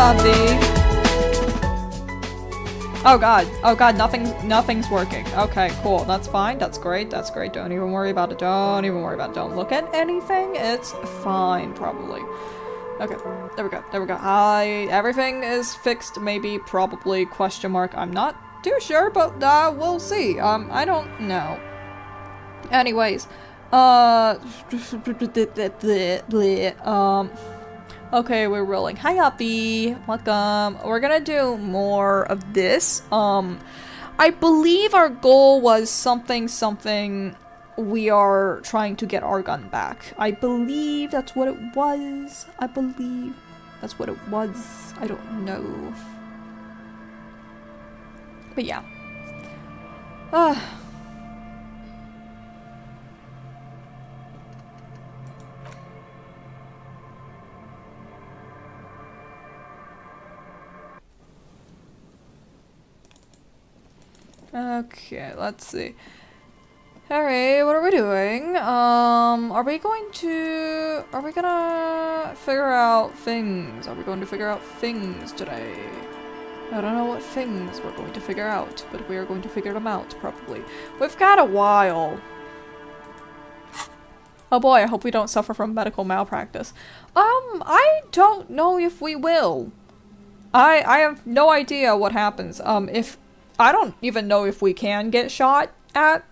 Abdi. Oh god, nothing's working. Okay, cool, that's fine, that's great, don't even worry about it, don't look at anything, it's fine, probably. Okay, there we go, everything is fixed, maybe, probably, question mark, I'm not too sure, but, we'll see, I don't know. Anyways, okay, we're rolling. Hi, Uppy. Welcome. We're gonna do more of this. I believe our goal was something. We are trying to get our gun back. I believe that's what it was. I don't know. But yeah. Okay, let's see. Alright, what are we doing? Are we gonna figure out things? Are we going to figure out things today? I don't know what things we're going to figure out, but we are going to figure them out, probably. We've got a while. Oh boy, I hope we don't suffer from medical malpractice. I don't know if we will. I have no idea what happens. I don't even know if we can get shot at.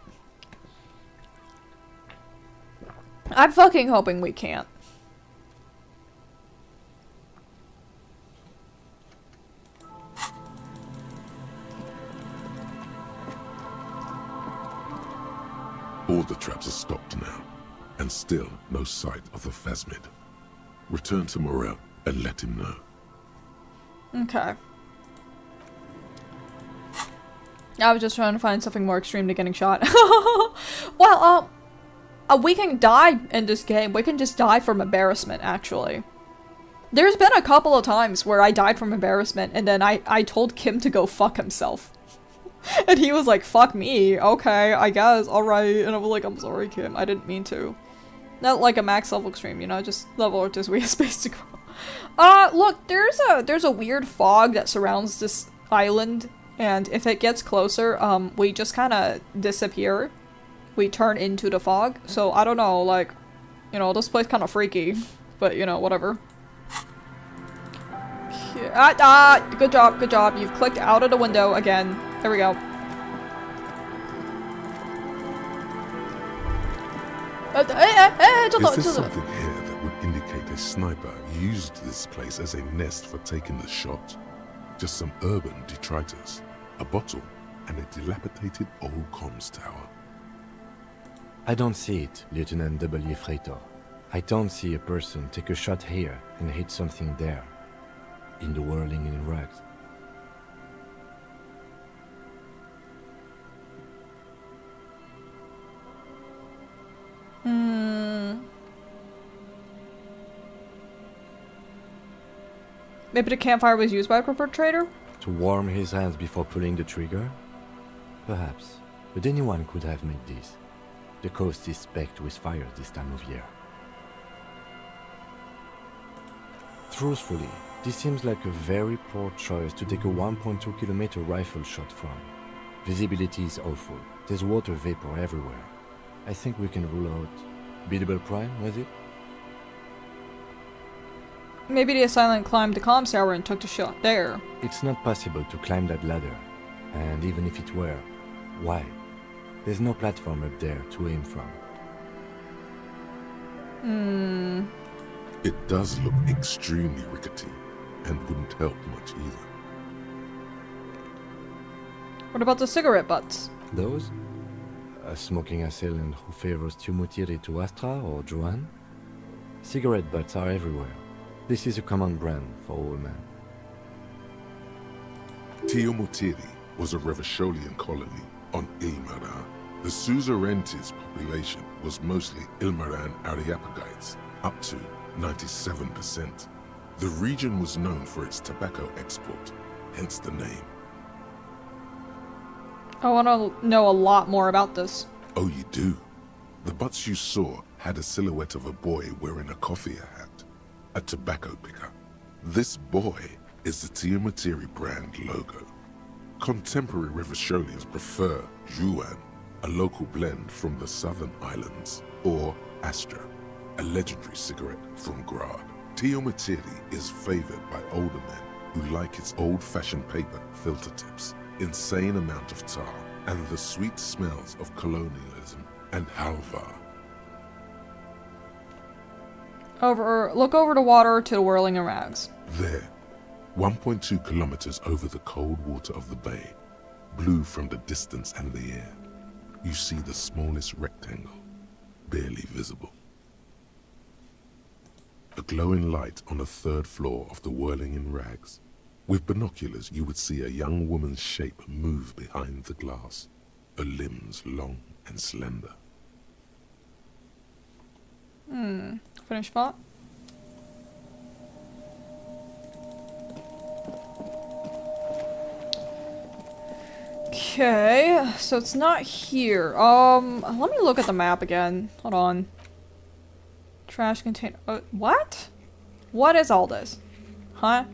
I'm fucking hoping we can't. All the traps are stopped now, and still no sight of the phasmid. Return to Morel and let him know. Okay. I was just trying to find something more extreme to getting shot. Well, we can die in this game. We can just die from embarrassment, actually. There's been a couple of times where I died from embarrassment, and then I told Kim to go fuck himself. And he was like, fuck me, okay, I guess, alright. And I was like, I'm sorry, Kim, I didn't mean to. Not like a max level extreme, you know, just level or just we have space to go. Look, there's a weird fog that surrounds this island. And if it gets closer, we just kind of disappear. We turn into the fog. So, I don't know, like, you know, this place kind of freaky. But, you know, whatever. Good job. You've clicked out of the window again. There we go. Is there something here that would indicate a sniper used this place as a nest for taking the shot? Just some urban detritus, a bottle, and a dilapidated old comms tower. I don't see it, Lieutenant W. Freighter. I don't see a person take a shot here and hit something there. In the whirling in rags. Maybe the campfire was used by a perpetrator? To warm his hands before pulling the trigger? Perhaps. But anyone could have made this. The coast is specked with fire this time of year. Truthfully, this seems like a very poor choice to take a 1.2 kilometer rifle shot from. Visibility is awful. There's water vapor everywhere. I think we can rule out Biddable Prime, was it? Maybe the assailant climbed the comms tower and took the shot there. It's not possible to climb that ladder. And even if it were, why? There's no platform up there to aim from. It does look extremely rickety, and wouldn't help much either. What about the cigarette butts? Those? A smoking assailant who favors Tumutiri to Astra or Joan? Cigarette butts are everywhere. This is a common brand for all men. Tiomutiri was a Revacholian colony on Ilmaran. The Suzerainties population was mostly Ilmaran Areopagites, up to 97%. The region was known for its tobacco export, hence the name. I want to know a lot more about this. Oh, you do? The butts you saw had a silhouette of a boy wearing a coffee hat, a tobacco picker. This boy is the Tiamatiri brand logo. Contemporary Rivisholians prefer Yuan, a local blend from the southern islands, or Astra, a legendary cigarette from Grad. Tiamatiri is favored by older men who like its old-fashioned paper filter tips, insane amount of tar, and the sweet smells of colonialism and halva. Look over the water to the whirling rags. There, 1.2 kilometers over the cold water of the bay, blue from the distance and the air, you see the smallest rectangle, barely visible. A glowing light on the third floor of the whirling in rags. With binoculars, you would see a young woman's shape move behind the glass, her limbs long and slender. Finish thought? Okay, so it's not here. Let me look at the map again. Hold on. Trash container. What? What is all this? Huh?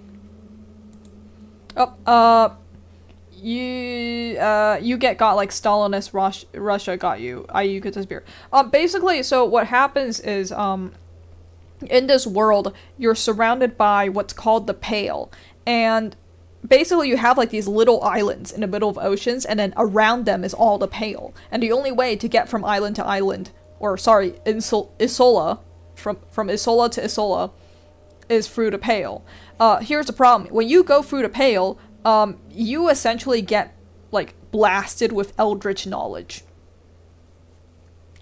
Oh, you got like Stalinist Russia got you. You could disappear. Basically, so what happens is, in this world, you're surrounded by what's called the Pale, and basically you have like these little islands in the middle of oceans, and then around them is all the Pale. And the only way to get from island to island, or sorry, Isola, from Isola to Isola, is through the Pale. Here's the problem. When you go through the Pale, you essentially get, like, blasted with eldritch knowledge.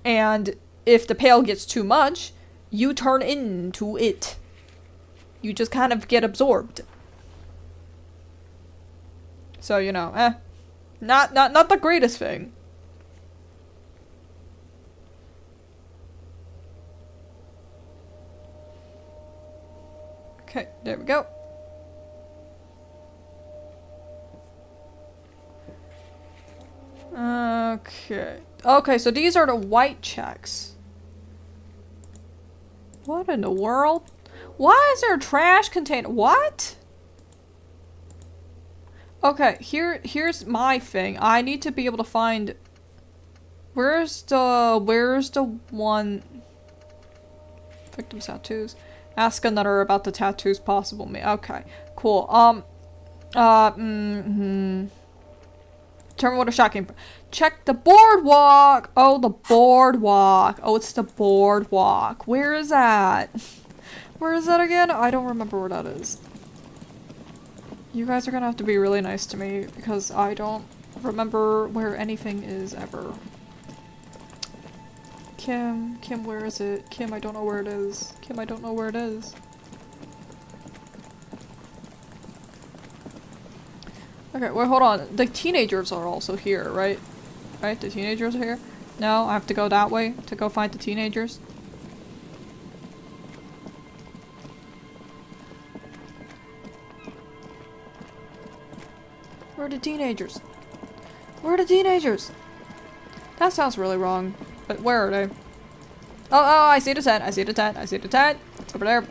And if the Pale gets too much, you turn into it. You just kind of get absorbed. So, you know, not the greatest thing. Okay, there we go. Okay, so these are the white checks. What in the world? Why is there a trash container? What? Okay, here's my thing. I need to be able to find... Where's the one... Victim's tattoos. Ask another about the tattoos possible me. Okay, cool. Determine what a shot came from. Check the boardwalk! Oh, the boardwalk. Oh, it's the boardwalk. Where is that? Where is that again? I don't remember where that is. You guys are gonna have to be really nice to me because I don't remember where anything is ever. Kim, where is it? Kim, I don't know where it is. Kim, I don't know where it is. Okay, wait, hold on. The teenagers are also here, right? Right? The teenagers are here? No, I have to go that way to go find the teenagers. Where are the teenagers? Where are the teenagers? That sounds really wrong. But where are they? Oh, I see the tent. I see the tent. I see the tent. It's over there.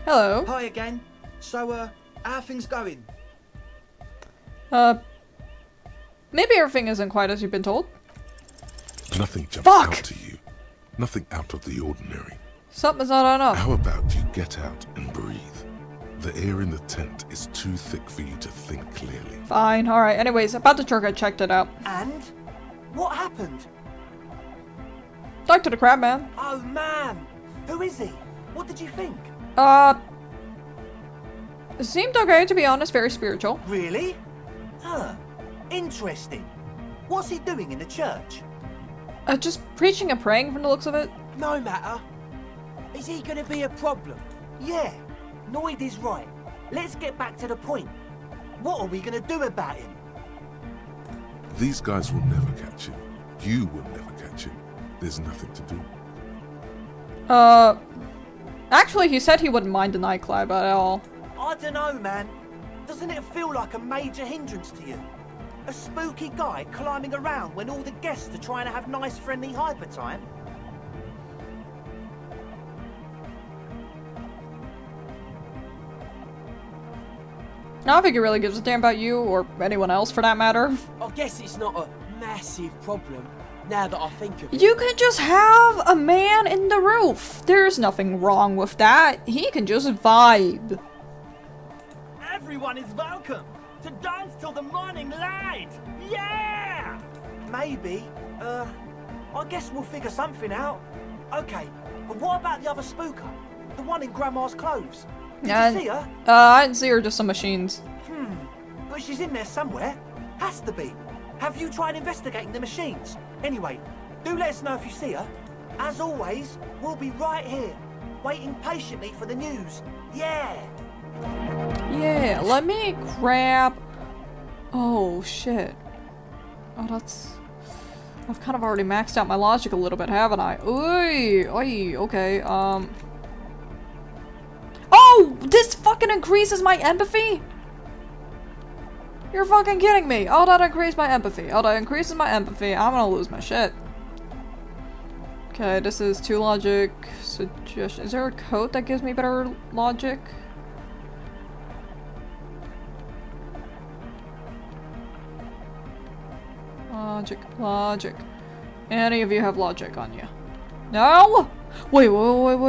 Hello. Hi again. So, how are things going? Maybe everything isn't quite as you've been told. Nothing jumps out to you. Nothing out of the ordinary. Something's not enough. How about you get out and breathe? The air in the tent is too thick for you to think clearly. Fine, alright. Anyways, about the truck, I checked it out. And? What happened? Talk to the crab man. Oh, man! Who is he? What did you think? It seemed okay, to be honest. Very spiritual. Really? Huh. Interesting. What's he doing in the church? Just preaching and praying from the looks of it. No matter. Is he gonna be a problem? Yeah. Noid is right. Let's get back to the point. What are we gonna do about him? These guys will never catch him. You will never catch him. There's nothing to do. Actually, he said he wouldn't mind the nightclub at all. I don't know, man. Doesn't it feel like a major hindrance to you? A spooky guy climbing around when all the guests are trying to have nice, friendly hyper time? I don't think he really gives a damn about you, or anyone else for that matter. I guess it's not a massive problem, now that I think of it. You can just have a man in the roof. There's nothing wrong with that. He can just vibe. Everyone is welcome to dance till the morning light. Yeah! Maybe. I guess we'll figure something out. Okay, but what about the other spooker? The one in Grandma's clothes? Did you see her? I didn't see her, just some machines. But she's in there somewhere. Has to be. Have you tried investigating the machines? Anyway, do let us know if you see her. As always, we'll be right here, waiting patiently for the news. Yeah! Yeah, let me grab... Oh, shit. Oh, that's... I've kind of already maxed out my logic a little bit, haven't I? Oy, oy, okay, Oh! This fucking increases my empathy? You're fucking kidding me. Oh, that increased my empathy. Oh, that increases my empathy. I'm gonna lose my shit. Okay, this is 2 logic suggestion. Is there a code that gives me better logic? Logic. Any of you have logic on you? No? Wait,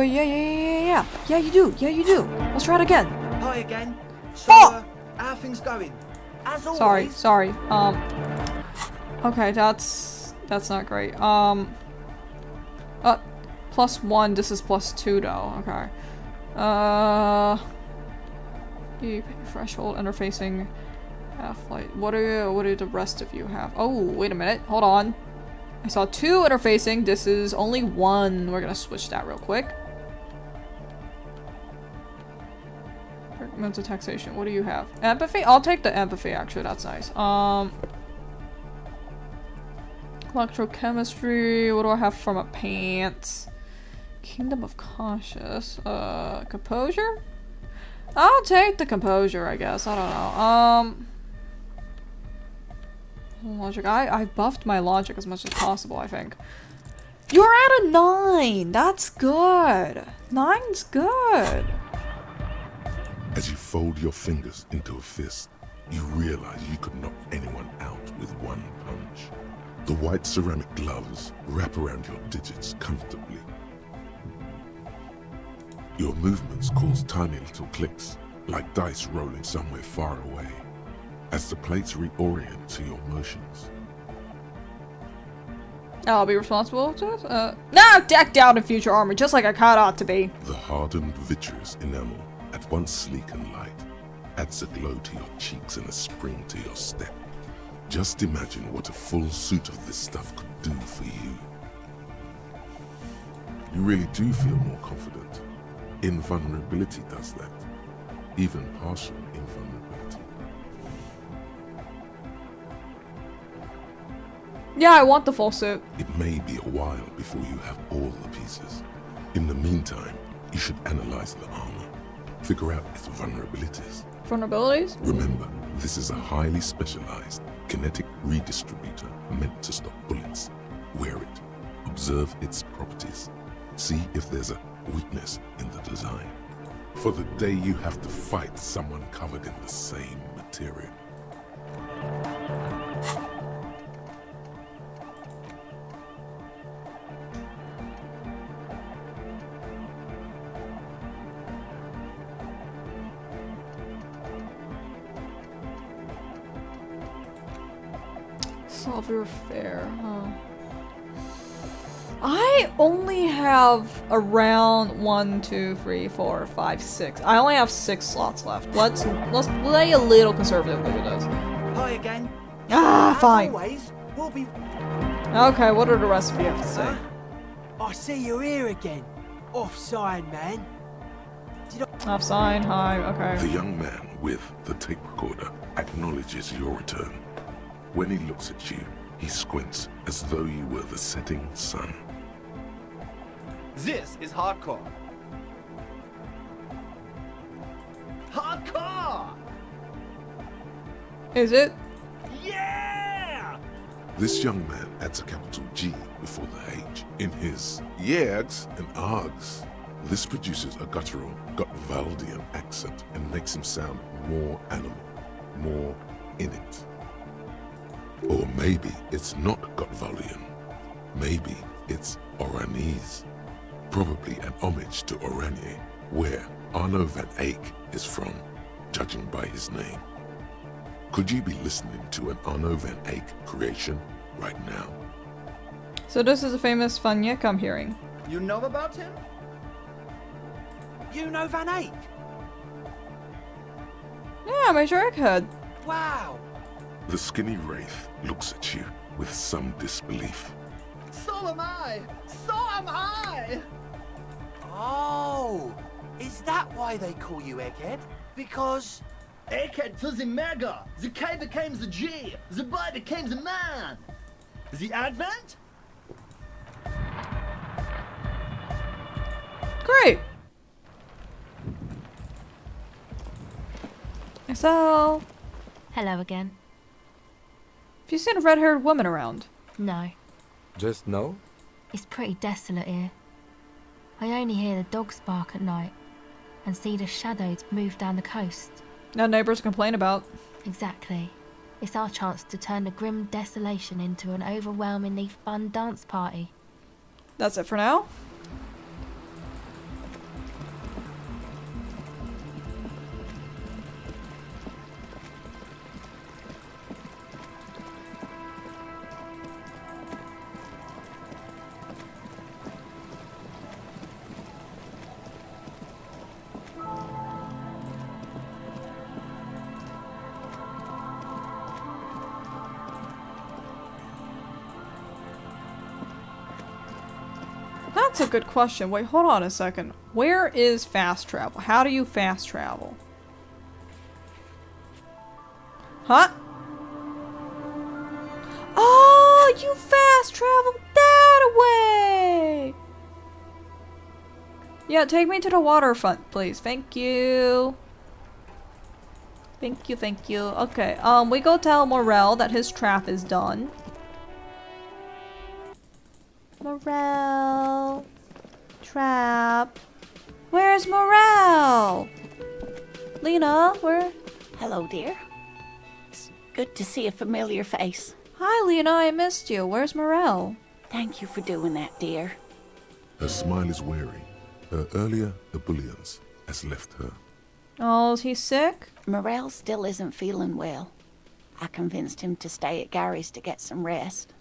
yeah. Yeah, you do. Let's try it again. Hi again. So, Fuck! how are things going? As always... Sorry. Okay, that's not great. +1, this is +2 though, okay. Threshold, interfacing, half-light. What do the rest of you have? Oh, wait a minute, hold on. I saw 2 interfacing, this is only 1. We're gonna switch that real quick. Mental taxation, what do you have? Empathy? I'll take the empathy, actually, that's nice. Electrochemistry, what do I have from a pants? Kingdom of Conscious, composure? I'll take the composure, I guess, I don't know. Logic, I buffed my logic as much as possible, I think. You're at a 9! That's good! 9's good! As you fold your fingers into a fist, you realize you could knock anyone out with one punch. The white ceramic gloves wrap around your digits comfortably. Your movements cause tiny little clicks, like dice rolling somewhere far away, as the plates reorient to your motions. I'll be responsible to this? Now decked out in future armor, just like I kinda ought to be. The hardened vitreous enamel, at once sleek and light, adds a glow to your cheeks and a spring to your step. Just imagine what a full suit of this stuff could do for you. You really do feel more confident. Invulnerability does that. Even partial invulnerability. Yeah, I want the full suit. It may be a while before you have all the pieces. In the meantime, you should analyze the armor. Figure out its vulnerabilities. Vulnerabilities? Remember, this is a highly specialized kinetic redistributor meant to stop bullets. Wear it. Observe its properties. See if there's a weakness in the design. For the day you have to fight someone covered in the same material. Solve your affair, huh? I only have around 1, 2, 3, 4, 5, 6. I only have 6 slots left. Let's play a little conservatively with this. Hi again. Ah, fine. As always, we'll be... Okay, what do the rest of you have to say? I see you're here again. Offside, man. Off sign, hi, okay. The young man with the tape recorder acknowledges your return. When he looks at you, he squints as though you were the setting sun. This is hardcore. Hardcore! Is it? Yeah! This young man adds a capital G before the H in his yeags and args. This produces a guttural, Gotwaldian accent and makes him sound more animal, more in it. Or maybe it's not Gotwaldian. Maybe it's Oranese. Probably an homage to Oranje, where Arno van Eyck is from, judging by his name. Could you be listening to an Arno van Eyck creation right now? So this is a famous Van Eyck I'm hearing. You know about him? You know Van Eyck? Yeah, Major Egghead. Wow. The skinny wraith looks at you with some disbelief. So am I! So am I! Oh, is that why they call you Egghead? Because... Egghead to the mega! The K became the G! The boy became the man! The Advent? Great. So, Hello again. have you seen a red-haired woman around? No, Just no? it's pretty desolate here. I only hear the dogs bark at night and see the shadows move down the coast. No neighbors to complain about. Exactly. It's our chance to turn the grim desolation into an overwhelmingly fun dance party. That's it for now. That's a good question. Wait, hold on a second. Where is fast travel? How do you fast travel? Huh? Oh, you fast travel that way! Yeah, take me to the waterfront, please. Thank you. Thank you, thank you. Okay, we go tell Morel that his trap is done. Morel. Trap. Where's Morel? Lena, where? Hello, dear. It's good to see a familiar face. Hi, Lena, I missed you. Where's Morel? Thank you for doing that, dear. Her smile is weary. Her earlier ebullience has left her. Oh, is he sick? Morel still isn't feeling well. I convinced him to stay at Gary's to get some rest.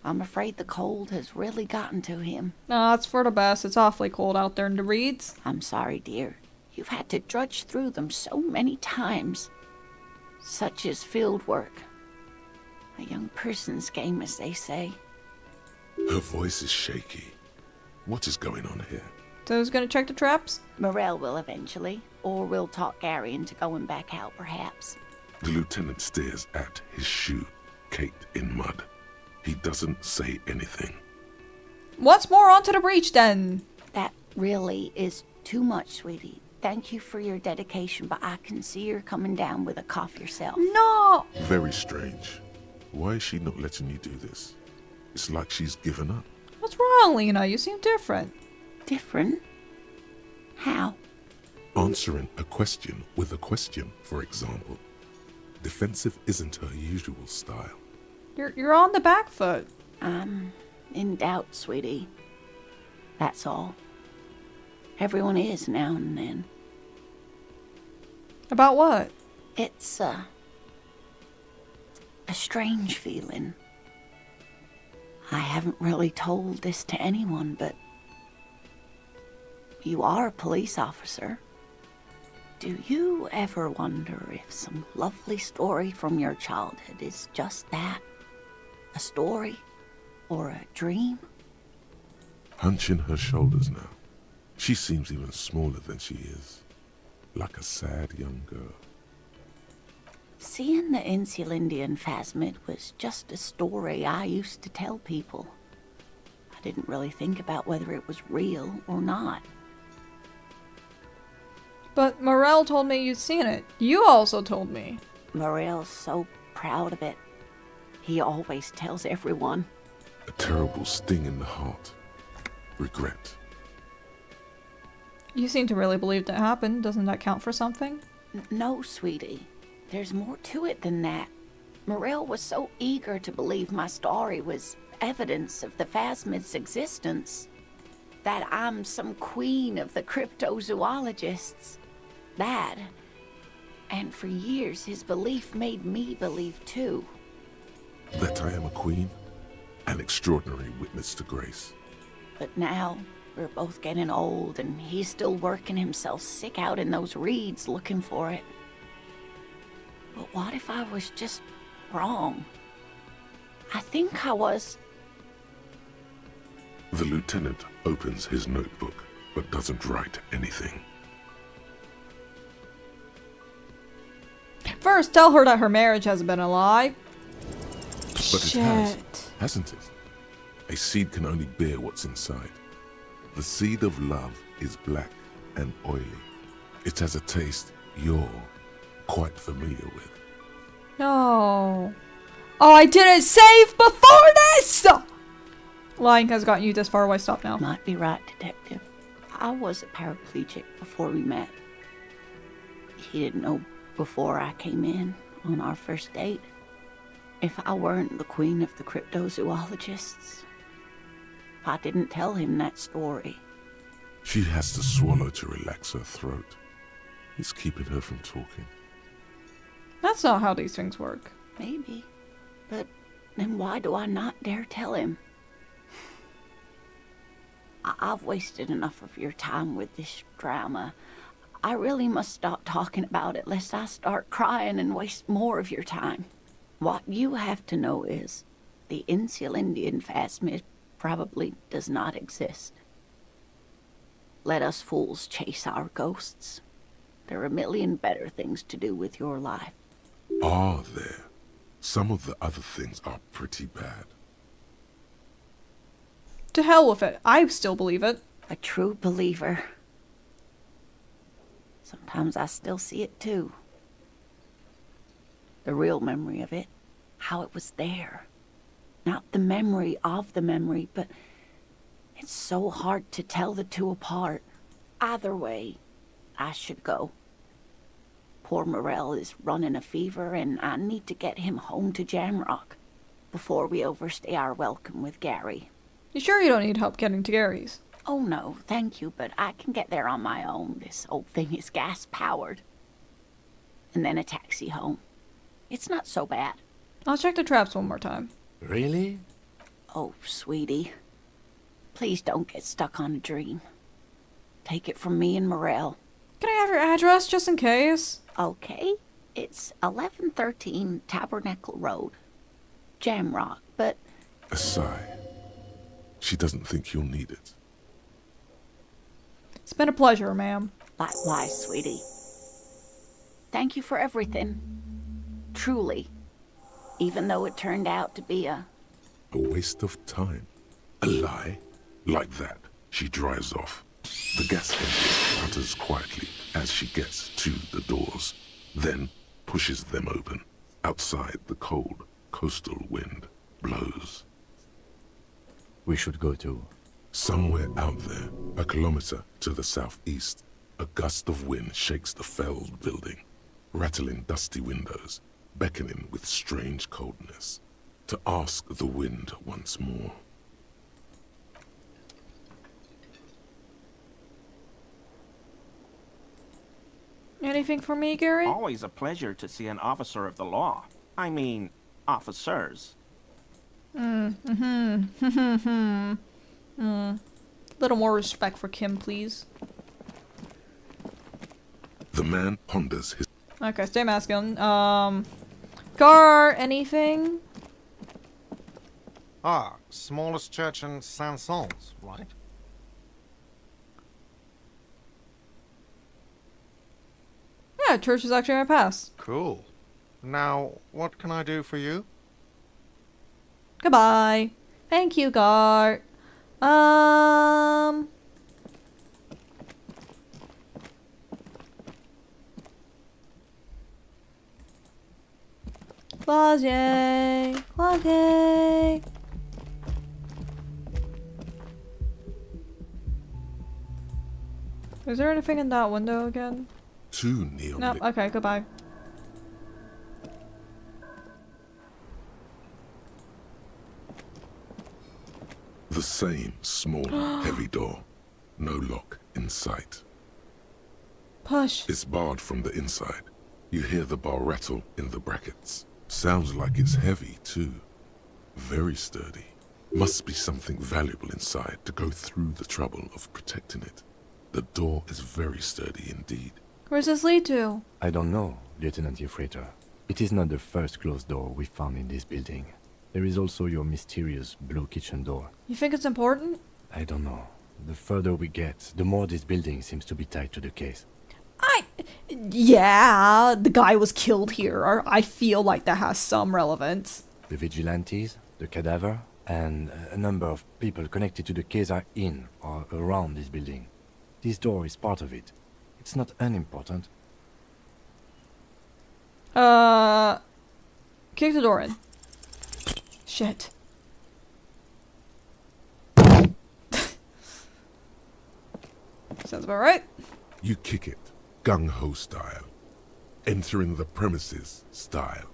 I'm afraid the cold has really gotten to him. No, it's for the best. It's awfully cold out there in the reeds. I'm sorry, dear. You've had to drudge through them so many times. Such is field work. A young person's game, as they say. Her voice is shaky. What is going on here? So who's gonna check the traps? Morel will eventually, or we'll talk Gary into going back out, perhaps. The lieutenant stares at his shoe, caked in mud. He doesn't say anything. What's more, onto the breach then? That really is too much, sweetie. Thank you for your dedication, but I can see you're coming down with a cough yourself. No! Very strange. Why is she not letting you do this? It's like she's given up. What's wrong, Lena? You seem different. Different? How? Answering a question with a question, for example. Defensive isn't her usual style. You're on the back foot. I'm in doubt, sweetie. That's all. Everyone is now and then. About what? It's a strange feeling. I haven't really told this to anyone, but you are a police officer. Do you ever wonder if some lovely story from your childhood is just that? A story? Or a dream? Hunching her shoulders now. She seems even smaller than she is. Like a sad young girl. Seeing the Insulindian phasmid was just a story I used to tell people. I didn't really think about whether it was real or not. But Morel told me you'd seen it. You also told me. Morel's so proud of it. He always tells everyone. A terrible sting in the heart. Regret. You seem to really believe that happened. Doesn't that count for something? No, sweetie. There's more to it than that. Morel was so eager to believe my story was evidence of the Phasmid's existence, that I'm some queen of the cryptozoologists. That, and for years his belief made me believe too. That I am a queen, an extraordinary witness to grace. But now, we're both getting old, and he's still working himself sick out in those reeds looking for it. But what if I was just wrong? I think I was. The lieutenant opens his notebook, but doesn't write anything. First, tell her that her marriage hasn't been a lie. But it has, hasn't it? A seed can only bear what's inside. The seed of love is black and oily. It has a taste you're quite familiar with. No. Oh, I didn't save before this! Lying has gotten you this far. Why stop now? Might be right, Detective. I was a paraplegic before we met. He didn't know before I came in on our first date. If I weren't the queen of the cryptozoologists, if I didn't tell him that story. She has to swallow to relax her throat. It's keeping her from talking. That's not how these things work. Maybe. But then why do I not dare tell him? I've wasted enough of your time with this drama. I really must stop talking about it lest I start crying and waste more of your time. What you have to know is the Insulindian Phasmid probably does not exist. Let us fools chase our ghosts. There are a million better things to do with your life. Are there? Some of the other things are pretty bad. To hell with it. I still believe it. A true believer. Sometimes I still see it too. The real memory of it. How it was there. Not the memory of the memory, but it's so hard to tell the two apart. Either way, I should go. Poor Morel is running a fever, and I need to get him home to Jamrock before we overstay our welcome with Gary. You sure you don't need help getting to Gary's? Oh no, thank you, but I can get there on my own. This old thing is gas-powered. And then a taxi home. It's not so bad. I'll check the traps one more time. Really? Oh, sweetie. Please don't get stuck on a dream. Take it from me and Morel. Can I have your address just in case? Okay, it's 1113 Tabernacle Road. Jamrock, but... A sigh. She doesn't think you'll need it. It's been a pleasure, ma'am. Likewise, sweetie. Thank you for everything. Truly. Even though it turned out to be a waste of time. A lie? Like that, she drives off. The gas engine putters quietly as she gets to the doors, then pushes them open. Outside, the cold, coastal wind blows. We should go too. Somewhere out there, a kilometer to the southeast, a gust of wind shakes the felled building, rattling dusty windows, beckoning with strange coldness, to ask the wind once more. Anything for me, Gary? Always a pleasure to see an officer of the law. I mean, officers. Little more respect for Kim, please. The man ponders his... Okay, stay masculine. Gar, anything? Ah, smallest church in Saint-Saëns, right? Yeah, church is actually my past. Cool. Now, what can I do for you? Goodbye. Thank you, Gar. Closet. Closet. Is there anything in that window again? 2 neon Nope. lit. Okay, goodbye. The same small, heavy door. No lock in sight. Push. It's barred from the inside. You hear the bar rattle in the brackets. Sounds like it's heavy, too. Very sturdy. Must be something valuable inside to go through the trouble of protecting it. The door is very sturdy indeed. Where's this lead to? I don't know, Lieutenant Freighter. It is not the first closed door we found in this building. There is also your mysterious blue kitchen door. You think it's important? I don't know. The further we get, the more this building seems to be tied to the case. Yeah, the guy was killed here. I feel like that has some relevance. The vigilantes, the cadaver, and a number of people connected to the case are in or around this building. This door is part of it. It's not unimportant. Kick the door in. Shit. Sounds about right. You kick it, gung-ho style. Entering the premises style.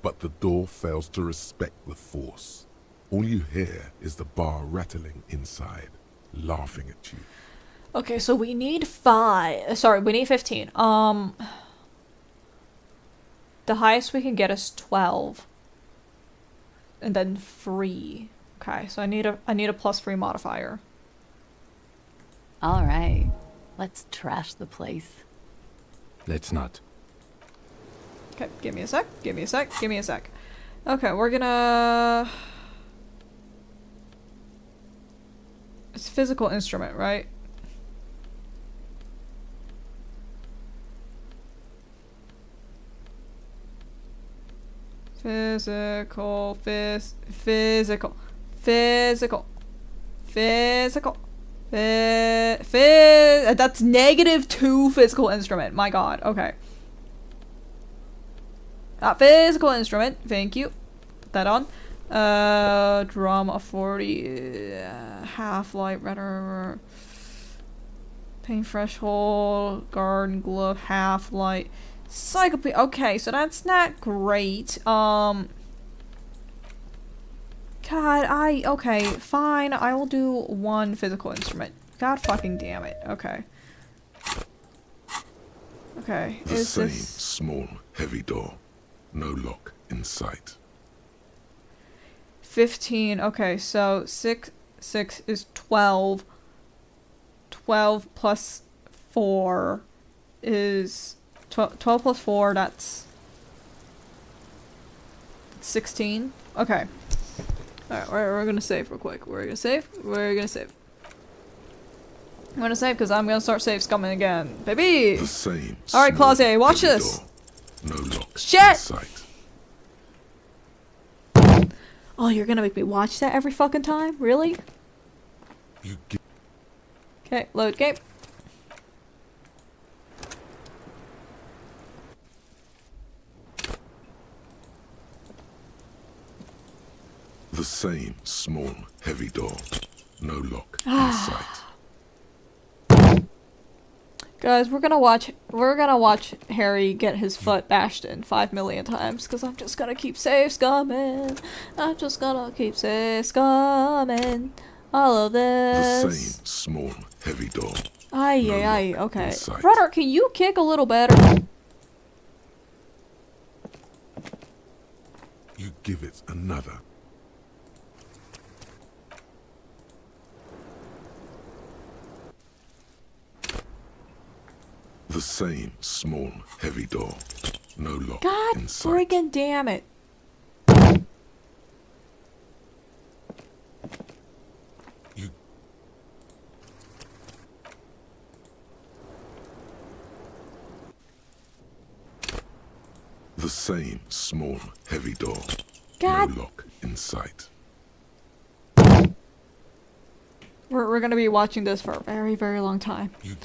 But the door fails to respect the force. All you hear is the bar rattling inside, laughing at you. Okay, so we need 15. The highest we can get is 12. And then 3. Okay, so I need a +3 modifier. All right, let's trash the place. Let's not. Okay, give me a sec. Okay, we're gonna... It's physical instrument, right? Physical. That's -2 physical instrument. My god. Okay. Physical instrument. Thank you. Put that on. Drama 40. Half-light, redder. Pain threshold. Garden glove. Half-light. Psychopathy. Okay, so that's not great. God, okay, fine. I will do 1 physical instrument. God fucking damn it. Okay. Okay, The is same this... small, heavy door. No lock in sight. 15. Okay, so 6 is 12. 12 plus 4 is... 12 plus 4, that's... 16. Okay. Alright, we're gonna save real quick. I'm gonna save because I'm gonna start save scumming again. Baby! The same. Alright, small, Clausier, watch heavy this! door. No lock Shit! in sight. Oh, you're gonna make me watch that every fucking time? Really? You give Okay, load game. the same small, heavy door. No lock in sight. Guys, we're gonna watch Harry get his foot bashed in 5 million times because I'm just gonna keep save scumming. I'm just gonna keep save scumming. All of The this. same small, heavy door. Ay, No ay, ay, lock okay. inside. Rudder, can you kick a little better? You give it another. The same small, heavy door. No lock God in sight. friggin' damn it. You The same small, heavy door. God. No lock in sight. We're gonna be watching this for a very, very long time. You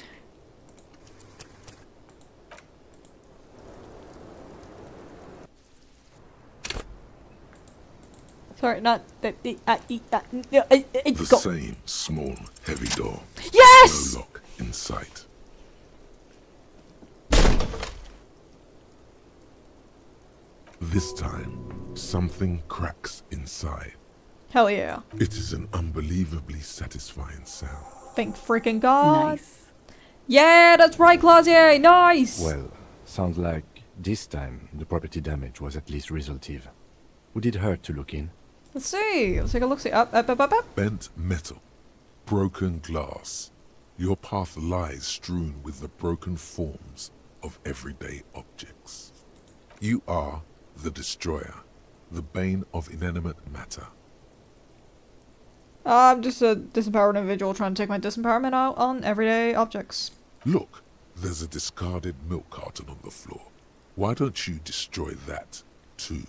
Sorry, not that. The Go. same small, heavy door. Yes! No lock in sight. This time, something cracks inside. Hell yeah. It is an unbelievably satisfying sound. Thank freaking God. Nice. Yeah, that's right, Clausier. Nice. Well, sounds like this time the property damage was at least resolutive. Would it hurt to look in? Let's see. Let's take a look. See. Up. Bent metal, broken glass. Your path lies strewn with the broken forms of everyday objects. You are the destroyer, the bane of inanimate matter. I'm just a disempowered individual trying to take my disempowerment out on everyday objects. Look, there's a discarded milk carton on the floor. Why don't you destroy that, too?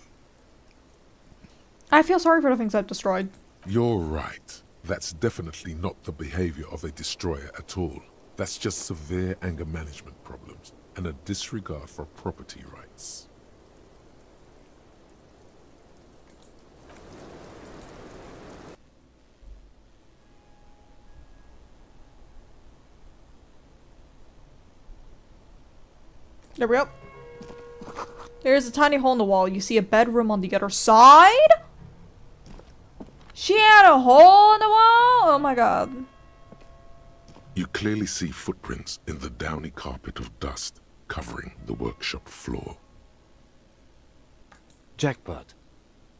I feel sorry for the things I've destroyed. You're right. That's definitely not the behavior of a destroyer at all. That's just severe anger management problems and a disregard for property rights. There we go. There's a tiny hole in the wall. You see a bedroom on the other side? She had a hole in the wall? Oh my god. You clearly see footprints in the downy carpet of dust covering the workshop floor. Jackpot.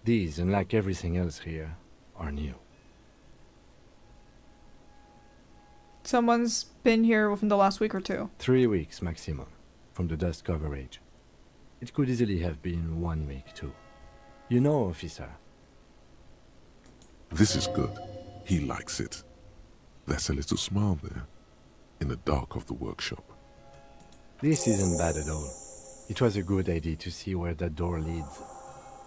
These, unlike everything else here, are new. Someone's been here within the last week or two. 3 weeks maximum, from the dust coverage. It could easily have been 1 week too. You know, officer. This is good. He likes it. There's a little smile there, in the dark of the workshop. This isn't bad at all. It was a good idea to see where that door leads.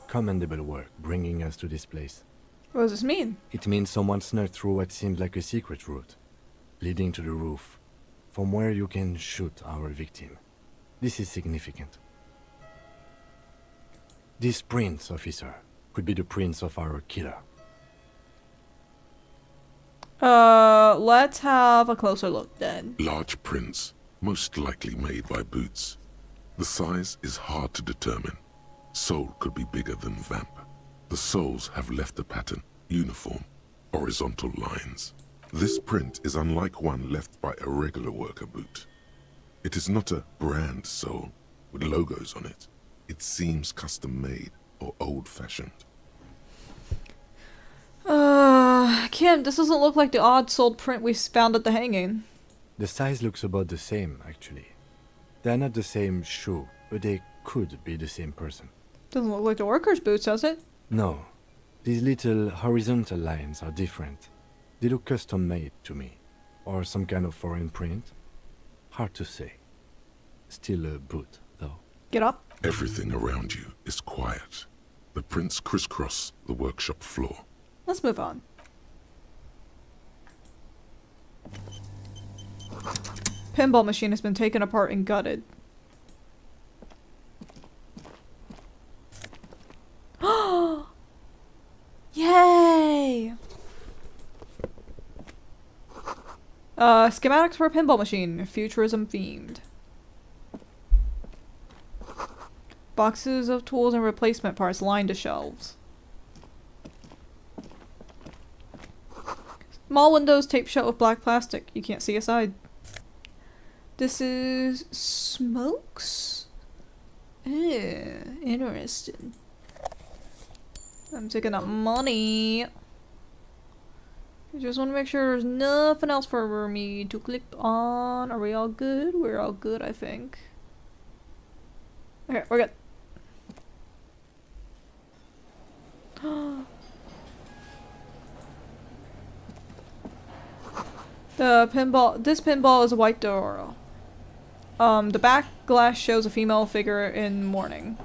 Commendable work bringing us to this place. What does this mean? It means someone snuck through what seemed like a secret route, leading to the roof, from where you can shoot our victim. This is significant. This prince, officer, could be the prince of our killer. Let's have a closer look then. Large prints, most likely made by boots. The size is hard to determine. Sole could be bigger than vamp. The soles have left a pattern, uniform, horizontal lines. This print is unlike one left by a regular worker boot. It is not a brand sole with logos on it. It seems custom-made or old-fashioned. Kim, this doesn't look like the odd-soled print we found at the hanging. The size looks about the same, actually. They're not the same shoe, but they could be the same person. Doesn't look like the worker's boots, does it? No. These little horizontal lines are different. They look custom-made to me. Or some kind of foreign print. Hard to say. Still a boot, though. Get up. Everything around you is quiet. The prints crisscross the workshop floor. Let's move on. Pinball machine has been taken apart and gutted. Yay! Schematics for a pinball machine, futurism themed. Boxes of tools and replacement parts lined the shelves. Small windows taped shut with black plastic. You can't see aside. This is smokes? Interesting. I'm taking up money. I just want to make sure there's nothing else for me to click on. Are we all good? We're all good, I think. Okay, we're good. This pinball is a white door. The back glass shows a female figure in mourning.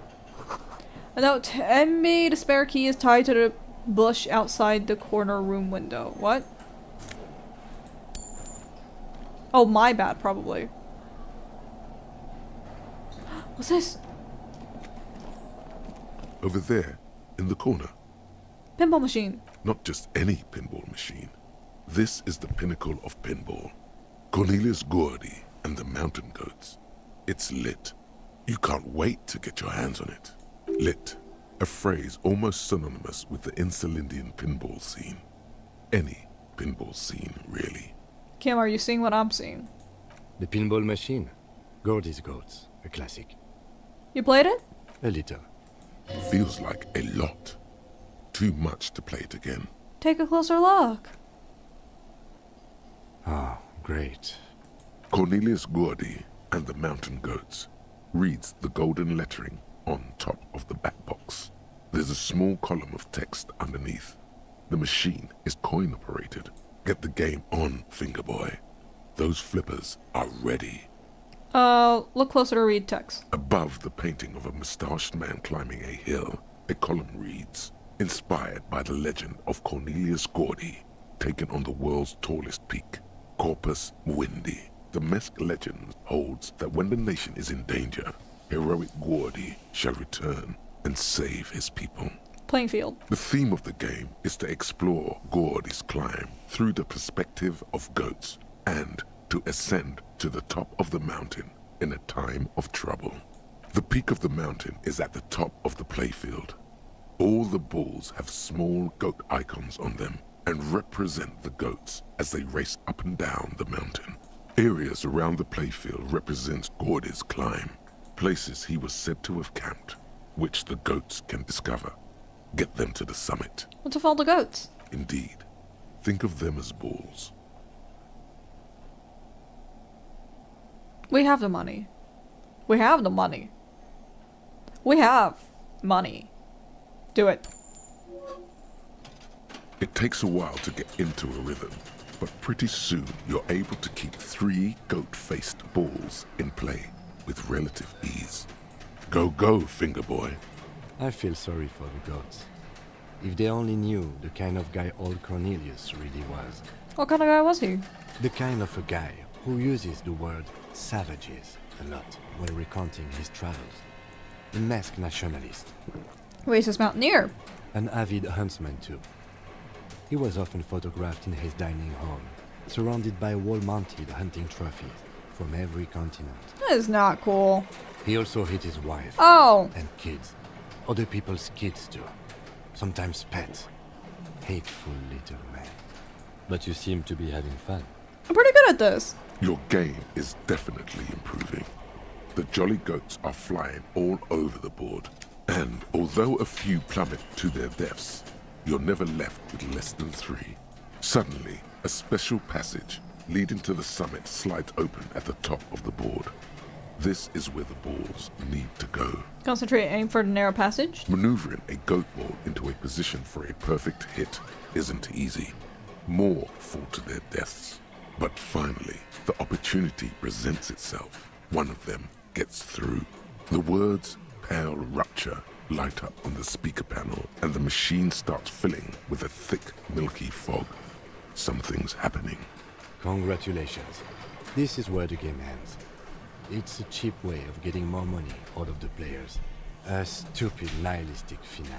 A note, Emmy, the spare key is tied to the bush outside the corner room window. What? Oh, my bad, probably. What's this? Over there, in the corner. Pinball machine. Not just any pinball machine. This is the pinnacle of pinball. Cornelius Gordy and the Mountain Goats. It's lit. You can't wait to get your hands on it. Lit a phrase almost synonymous with the Insulindian pinball scene. Any pinball scene, really. Kim, are you seeing what I'm seeing? The pinball machine. Gordy's Goats, a classic. You played it? A little. Feels like a lot. Too much to play it again. Take a closer look. Ah, great. Cornelius Gordy and the Mountain Goats reads the golden lettering on top of the back box. There's a small column of text underneath. The machine is coin operated. Get the game on, Fingerboy. Those flippers are ready. Look closer to read text. Above the painting of a mustached man climbing a hill, a column reads, inspired by the legend of Cornelius Gordy, taken on the world's tallest peak, Corpus Windy. The Mesk legend holds that when the nation is in danger, heroic Gordy shall return and save his people. Playing field. The theme of the game is to explore Gordy's climb through the perspective of goats and to ascend to the top of the mountain in a time of trouble. The peak of the mountain is at the top of the playfield. All the balls have small goat icons on them and represent the goats as they race up and down the mountain. Areas around the playfield represent Gordy's climb, places he was said to have camped, which the goats can discover. Get them to the summit. What's with all the goats? Indeed. Think of them as balls. We have the money. We have the money. We have money. Do it. It takes a while to get into a rhythm, but pretty soon you're able to keep 3 goat-faced balls in play with relative ease. Go, go, Fingerboy. I feel sorry for the goats. If they only knew the kind of guy old Cornelius really was. What kind of guy was he? The kind of a guy who uses the word savages a lot when recounting his travels. A masked nationalist. Racist mountaineer. An avid huntsman too. He was often photographed in his dining hall, surrounded by wall-mounted hunting trophies from every continent. That is not cool. He also hit his wife. Oh. And kids. Other people's kids too. Sometimes pets. Hateful little man. But you seem to be having fun. I'm pretty good at this. Your game is definitely improving. The jolly goats are flying all over the board, and although a few plummet to their deaths, you're never left with less than 3. Suddenly, a special passage leading to the summit slides open at the top of the board. This is where the balls need to go. Concentrate and aim for the narrow passage. Maneuvering a goat ball into a position for a perfect hit isn't easy. More fall to their deaths. But finally, the opportunity presents itself. One of them gets through. The words "Pale Rupture" light up on the speaker panel, and the machine starts filling with a thick, milky fog. Something's happening. Congratulations. This is where the game ends. It's a cheap way of getting more money out of the players. A stupid nihilistic finale.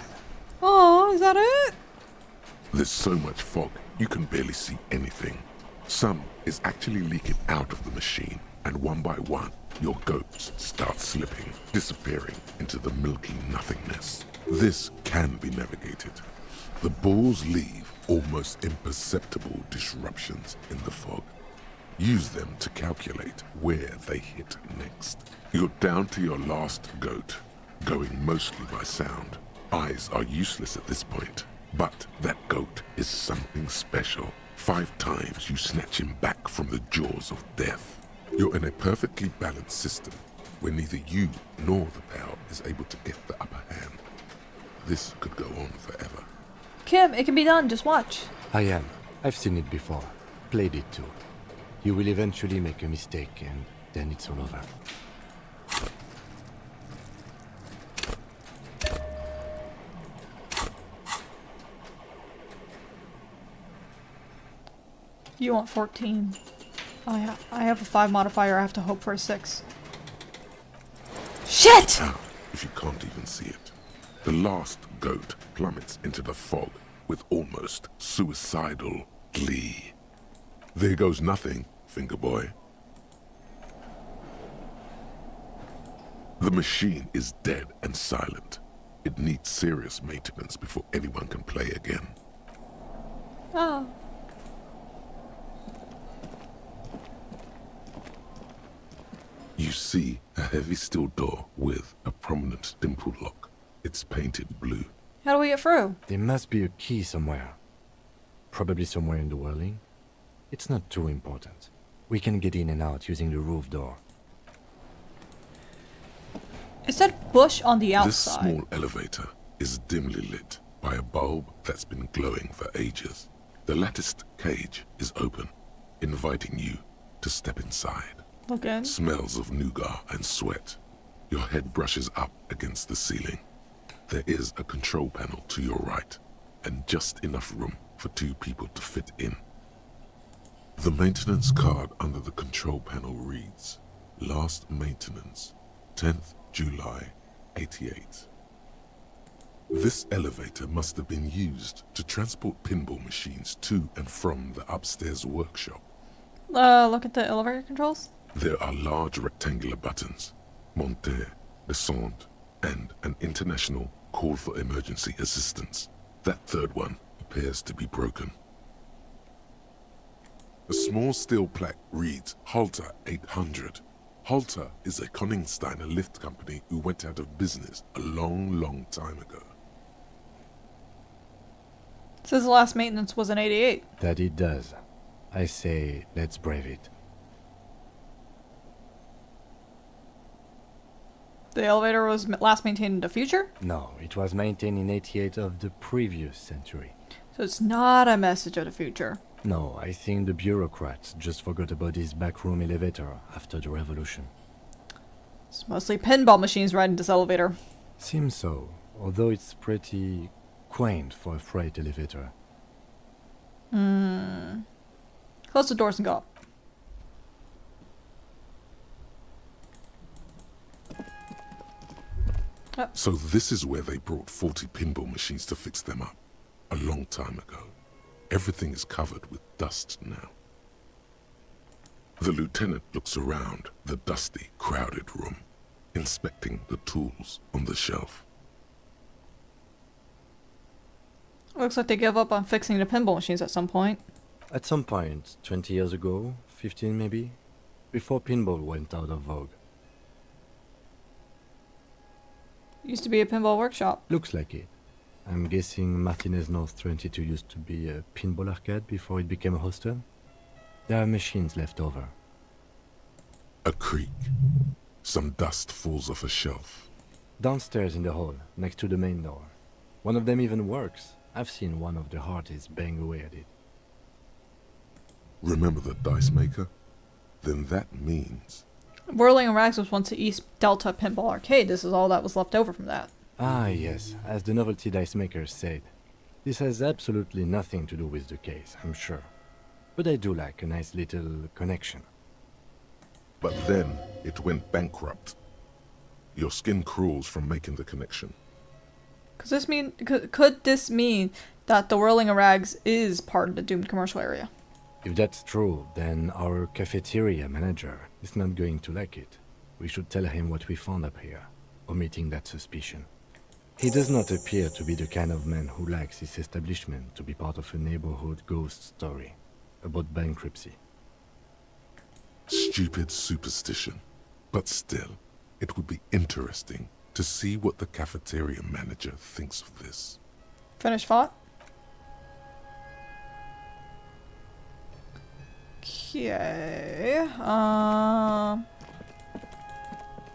Oh, is that it? There's so much fog, you can barely see anything. Some is actually leaking out of the machine, and one by one, your goats start slipping, disappearing into the milky nothingness. This can be navigated. The balls leave almost imperceptible disruptions in the fog. Use them to calculate where they hit next. You're down to your last goat, going mostly by sound. Eyes are useless at this point, but that goat is something special. 5 times you snatch him back from the jaws of death. You're in a perfectly balanced system where neither you nor the pal is able to get the upper hand. This could go on forever. Kim, it can be done. Just watch. I am. I've seen it before. Played it too. You will eventually make a mistake and then it's all over. You want 14. I have a 5 modifier. I have to hope for a 6. Shit! Now, if you can't even see it, the last goat plummets into the fog with almost suicidal glee. There goes nothing, Fingerboy. The machine is dead and silent. It needs serious maintenance before anyone can play again. Oh. You see a heavy steel door with a prominent dimple lock. It's painted blue. How do we get through? There must be a key somewhere. Probably somewhere in the whirling. It's not too important. We can get in and out using the roof door. It said bush on the outside. This small elevator is dimly lit by a bulb that's been glowing for ages. The latticed cage is open, inviting you to step inside. Look in. Smells of nougat and sweat. Your head brushes up against the ceiling. There is a control panel to your right, and just enough room for 2 people to fit in. The maintenance card under the control panel reads, Last maintenance, 10th July, 88. This elevator must have been used to transport pinball machines to and from the upstairs workshop. Look at the elevator controls. There are large rectangular buttons, monter, descente, and an international call for emergency assistance. That third one appears to be broken. A small steel plaque reads Halter 800. Halter is a Koningsteiner lift company who went out of business a long time ago. Says the last maintenance was in 88. That it does. I say, let's brave it. The elevator was last maintained in the future? No, it was maintained in 88 of the previous century. So it's not a message of the future. No, I think the bureaucrats just forgot about this backroom elevator after the revolution. It's mostly pinball machines riding this elevator. Seems so, although it's pretty quaint for a freight elevator. Close the doors and go up. So this is where they brought 40 pinball machines to fix them up, a long time ago. Everything is covered with dust now. The lieutenant looks around the dusty, crowded room, inspecting the tools on the shelf. Looks like they gave up on fixing the pinball machines at some point. At some point, 20 years ago, 15 maybe, before pinball went out of vogue. Used to be a pinball workshop. Looks like it. I'm guessing Martinez North 22 used to be a pinball arcade before it became a hostel. There are machines left over. A creak. Some dust falls off a shelf. Downstairs in the hall, next to the main door. One of them even works. I've seen one of the artists bang away at it. Remember the dice maker? Then that means... Whirling and Rags was once the East Delta Pinball Arcade. This is all that was left over from that. Ah, yes, as the novelty dice makers said. This has absolutely nothing to do with the case, I'm sure. But I do like a nice little connection. But then it went bankrupt. Your skin crawls from making the connection. Could this mean that the Whirling and Rags is part of the doomed commercial area? If that's true, then our cafeteria manager is not going to like it. We should tell him what we found up here, omitting that suspicion. He does not appear to be the kind of man who likes his establishment to be part of a neighborhood ghost story about bankruptcy. Stupid superstition. But still, it would be interesting to see what the cafeteria manager thinks of this. Finished thought? Okay.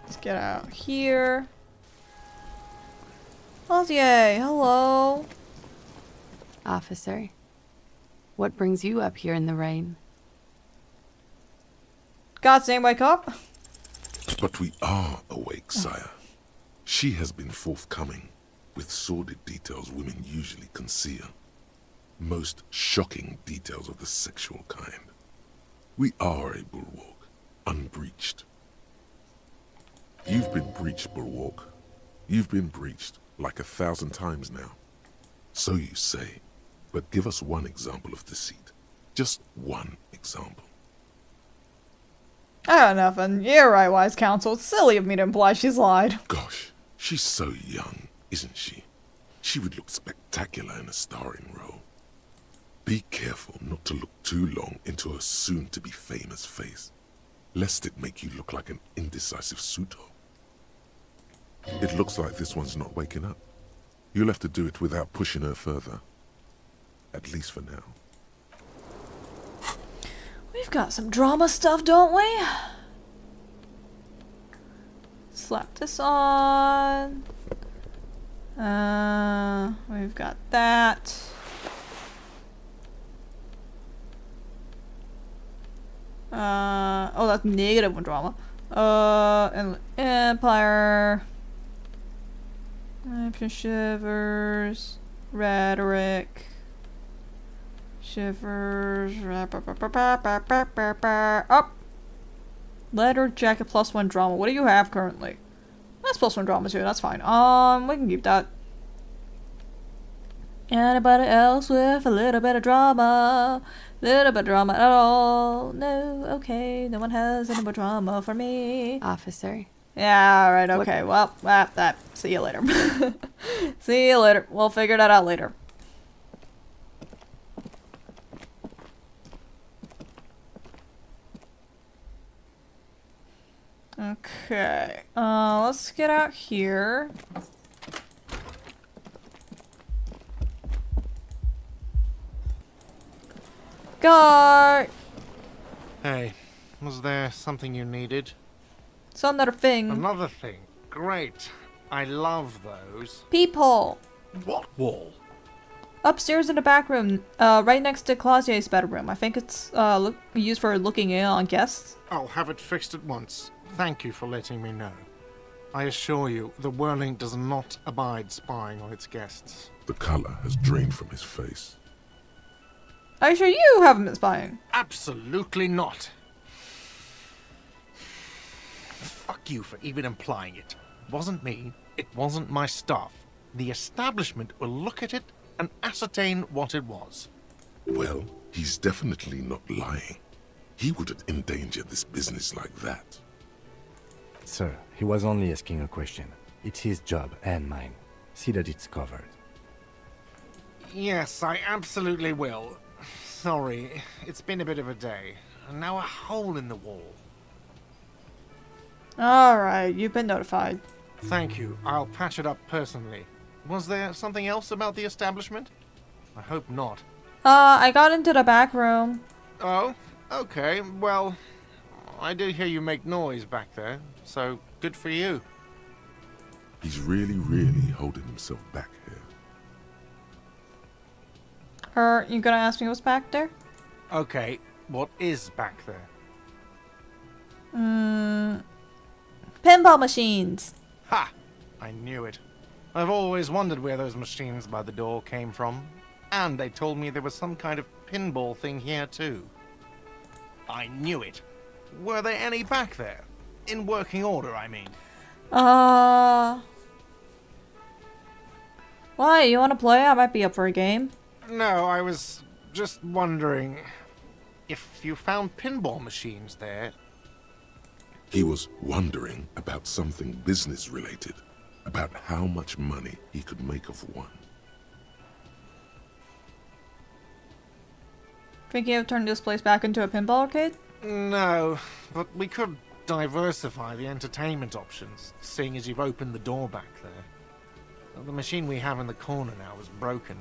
Let's get out here. Ozier, hello. Officer, what brings you up here in the rain? God's name, wake up. But we are awake, sire. She has been forthcoming with sordid details women usually conceal. Most shocking details of the sexual kind. We are a bulwark, unbreached. You've been breached, bulwark. You've been breached like 1,000 times now. So you say, but give us one example of deceit. Just one example. I got nothing. You're right, wise counsel. It's silly of me to imply she's lied. Gosh, she's so young. isn't she? She would look spectacular in a starring role. Be careful not to look too long into her soon-to-be famous face, lest it make you look like an indecisive suitor. It looks like this one's not waking up. You'll have to do it without pushing her further. At least for now. We've got some drama stuff, don't we? Slap this on. We've got that. Oh, that's negative one drama. And Empire. Shivers. Rhetoric. Shivers. Up. Letter jacket +1 drama. What do you have currently? That's +1 drama too. That's fine. We can keep that. Anybody else with a little bit of drama? Little bit of drama at all? No. Okay. No one has any more drama for me. Officer. Yeah. Right. Okay. Well, that. See you later. See you later. We'll figure that out later. Okay, let's get out here. Guard! Hey, was there something you needed? It's another thing. Another thing. Great. I love those. Peephole! What wall? Upstairs in the back room, right next to Clausier's bedroom. I think it's used for looking in on guests. I'll have it fixed at once. Thank you for letting me know. I assure you, the Whirling does not abide spying on its guests. The color has drained from his face. Are you sure you haven't been spying? Absolutely not. Fuck you for even implying it. It wasn't me. It wasn't my staff. The establishment will look at it and ascertain what it was. Well, he's definitely not lying. He wouldn't endanger this business like that. Sir, he was only asking a question. It's his job and mine. See that it's covered. Yes, I absolutely will. Sorry, it's been a bit of a day. And now a hole in the wall. Alright, you've been notified. Thank you. I'll patch it up personally. Was there something else about the establishment? I hope not. I got into the back room. Oh, okay. Well, I did hear you make noise back there, so good for you. He's really holding himself back here. You gonna ask me what's back there? Okay, what is back there? Pinball machines. Ha! I knew it. I've always wondered where those machines by the door came from. And they told me there was some kind of pinball thing here too. I knew it. Were there any back there? In working order, I mean. Why? You wanna play? I might be up for a game. No, I was just wondering if you found pinball machines there. He was wondering about something business-related, about how much money he could make of one. Thinking of turning this place back into a pinball arcade? No, but we could diversify the entertainment options, seeing as you've opened the door back there. The machine we have in the corner now is broken.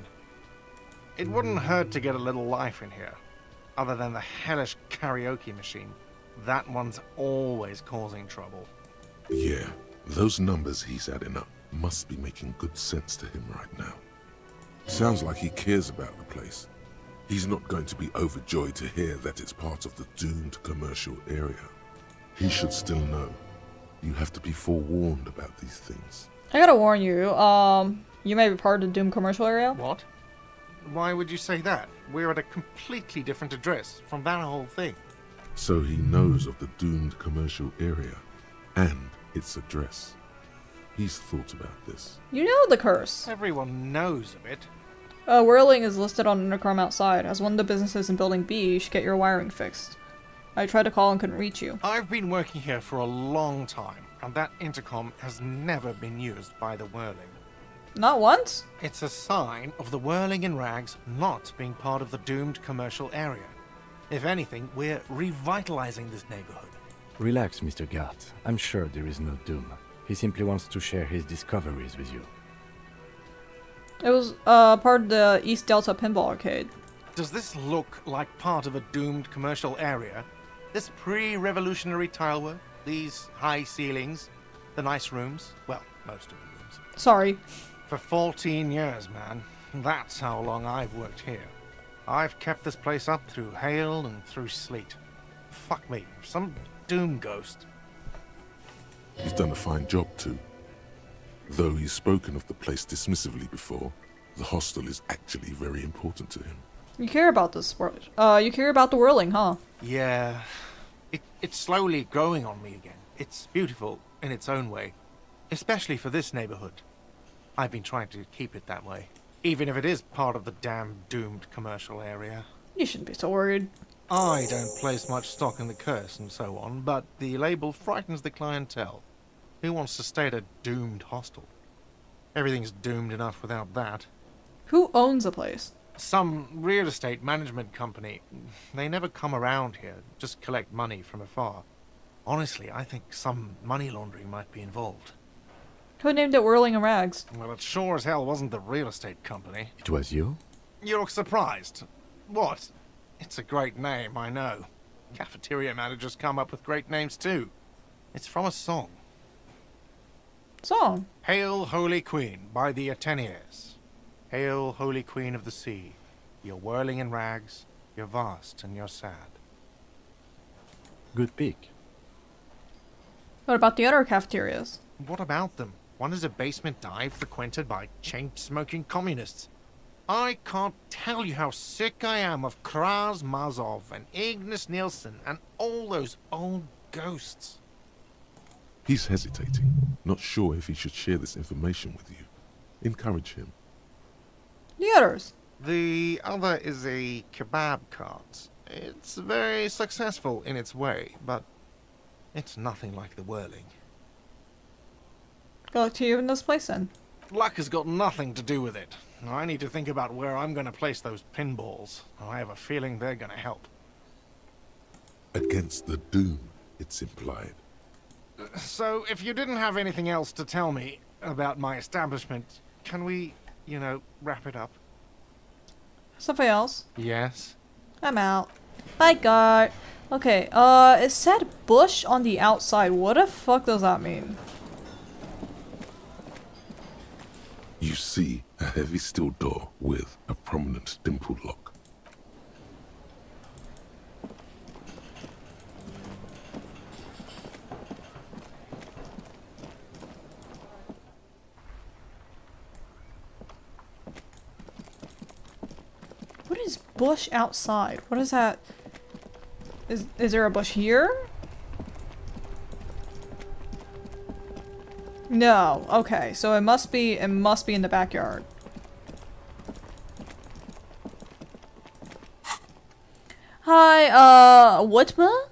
It wouldn't hurt to get a little life in here, other than the hellish karaoke machine. That one's always causing trouble. Yeah, those numbers he's adding up must be making good sense to him right now. Sounds like he cares about the place. He's not going to be overjoyed to hear that it's part of the doomed commercial area. He should still know. You have to be forewarned about these things. I gotta warn you, you may be part of the doomed commercial area. What? Why would you say that? We're at a completely different address from that whole thing. So he knows of the doomed commercial area and its address. He's thought about this. You know the curse. Everyone knows of it. Whirling is listed on an intercom outside. As one of the businesses in Building B, you should get your wiring fixed. I tried to call and couldn't reach you. I've been working here for a long time, and that intercom has never been used by the Whirling. Not once? It's a sign of the whirling in rags not being part of the doomed commercial area. If anything, we're revitalizing this neighborhood. Relax, Mr. Gart. I'm sure there is no doom. He simply wants to share his discoveries with you. It was part of the East Delta Pinball Arcade. Does this look like part of a doomed commercial area? This pre-revolutionary tilework? These high ceilings? The nice rooms? Well, most of the rooms. Sorry. For 14 years, man. That's how long I've worked here. I've kept this place up through hail and through sleet. Fuck me, some doom ghost. He's done a fine job too. Though he's spoken of the place dismissively before, the hostel is actually very important to him. You care about this, you care about the whirling, huh? Yeah. It's slowly growing on me again. It's beautiful in its own way. Especially for this neighborhood. I've been trying to keep it that way. Even if it is part of the damn doomed commercial area. You shouldn't be so worried. I don't place much stock in the curse and so on, but the label frightens the clientele. Who wants to stay at a doomed hostel? Everything's doomed enough without that. Who owns the place? Some real estate management company. They never come around here, just collect money from afar. Honestly, I think some money laundering might be involved. Who named it Whirling in Rags? Well, it sure as hell wasn't the real estate company. It was you? You look surprised. What? It's a great name, I know. Cafeteria managers come up with great names too. It's from a song. Song? Hail, Holy Queen, by the Ateniers. Hail, Holy Queen of the Sea. You're whirling in rags, you're vast and you're sad. Good pick. What about the other cafeterias? What about them? One is a basement dive frequented by chain-smoking communists. I can't tell you how sick I am of Kraz Mazov and Ignis Nielsen and all those old ghosts. He's hesitating, not sure if he should share this information with you. Encourage him. The others. The other is a kebab cart. It's very successful in its way, but it's nothing like the whirling. Good luck to you in this place then. Luck has got nothing to do with it. I need to think about where I'm going to place those pinballs. I have a feeling they're going to help. Against the doom, it's implied. So, if you didn't have anything else to tell me about my establishment, can we, wrap it up? Something else? Yes. I'm out. Bye, guard. Okay, it said bush on the outside. What the fuck does that mean? You see a heavy steel door with a prominent dimpled lock. What is bush outside? What is that? Is there a bush here? No. Okay, so it must be in the backyard. Hi, Whitma?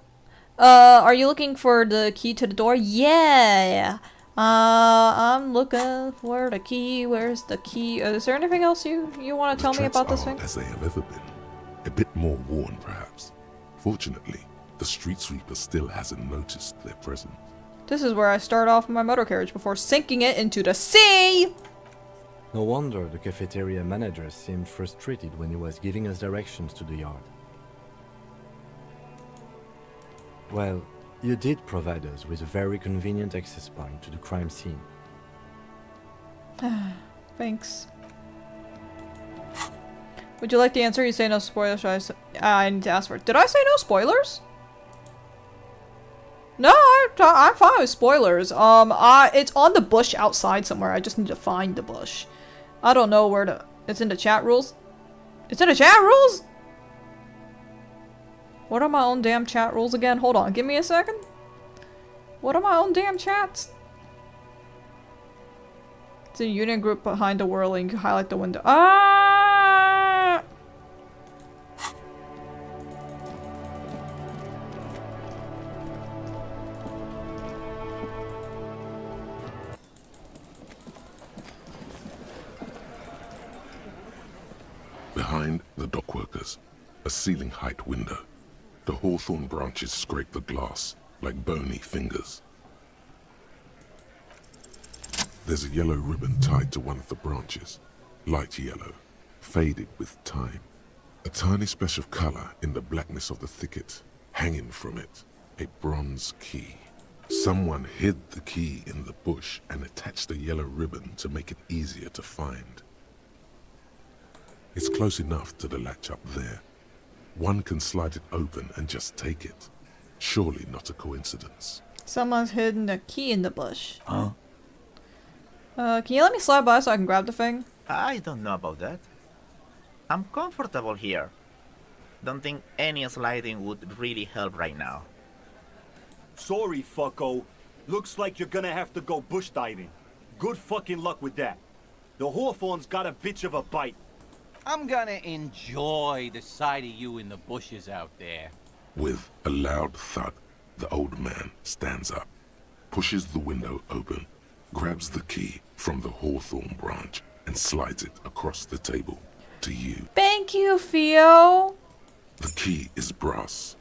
Are you looking for the key to the door? Yeah. I'm looking for the key. Where's the key? Is there anything else you want to tell me about this thing? As they have ever been. A bit more worn, perhaps. Fortunately, the street sweeper still hasn't noticed their presence. This is where I start off my motor carriage before sinking it into the sea! No wonder the cafeteria manager seemed frustrated when he was giving us directions to the yard. Well, you did provide us with a very convenient access point to the crime scene. Thanks. Would you like the answer? You say no spoilers. I need to ask for it. Did I say no spoilers? No, I'm fine with spoilers. It's on the bush outside somewhere. I just need to find the bush. I don't know where to. It's in the chat rules. It's in the chat rules. What are my own damn chat rules again? Hold on, give me a second. What are my own damn chats? It's a union group behind the whirling. Highlight the window. Ah! Behind the dockworkers, a ceiling-height window. The hawthorn branches scrape the glass like bony fingers. There's a yellow ribbon tied to one of the branches. Light yellow, faded with time. A tiny splash of color in the blackness of the thicket. Hanging from it, a bronze key. Someone hid the key in the bush and attached a yellow ribbon to make it easier to find. It's close enough to the latch up there. One can slide it open and just take it. Surely not a coincidence. Someone's hidden a key in the bush. Huh? Can you let me slide by so I can grab the thing? I don't know about that. I'm comfortable here. Don't think any sliding would really help right now. Sorry, fucko. Looks like you're gonna have to go bush diving. Good fucking luck with that. The hawthorn's got a bitch of a bite. I'm gonna enjoy the sight of you in the bushes out there. With a loud thud, the old man stands up, pushes the window open, grabs the key from the hawthorn branch, and slides it across the table to you. Thank you, Theo. The key is brass.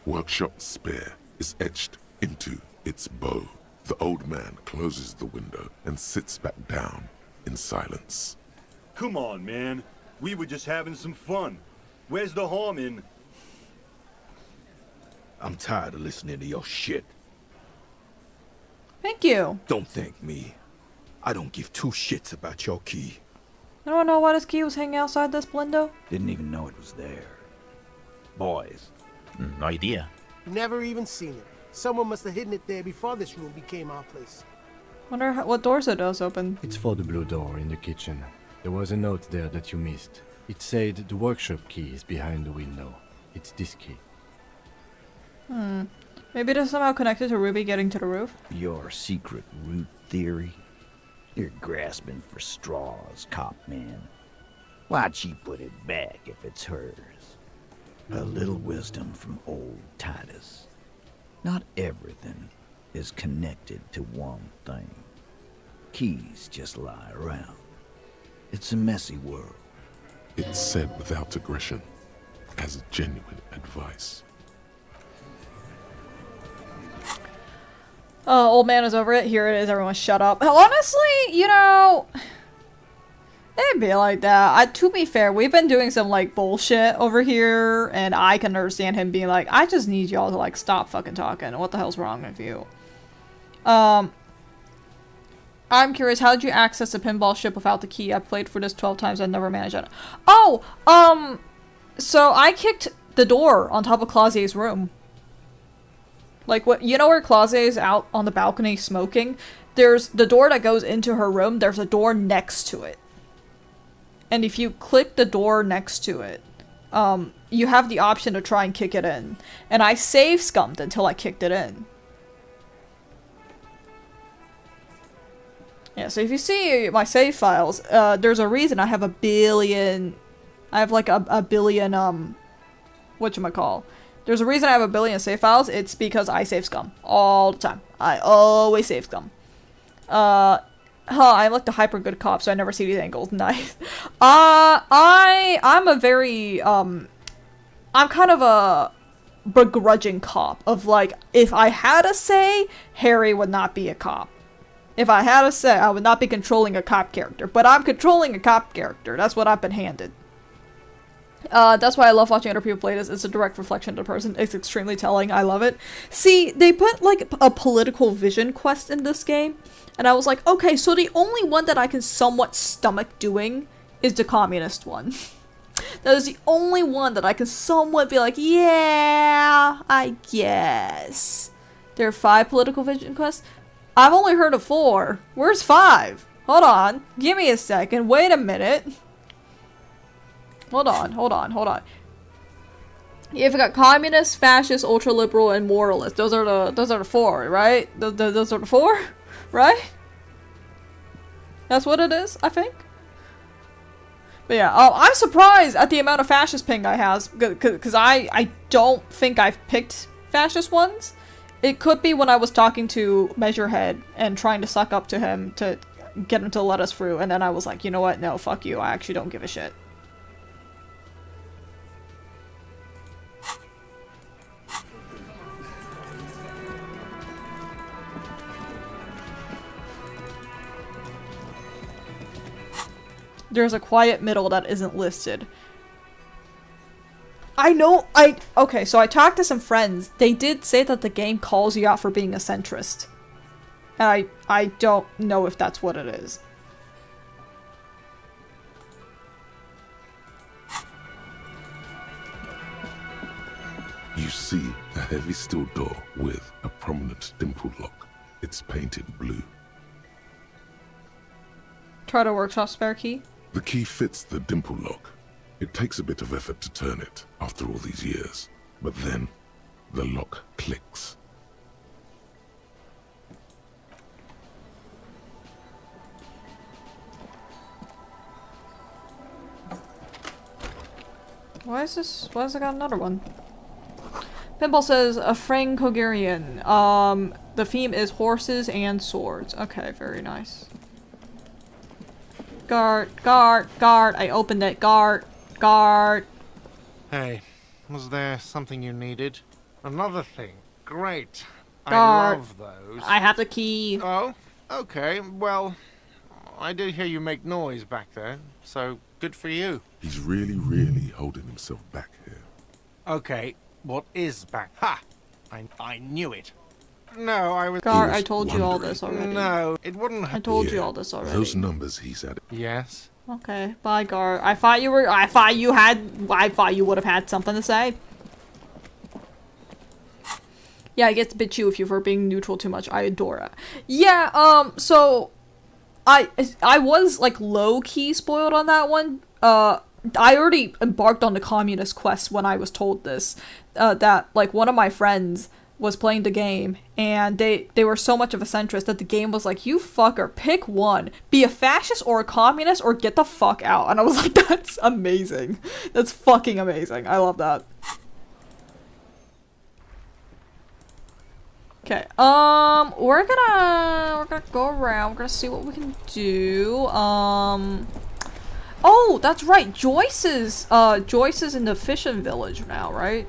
Workshop spare is etched into its bow. The old man closes the window and sits back down in silence. Come on, man. We were just having some fun. Where's the harm in... I'm tired of listening to your shit. Thank you. Don't thank me. I don't give two shits about your key. I don't know why this key was hanging outside this window. Didn't even know it was there. Boys. No idea. Never even seen it. Someone must have hidden it there before this room became our place. Wonder what doors it does open. It's for the blue door in the kitchen. There was a note there that you missed. It said the workshop key is behind the window. It's this key. Maybe it is somehow connected to Ruby getting to the roof? Your secret root theory? You're grasping for straws, cop man. Why'd she put it back if it's hers? A little wisdom from old Titus. Not everything is connected to one thing. Keys just lie around. It's a messy world. It's said without aggression, as genuine advice. Old man is over it. Here it is. Everyone shut up. Honestly, you know, it'd be like that. To be fair, we've been doing some, like, bullshit over here, and I can understand him being like, I just need y'all to, like, stop fucking talking. What the hell's wrong with you? I'm curious, how did you access a pinball ship without the key? I played for this 12 times. I never managed it. Oh, so I kicked the door on top of Clausier's room. Like, what, you know where Clausier's out on the balcony smoking? There's the door that goes into her room. There's a door next to it. And if you click the door next to it, you have the option to try and kick it in. And I save scummed until I kicked it in. Yeah, so if you see my save files, there's a reason I have a billion... I have like a billion, whatchamacall. There's a reason I have a billion save files. It's because I save scum all the time. I always save scum. I'm like the hyper good cop, so I never see these angles. Nice. I'm a very, I'm kind of a begrudging cop of like, if I had a say, Harry would not be a cop. If I had a say, I would not be controlling a cop character. But I'm controlling a cop character. That's what I've been handed. That's why I love watching other people play this. It's a direct reflection of the person. It's extremely telling. I love it. See, they put like a political vision quest in this game. And I was like, okay, so the only one that I can somewhat stomach doing is the communist one. That is the only one that I can somewhat be like, yeah, I guess. There are 5 political vision quests. I've only heard of 4. Where's 5? Hold on. Give me a second. Wait a minute. Hold on. You've got communist, fascist, ultra-liberal, and moralist. Those are the 4, right? Those are the 4? Right? That's what it is, I think. But yeah, I'm surprised at the amount of fascist ping I have, because I don't think I've picked fascist ones. It could be when I was talking to Measurehead and trying to suck up to him to get him to let us through, and then I was like, you know what, no, fuck you, I actually don't give a shit. There's a quiet middle that isn't listed. Okay, so I talked to some friends. They did say that the game calls you out for being a centrist. And I don't know if that's what it is. You see a heavy steel door with a prominent dimple lock. It's painted blue. Try to workshop spare key. The key fits the dimple lock. It takes a bit of effort to turn it after all these years. But then, the lock clicks. Why has it got another one? Pinball says, a Frank Hogarian. The theme is horses and swords. Okay, very nice. Guard. I opened it. Guard. Hey, was there something you needed? Another thing. Great. I Guard. love those. I have the key. Oh, okay. Well, I did hear you make noise back there, so good for you. He's really holding himself back here. Okay, what is back? Ha! I knew it. No, I was... Guard, I told you all this already. No, it wouldn't have... I told you all this already. Those numbers he's at. Yes? Okay, bye, Guard. I thought you would have had something to say. Yeah, it gets a bit chew with you for being neutral too much. I adore it. Yeah, so... I was, like, low-key spoiled on that one. I already embarked on the communist quest when I was told this. That, like, one of my friends was playing the game, and they were so much of a centrist that the game was like, you fucker, pick one. Be a fascist or a communist or get the fuck out. And I was like, that's amazing. That's fucking amazing. I love that. Okay, we're gonna go around, we're gonna see what we can do. Oh, that's right, Joyce is in the fishing village now, right?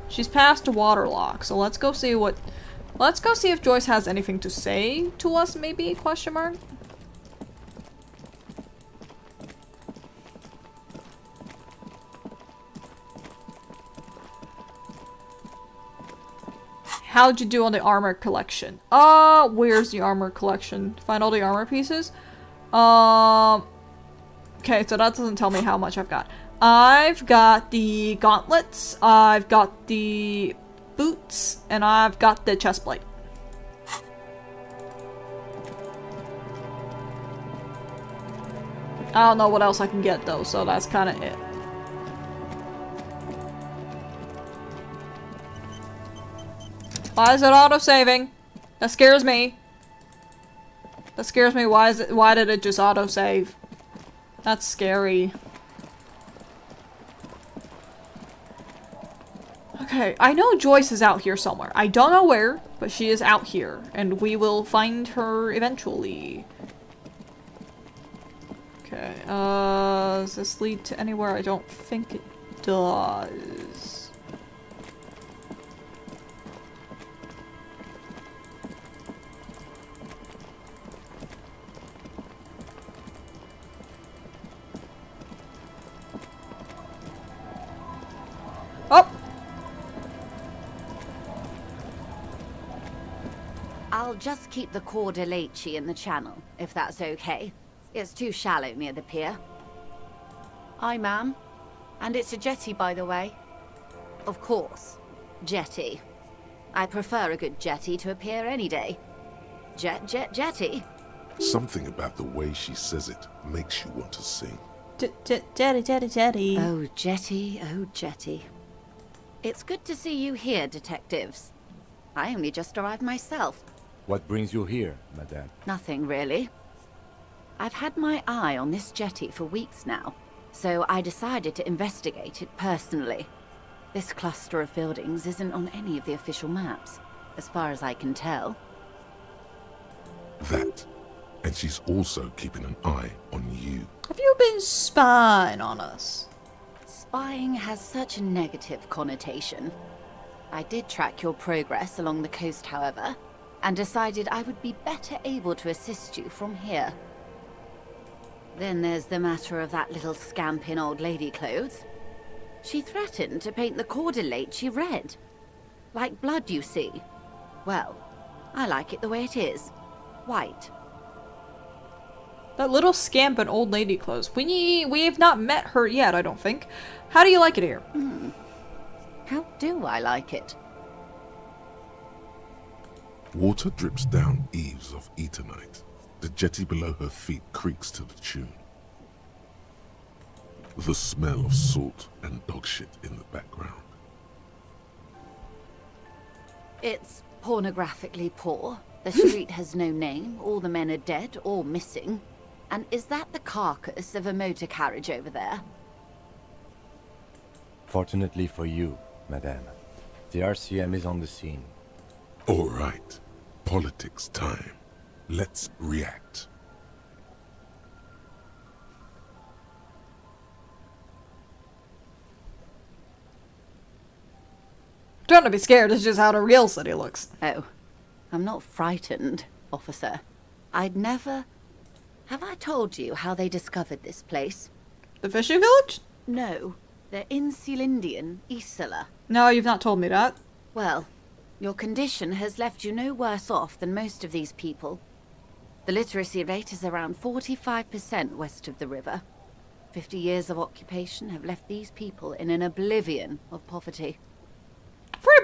She's past the waterlock, so let's go see if Joyce has anything to say to us, maybe, question mark? How'd you do on the armor collection? Where's the armor collection? Find all the armor pieces? Okay, so that doesn't tell me how much I've got. I've got the gauntlets, I've got the boots, and I've got the chestplate. I don't know what else I can get though, so that's kind of it. Why is it auto-saving? That scares me. That scares me. Why did it just auto-save? That's scary. Okay, I know Joyce is out here somewhere. I don't know where, but she is out here, and we will find her eventually. Okay, does this lead to anywhere? I don't think it does. Oh! I'll just keep the Cordelechi in the channel, if that's okay. It's too shallow near the pier. Aye, ma'am. And it's a jetty, by the way. Of course. Jetty. I prefer a good jetty to a pier any day. Jetty. Something about the way she says it makes you want to sing. Jetty. Oh, jetty, oh, jetty. It's good to see you here, detectives. I only just arrived myself. What brings you here, madame? Nothing, really. I've had my eye on this jetty for weeks now, so I decided to investigate it personally. This cluster of buildings isn't on any of the official maps, as far as I can tell. That. And she's also keeping an eye on you. Have you been spying on us? Spying has such a negative connotation. I did track your progress along the coast, however, and decided I would be better able to assist you from here. Then there's the matter of that little scamp in old lady clothes. She threatened to paint the cordelate she read. Like blood, you see. Well, I like it the way it is. White. That little scamp in old lady clothes. We've not met her yet, I don't think. How do you like it here? How do I like it? Water drips down eaves of Eternite. The jetty below her feet creaks to the tune. The smell of salt and dog shit in the background. It's pornographically poor. The street has no name, all the men are dead or missing. And is that the carcass of a motor carriage over there? Fortunately for you, madame, the RCM is on the scene. All right. Politics time. Let's react. Don't be scared, it's just how the real city looks. Oh, I'm not frightened, officer. I'd never... Have I told you how they discovered this place? The fishing village? No, they're in Celindian, Isla. No, you've not told me that. Well, your condition has left you no worse off than most of these people. The literacy rate is around 45% west of the river. 50 years of occupation have left these people in an oblivion of poverty.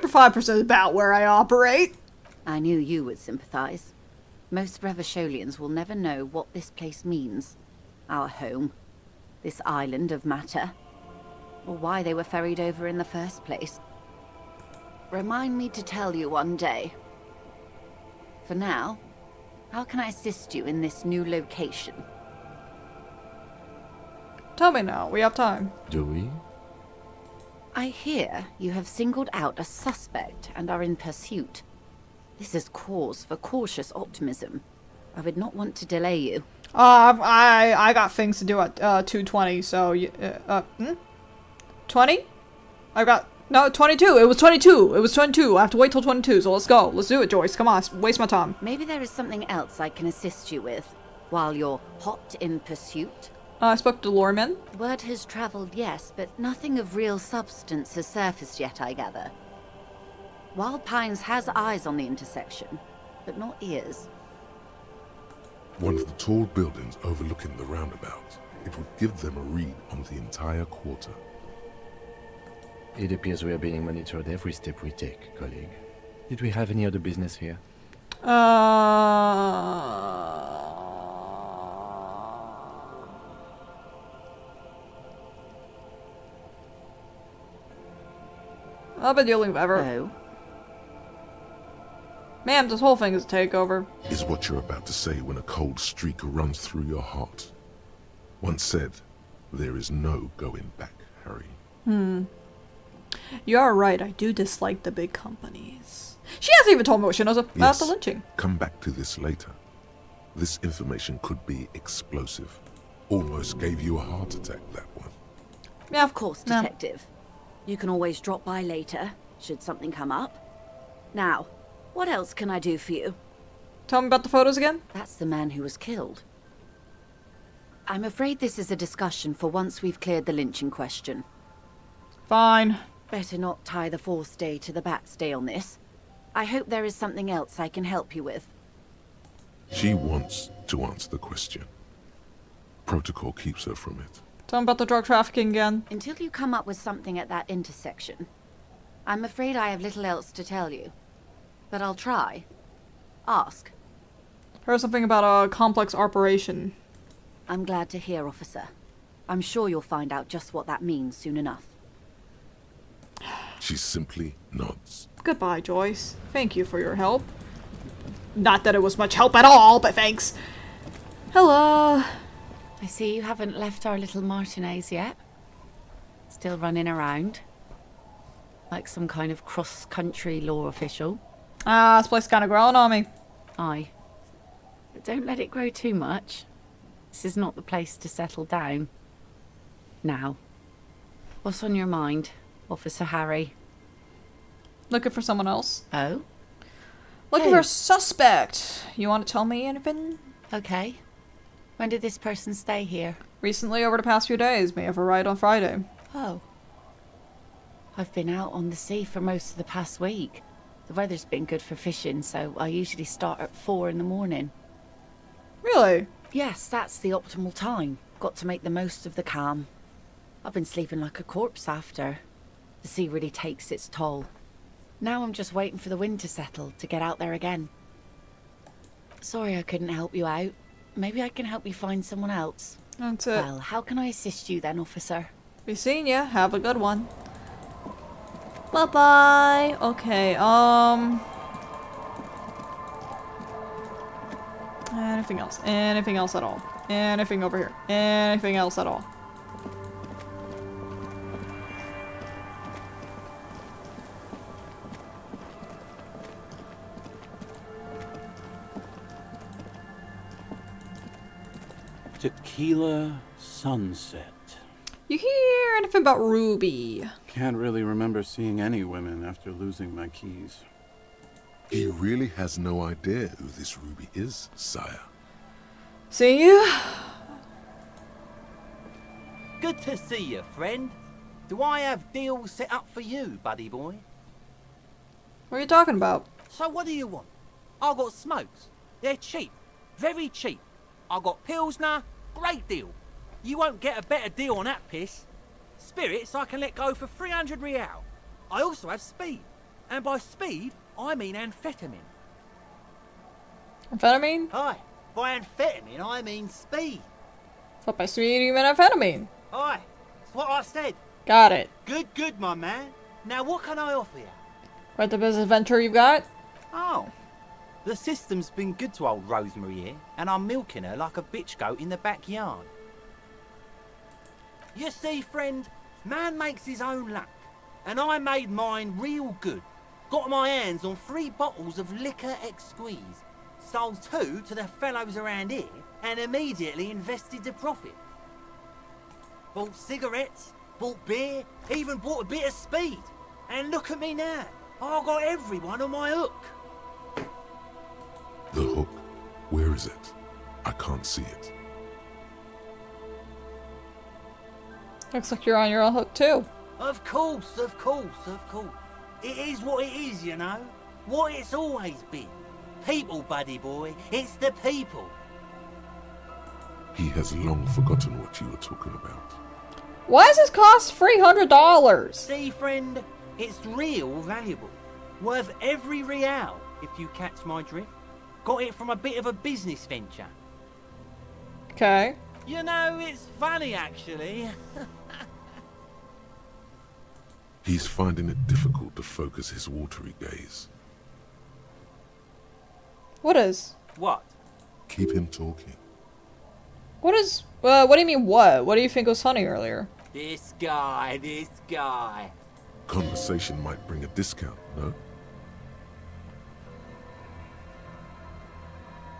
45% is about where I operate. I knew you would sympathize. Most Revacholians will never know what this place means. Our home. This island of matter. Or why they were ferried over in the first place. Remind me to tell you one day. For now, how can I assist you in this new location? Tell me now, we have time. Do we? I hear you have singled out a suspect and are in pursuit. This is cause for cautious optimism. I would not want to delay you. I got things to do at 2:20, so 20? I got no 22. It was 22. It was 22. I have to wait till 22. So let's go. Let's do it, Joyce. Come on, waste my time. Maybe there is something else I can assist you with while you're hot in pursuit. I spoke to Lorman. Word has traveled, yes, but nothing of real substance has surfaced yet, I gather. Wild Pines has eyes on the intersection, but not ears. One of the tall buildings overlooking the roundabout. It would give them a read on the entire quarter. It appears we are being monitored every step we take, colleague. Did we have any other business here? I've been dealing with ever. Oh. Ma'am, this whole thing is a takeover. Is what you're about to say when a cold streak runs through your heart. Once said, there is no going back, Harry. You are right, I do dislike the big companies. She hasn't even told me what she knows about Yes, the lynching. Come back to this later. This information could be explosive. Almost gave you a heart attack, that one. Yeah, Of course, Detective. You can always drop by later, should something come up. Now, what else can I do for you? Tell me about the photos again. That's the man who was killed. I'm afraid this is a discussion for once we've cleared the lynching question. Fine. Better not tie the fourth day to the Bat's day on this. I hope there is something else I can help you with. She wants to answer the question. Protocol keeps her from it. Tell me about the drug trafficking again. Until you come up with something at that intersection, I'm afraid I have little else to tell you. But I'll try. Ask. Heard something about a complex operation. I'm glad to hear, officer. I'm sure you'll find out just what that means soon enough. She simply nods. Goodbye, Joyce. Thank you for your help. Not that it was much help at all, but thanks. Hello. I see you haven't left our little Martinez yet. Still running around. Like some kind of cross-country law official. This place is kind of growing on me. Aye. But don't let it grow too much. This is not the place to settle down. Now, what's on your mind, Officer Harry? Looking for someone else. Oh? Looking for a suspect. You want to tell me anything? Okay. When did this person stay here? Recently, over the past few days. May have arrived on Friday. Oh. I've been out on the sea for most of the past week. The weather's been good for fishing, so I usually start at 4 in the morning. Really? Yes, that's the optimal time. Got to make the most of the calm. I've been sleeping like a corpse after. The sea really takes its toll. Now I'm just waiting for the wind to settle to get out there again. Sorry I couldn't help you out. Maybe I can help you find someone else. That's it. Well, how can I assist you then, officer? Be seeing ya. Have a good one. Bye-bye. Okay, anything else? Anything else at all? Anything over here? Anything else at all? Tequila sunset. You hear anything about Ruby? Can't really remember seeing any women after losing my keys. He really has no idea who this Ruby is, sire. See you? Good to see you, friend. Do I have deals set up for you, buddy boy? What are you talking about? So what do you want? I got smokes. They're cheap. Very cheap. I got Pilsner. Great deal. You won't get a better deal on that piss. Spirits I can let go for 300 real. I also have speed. And by speed, I mean amphetamine. Amphetamine? Aye. By amphetamine, I mean speed. Thought by speed you meant amphetamine. Aye. That's what I said. Got it. Good, my man. Now what can I offer you? Quite the business venture you've got? Oh. The system's been good to old Rosemary here, and I'm milking her like a bitch goat in the backyard. You see, friend, man makes his own luck, and I made mine real good. Got my hands on 3 bottles of liquor exquise, sold 2 to the fellows around here, and immediately invested the profit. Bought cigarettes, bought beer, even bought a bit of speed. And look at me now, I got everyone on my hook. The hook. Where is it? I can't see it. Looks like you're on your own hook too. Of course. It is what it is, you know. What it's always been. People, buddy boy. It's the people. He has long forgotten what you were talking about. Why does this cost $300? See, friend, it's real valuable. Worth every real, if you catch my drift. Got it from a bit of a business venture. Okay. You know, it's funny, actually. He's finding it difficult to focus his watery gaze. What is? What? Keep him talking. What is... what do you mean what? What do you think was funny earlier? This guy. Conversation might bring a discount, no?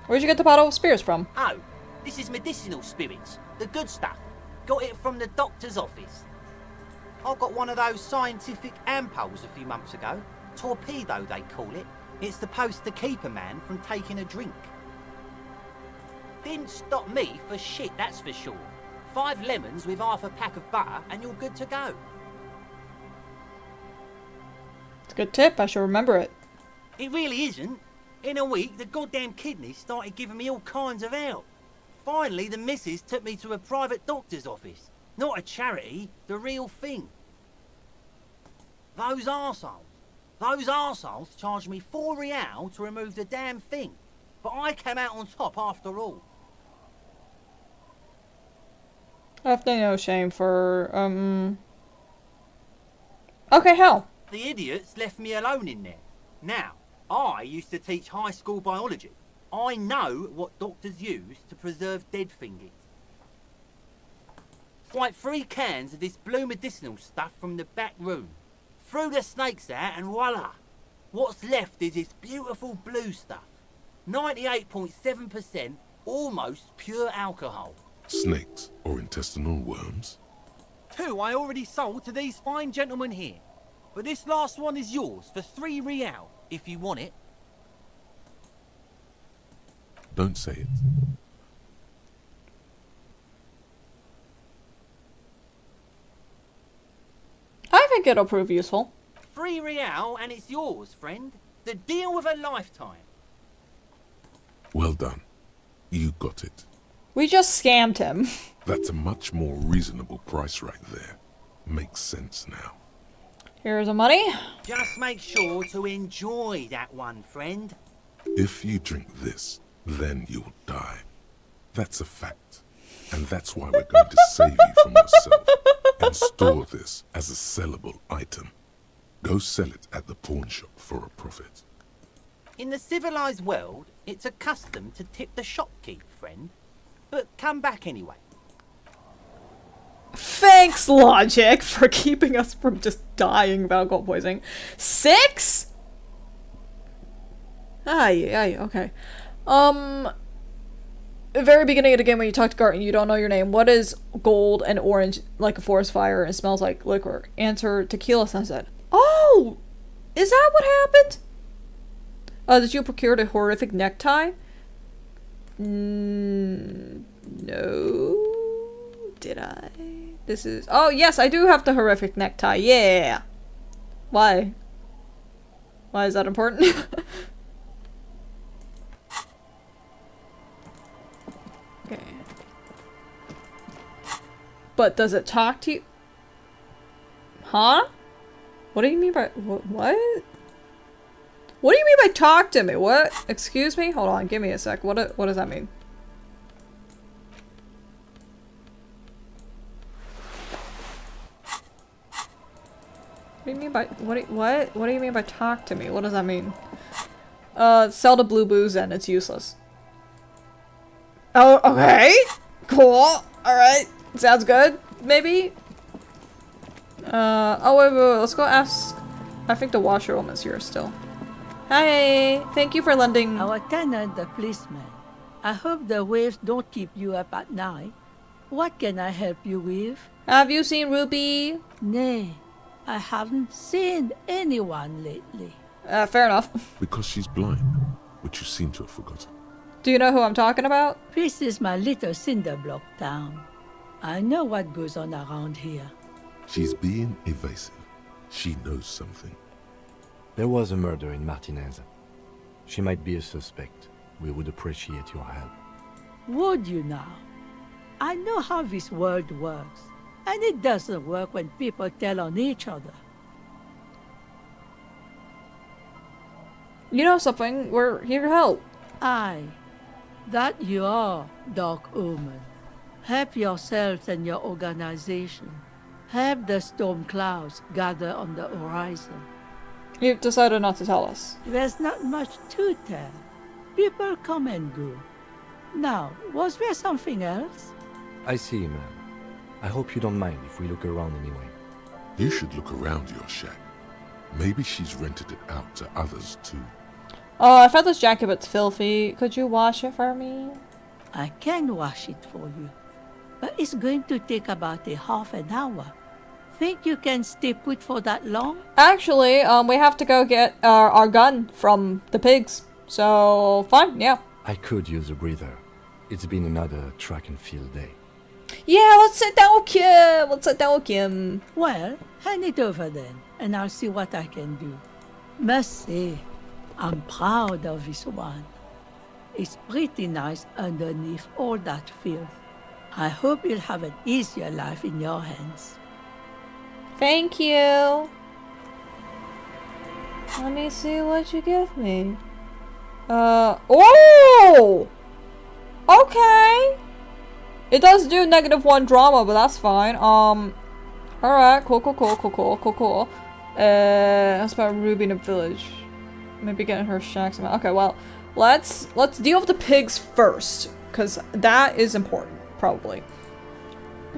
Where'd you get the bottle of spirits from? Oh, this is medicinal spirits. The good stuff. Got it from the doctor's office. I got one of those scientific ampoules a few months ago. Torpedo, they call it. It's supposed to keep a man from taking a drink. Didn't stop me for shit, that's for sure. 5 lemons with half a pack of butter and you're good to go. It's a good tip. I should remember it. It really isn't. In a week, the goddamn kidneys started giving me all kinds of help. Finally, the missus took me to a private doctor's office. Not a charity, the real thing. Those arseholes charged me 4 real to remove the damn thing. But I came out on top after all. Definitely no shame for, Okay, hell. The idiots left me alone in there. Now, I used to teach high school biology. I know what doctors use to preserve dead fingers. Like 3 cans of this blue medicinal stuff from the back room. Threw the snakes out and voila! What's left is this beautiful blue stuff. 98.7% almost pure alcohol. Snakes or intestinal worms? 2 I already sold to these fine gentlemen here. But this last one is yours for 3 real, if you want it. Don't say it. think it'll prove useful. £3 and it's yours, friend. The deal of a lifetime. Well done. You got it. We just scammed him. That's a much more reasonable price right there. Makes sense now. Here's the money. Just make sure to enjoy that one, friend. If you drink this, then you'll die. That's a fact. And that's why we're going to save you from yourself and store this as a sellable item. Go sell it at the pawn shop for a profit. In the civilized world, it's a custom to tip the shopkeep, friend. But come back anyway. Thanks, Logic, for keeping us from just dying of alcohol poisoning. 6? Okay. The very beginning of the game when you talk to Garten, you don't know your name. What is gold and orange like a forest fire and smells like liquor? Answer, tequila sunset. Oh! Is that what happened? Did you procure a horrific necktie? No. Did I? This is... Oh, yes, I do have the horrific necktie. Yeah. Why? Why is that important? Okay. But does it talk to you? Huh? What do you mean by... What? What do you mean by talk to me? What? Excuse me? Hold on, give me a sec. What does that mean? What do you mean by... What do you mean by talk to me? What does that mean? Sell the blue booze and it's useless. Oh, okay. Cool. Alright. Sounds good. Maybe? Oh wait. Let's go ask... I think the washerwoman's here still. Hi. Thank you for lending... Our tenant, the policeman. I hope the waves don't keep you up at night. What can I help you with? Have you seen Ruby? Nay. I haven't seen anyone lately. Fair enough. Because she's blind, which you seem to have forgotten. Do you know who I'm talking about? This is my little cinder block town. I know what goes on around here. She's being evasive. She knows something. There was a murder in Martinez. She might be a suspect. We would appreciate your help. Would you now? I know how this world works, and it doesn't work when people tell on each other. You know something? We're here to help. Aye. That you are, Dark Omen. Help yourselves and your organization. Help the storm clouds gather on the horizon. You've decided not to tell us. There's not much to tell. People come and go. Now, was there something else? I see, ma'am. I hope you don't mind if we look around anyway. You should look around your shack. Maybe she's rented it out to others too. Oh, I felt this jacket bit's filthy. Could you wash it for me? I can wash it for you, but it's going to take about a half an hour. Think you can stay put for that long? Actually, we have to go get our gun from the pigs. So, fine, yeah. I could use a breather. It's been another track and field day. Yeah, let's sit down with Kim. Let's sit down with Kim. Well, hand it over then, and I'll see what I can do. Must say, I'm proud of this one. It's pretty nice underneath all that filth. I hope you'll have an easier life in your hands. Thank you. Let me see what you give me. Oh! Okay! It does do -1 drama, but that's fine. Alright, cool. That's about Ruby in a village. Maybe getting her shack somehow. Okay, well, let's deal with the pigs first, because that is important, probably.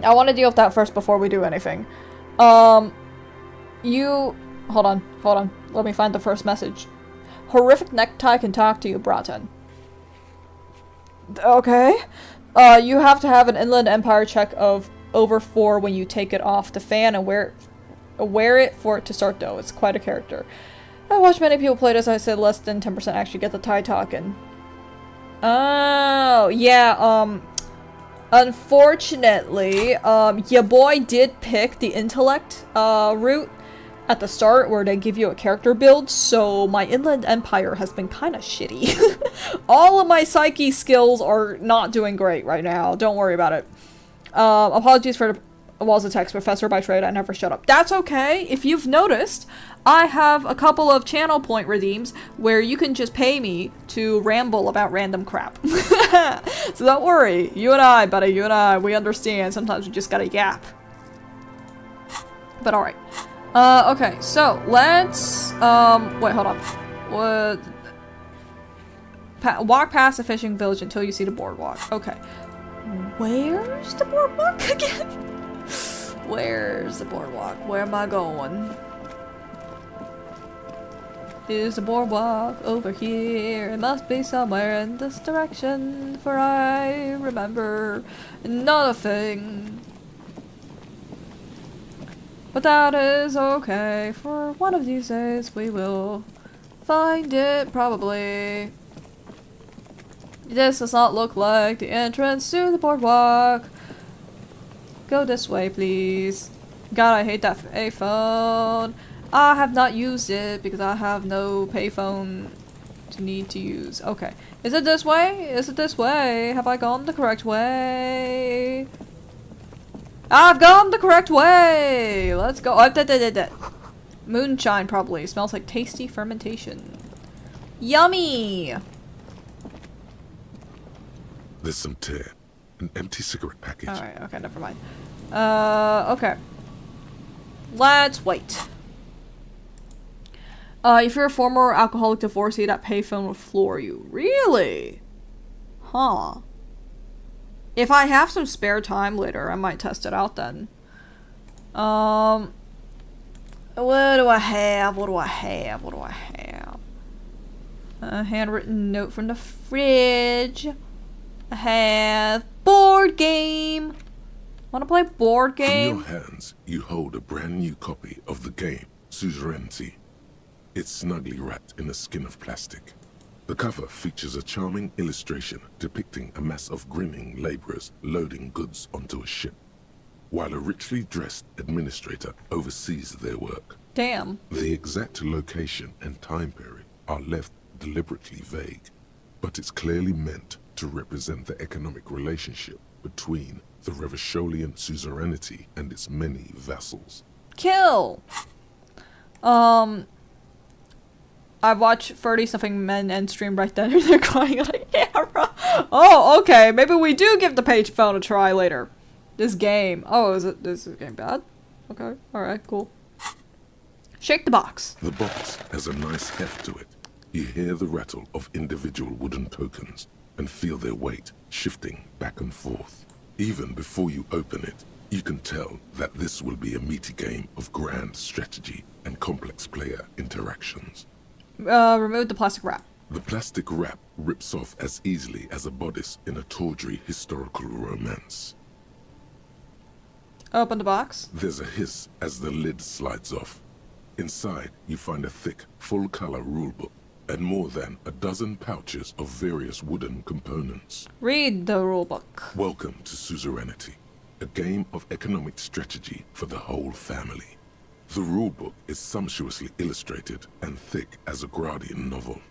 I want to deal with that first before we do anything. Hold on. Let me find the first message. Horrific necktie can talk to you, Bratton. Okay. You have to have an Inland Empire check of over 4 when you take it off the fan and wear it for it to start though. It's quite a character. I watched many people play this. I said less than 10% actually get the tie talking. Oh, yeah, unfortunately, your boy did pick the intellect route, at the start where they give you a character build, so my Inland Empire has been kind of shitty. All of my psyche skills are not doing great right now. Don't worry about it. Apologies for the walls of text, professor by trade, I never shut up. That's okay. If you've noticed, I have a couple of channel point redeems where you can just pay me to ramble about random crap. So don't worry. You and I, buddy, you and I, we understand. Sometimes we just gotta yap. But alright. Okay, so let's, wait, hold on. What? Walk past the fishing village until you see the boardwalk. Okay. Where's the boardwalk again? Where's the boardwalk? Where am I going? Is the boardwalk over here? It must be somewhere in this direction, for I remember not a thing. But that is okay, for one of these days we will find it, probably. This does not look like the entrance to the boardwalk. Go this way, please. God, I hate that payphone. I have not used it because I have no payphone to need to use. Okay. Is it this way? Is it this way? Have I gone the correct way? I've gone the correct way! Let's go. Oh, moonshine, probably. Smells like tasty fermentation. Yummy! There's some tear. An empty cigarette package. Alright, okay, never mind. Okay. Let's wait. If you're a former alcoholic divorcee, that payphone will floor you. Really? Huh. If I have some spare time later, I might test it out then. What do I have? What do I have? What do I have? A handwritten note from the fridge. I have board game. Wanna play board game? In your hands, you hold a brand new copy of the game, Suzerainty. It's snugly wrapped in a skin of plastic. The cover features a charming illustration depicting a mass of grinning laborers loading goods onto a ship, while a richly dressed administrator oversees their work. Damn. The exact location and time period are left deliberately vague, but it's clearly meant to represent the economic relationship between the Revacholian suzerainty and its many vassals. Kill! I watched 30-something men end stream right then and they're crying on the camera. Oh, okay. Maybe we do give the page phone a try later. This game. Oh, is this game bad? Okay. Alright, cool. Shake the box. The box has a nice heft to it. You hear the rattle of individual wooden tokens and feel their weight shifting back and forth. Even before you open it, you can tell that this will be a meaty game of grand strategy and complex player interactions. Remove the plastic wrap. The plastic wrap rips off as easily as a bodice in a tawdry historical romance. Open the box. There's a hiss as the lid slides off. Inside, you find a thick, full-color rulebook and more than a dozen pouches of various wooden components. Read the rulebook. Welcome to Suzerainty, a game of economic strategy for the whole family. The rulebook is sumptuously illustrated and thick as a Gradian novel.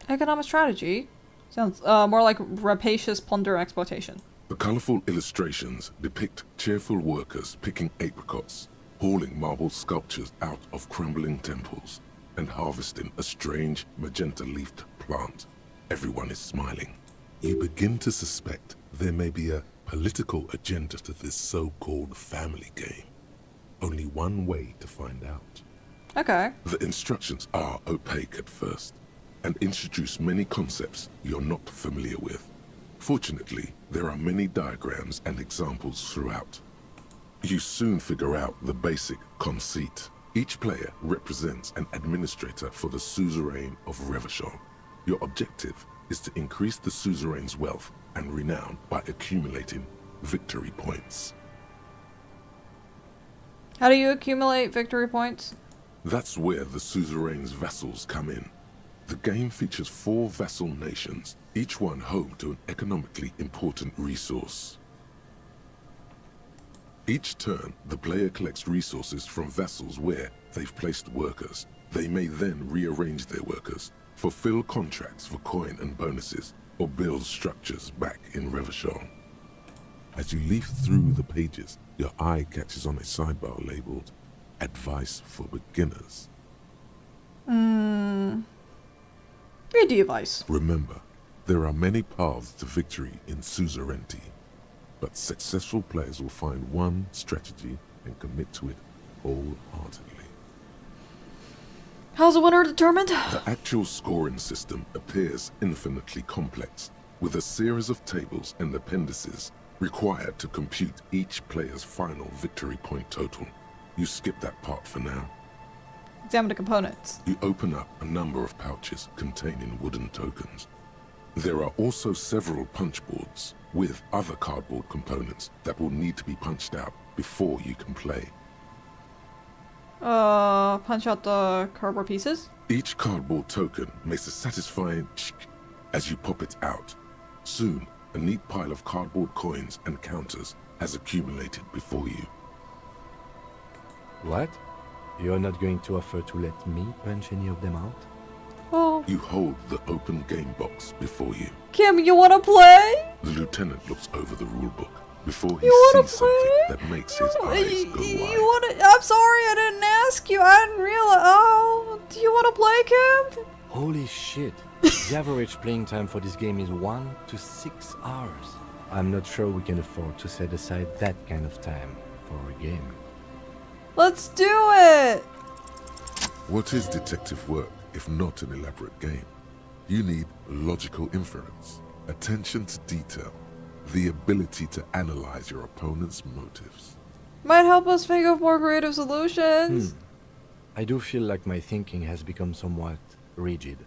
Economic strategy? Sounds more like rapacious plunder and exploitation. The colorful illustrations depict cheerful workers picking apricots, hauling marble sculptures out of crumbling temples, and harvesting a strange magenta-leafed plant. Everyone is smiling. You begin to suspect there may be a political agenda to this so-called family game. Only one way to find out. Okay. The instructions are opaque at first, and introduce many concepts you're not familiar with. Fortunately, there are many diagrams and examples throughout. You soon figure out the basic conceit. Each player represents an administrator for the suzerain of Revachol. Your objective is to increase the suzerain's wealth and renown by accumulating victory points. How do you accumulate victory points? That's where the suzerain's vassals come in. The game features 4 vassal nations, each one home to an economically important resource. Each turn, the player collects resources from vessels where they've placed workers. They may then rearrange their workers, fulfill contracts for coin and bonuses, or build structures back in Revachol. As you leaf through the pages, your eye catches on a sidebar labeled Advice for Beginners. Read the advice. Remember, there are many paths to victory in Suzerainty, but successful players will find one strategy and commit to it wholeheartedly. How's the winner determined? The actual scoring system appears infinitely complex, with a series of tables and appendices required to compute each player's final victory point total. You skip that part for now. Examine the components. You open up a number of pouches containing wooden tokens. There are also several punch boards with other cardboard components that will need to be punched out before you can play. Punch out the cardboard pieces? Each cardboard token makes a satisfying ch as you pop it out. Soon, a neat pile of cardboard coins and counters has accumulated before you. What? You're not going to offer to let me punch any of them out? Oh. You hold the open game box before you. Kim, you wanna play? The lieutenant looks over the rulebook before he You wanna sees something that makes his eyes go wide. I'm sorry, I didn't ask you. I didn't realize. Oh, do you wanna play, Kim? Holy shit. The average playing time for this game is 1 to 6 hours. I'm not sure we can afford to set aside that kind of time for a game. Let's do it! What is detective work if not an elaborate game? You need logical inference, attention to detail, the ability to analyze your opponent's motives. Might help us think of more creative solutions. I do feel like my thinking has become somewhat rigid.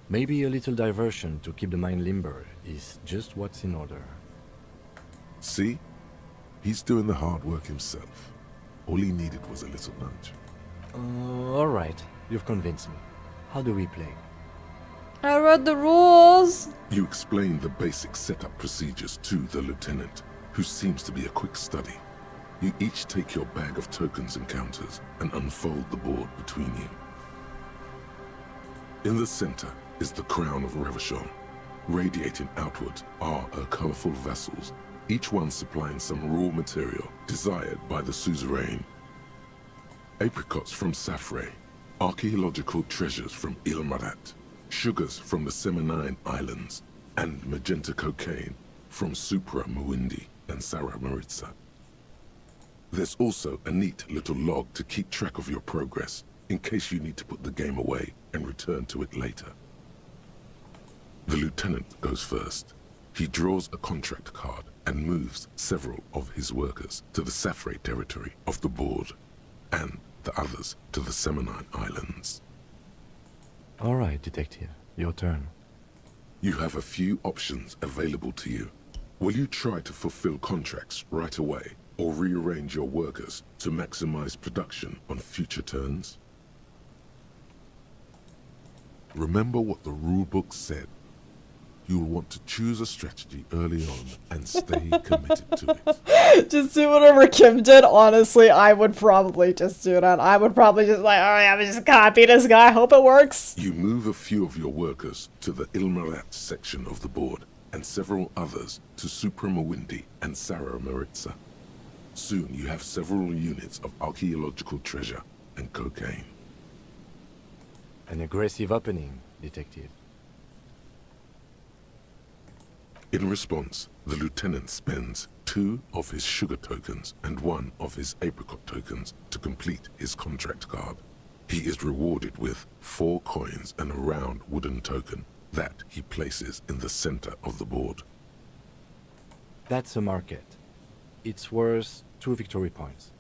Maybe a little diversion to keep the mind limber is just what's in order. See? He's doing the hard work himself. All he needed was a little nudge. Alright, you've convinced me. How do we play? I read the rules. You explain the basic setup procedures to the lieutenant, who seems to be a quick study. You each take your bag of tokens and counters and unfold the board between you. In the center is the crown of Revachol. Radiating outward are her colorful vessels, each one supplying some raw material desired by the suzerain. Apricots from Safre, archaeological treasures from Ilmarat, sugars from the Seminine Islands, and magenta cocaine from Supra Muindi and Sara Maritza. There's also a neat little log to keep track of your progress in case you need to put the game away and return to it later. The lieutenant goes first. He draws a contract card and moves several of his workers to the Safre territory of the board, and the others to the Seminine Islands. Alright, detective. Your turn. You have a few options available to you. Will you try to fulfill contracts right away, or rearrange your workers to maximize production on future turns? Remember what the rulebook said. You'll want to choose a strategy early on and stay committed to it. Just do whatever Kim did. Honestly, I would probably just do that. I would probably just like, alright, I'm just copy this guy, hope it works. You move a few of your workers to the Ilmarat section of the board, and several others to Supramawindi and Sara Maritza. Soon you have several units of archaeological treasure and cocaine. An aggressive opening, detective. In response, the lieutenant spends 2 of his sugar tokens and 1 of his apricot tokens to complete his contract card. He is rewarded with 4 coins and a round wooden token that he places in the center of the board. That's a market. It's worth 2 victory points.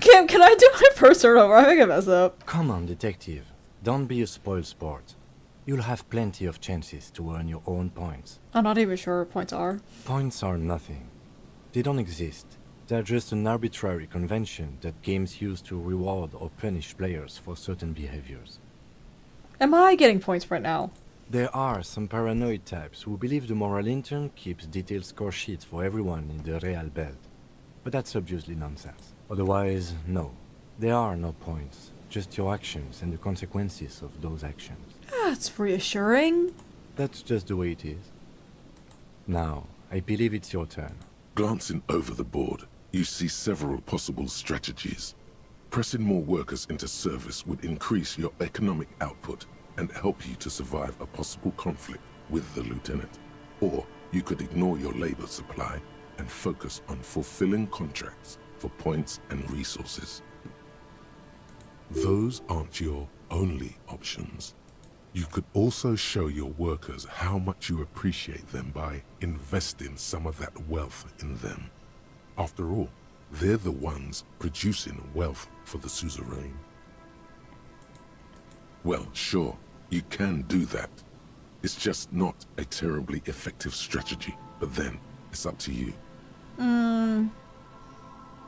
Kim, can I do my first turn over? I think I messed up. Come on, detective. Don't be a spoiled sport. You'll have plenty of chances to earn your own points. I'm not even sure what points are. Points are nothing. They don't exist. They're just an arbitrary convention that games use to reward or punish players for certain behaviors. Am I getting points right now? There are some paranoid types who believe the moral intern keeps detailed score sheets for everyone in the Real Belt. But that's obviously nonsense. Otherwise, no. There are no points, just your actions and the consequences of those actions. That's reassuring. That's just the way it is. Now, I believe it's your turn. Glancing over the board, you see several possible strategies. Pressing more workers into service would increase your economic output and help you to survive a possible conflict with the lieutenant. Or you could ignore your labor supply and focus on fulfilling contracts for points and resources. Those aren't your only options. You could also show your workers how much you appreciate them by investing some of that wealth in them. After all, they're the ones producing wealth for the suzerain. Well, sure, you can do that. It's just not a terribly effective strategy, but then it's up to you.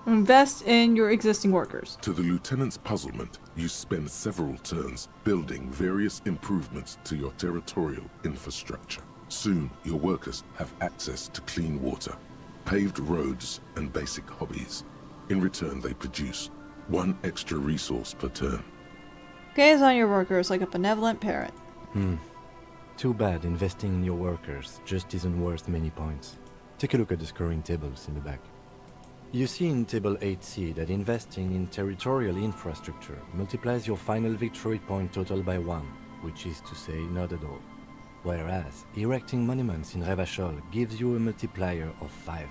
Invest in your existing workers. To the lieutenant's puzzlement, you spend several turns building various improvements to your territorial infrastructure. Soon, your workers have access to clean water, paved roads, and basic hobbies. In return, they produce one extra resource per turn. Gaze on your workers like a benevolent parent. Too bad investing in your workers just isn't worth many points. Take a look at the scoring tables in the back. You see in Table 8C that investing in territorial infrastructure multiplies your final victory point total by 1, which is to say not at all. Whereas, erecting monuments in Revachol gives you a multiplier of 5.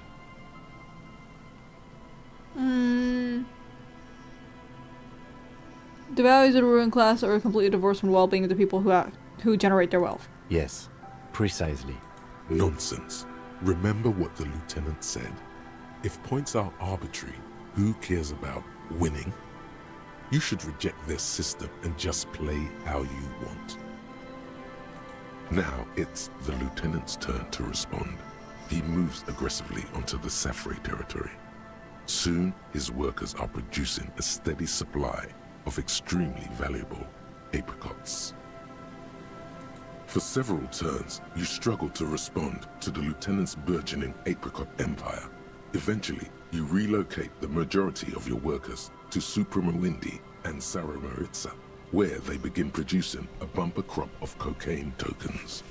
The values of the ruling class are completely divorced from the well-being of the people who generate their wealth. Yes, precisely. Nonsense. Remember what the lieutenant said. If points are arbitrary, who cares about winning? You should reject their system and just play how you want. Now it's the lieutenant's turn to respond. He moves aggressively onto the Safre territory. Soon, his workers are producing a steady supply of extremely valuable apricots. For several turns, you struggle to respond to the lieutenant's burgeoning apricot empire. Eventually, you relocate the majority of your workers to Supremawindi and Saramaritsa, where they begin producing a bumper crop of cocaine tokens.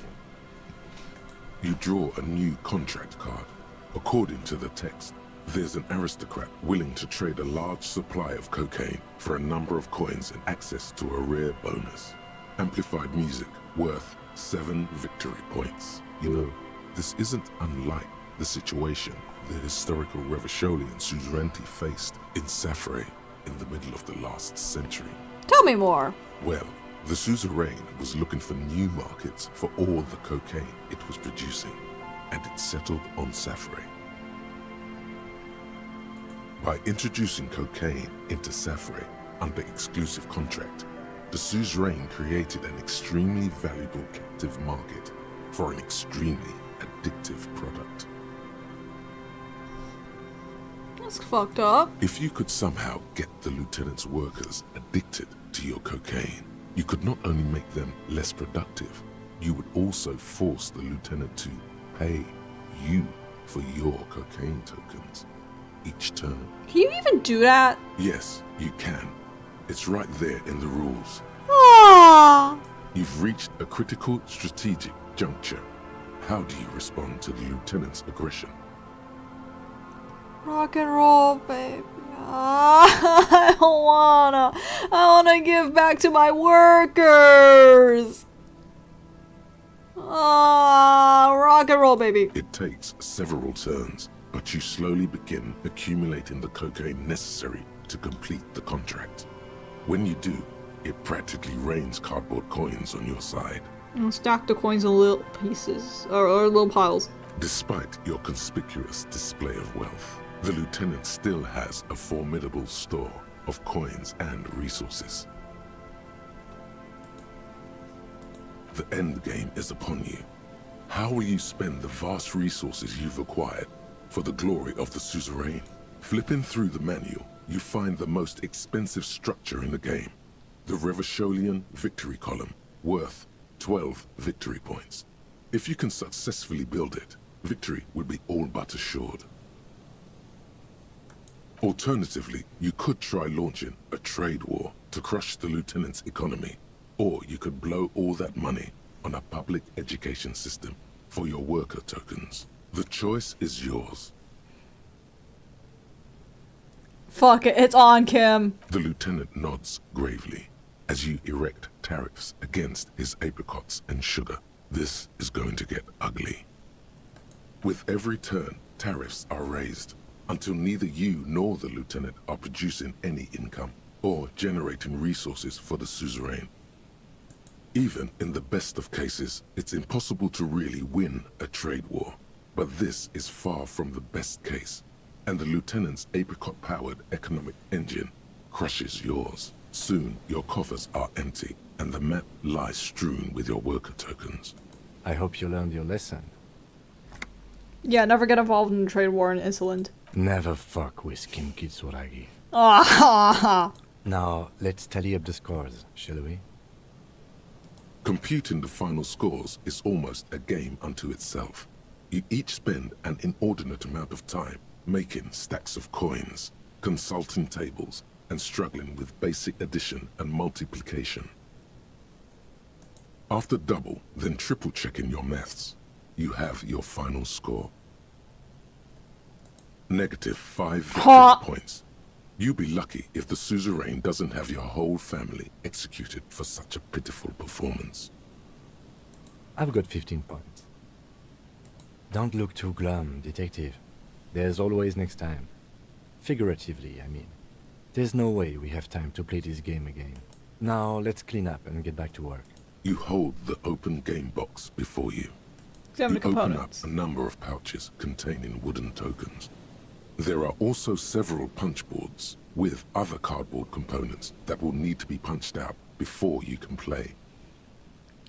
You draw a new contract card. According to the text, there's an aristocrat willing to trade a large supply of cocaine for a number of coins and access to a rare bonus. Amplified music worth 7 victory points. You know, this isn't unlike the situation the historical Revacholian suzerainty faced in Safre in the middle of the last century. Tell me more. Well, the suzerain was looking for new markets for all the cocaine it was producing, and it settled on Safre. By introducing cocaine into Safre under exclusive contract, the suzerain created an extremely valuable captive market for an extremely addictive product. That's fucked up. If you could somehow get the lieutenant's workers addicted to your cocaine, you could not only make them less productive, you would also force the lieutenant to pay you for your cocaine tokens each turn. Can you even do that? Yes, you can. It's right there in the rules. Aww. You've reached a critical strategic juncture. How do you respond to the lieutenant's aggression? Rock and roll, baby. I don't wanna. I wanna give back to my workers. Rock and roll, baby. It takes several turns, but you slowly begin accumulating the cocaine necessary to complete the contract. When you do, it practically rains cardboard coins on your side. And stack the coins in little pieces, or little piles. Despite your conspicuous display of wealth, the lieutenant still has a formidable store of coins and resources. The end game is upon you. How will you spend the vast resources you've acquired for the glory of the suzerain? Flipping through the manual, you find the most expensive structure in the game, the Revacholian Victory Column, worth 12 victory points. If you can successfully build it, victory would be all but assured. Alternatively, you could try launching a trade war to crush the lieutenant's economy, or you could blow all that money on a public education system for your worker tokens. The choice is yours. Fuck it, it's on, Kim. The lieutenant nods gravely as you erect tariffs against his apricots and sugar. This is going to get ugly. With every turn, tariffs are raised until neither you nor the lieutenant are producing any income or generating resources for the suzerain. Even in the best of cases, it's impossible to really win a trade war. But this is far from the best case, and the lieutenant's apricot-powered economic engine crushes yours. Soon, your coffers are empty, and the map lies strewn with your worker tokens. I hope you learned your lesson. Yeah, never get involved in a trade war in Iceland. Never fuck with Kim Kitsuragi. Ah. Now, let's tally up the scores, shall we? Computing the final scores is almost a game unto itself. You each spend an inordinate amount of time making stacks of coins, consulting tables, and struggling with basic addition and multiplication. After double, then triple checking your maths, you have your final score. -5 victory points. You'll be lucky if the suzerain doesn't have your whole family executed for such a pitiful performance. I've got 15 points. Don't look too glum, detective. There's always next time. Figuratively, I mean. There's no way we have time to play this game again. Now, let's clean up and get back to work. You hold the open game box before you. Examine the You open up components. a number of pouches containing wooden tokens. There are also several punch boards with other cardboard components that will need to be punched out before you can play.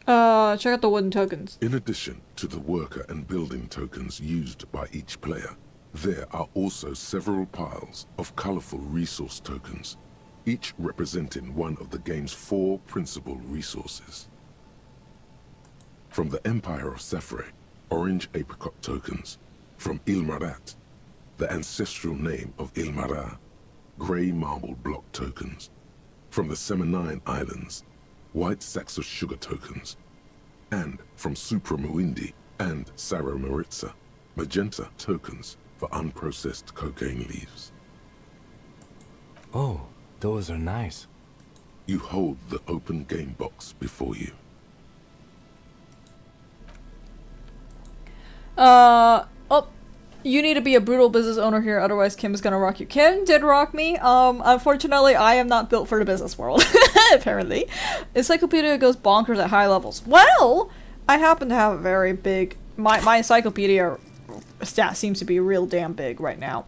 Check out the wooden tokens. In addition to the worker and building tokens used by each player, there are also several piles of colorful resource tokens, each representing one of the game's 4 principal resources. From the Empire of Sefre, orange apricot tokens. From Ilmarat, the ancestral name of Ilmara, grey marble block tokens. From the Seminine Islands, white sacks of sugar tokens. And from Supramuindi and Sarah Maritza, magenta tokens for unprocessed cocaine leaves. Oh, those are nice. You hold the open game box before you. Oh, you need to be a brutal business owner here, otherwise Kim is gonna rock you. Kim did rock me. Unfortunately, I am not built for the business world, apparently. Encyclopedia goes bonkers at high levels. Well, I happen to have a very big... My encyclopedia stat seems to be real damn big right now.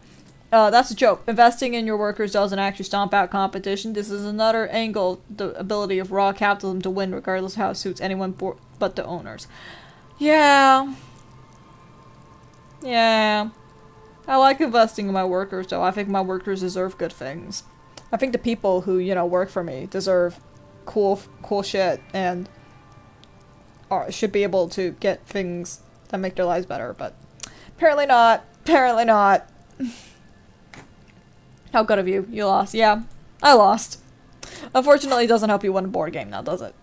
That's a joke. Investing in your workers doesn't actually stomp out competition. This is another angle, the ability of raw capitalism to win regardless of how it suits anyone but the owners. Yeah. Yeah. I like investing in my workers, though. I think my workers deserve good things. I think the people who, you know, work for me deserve cool shit and should be able to get things that make their lives better, but apparently not. Apparently not. How good of you. You lost. Yeah, I lost. Unfortunately, it doesn't help you win a board game now, does it?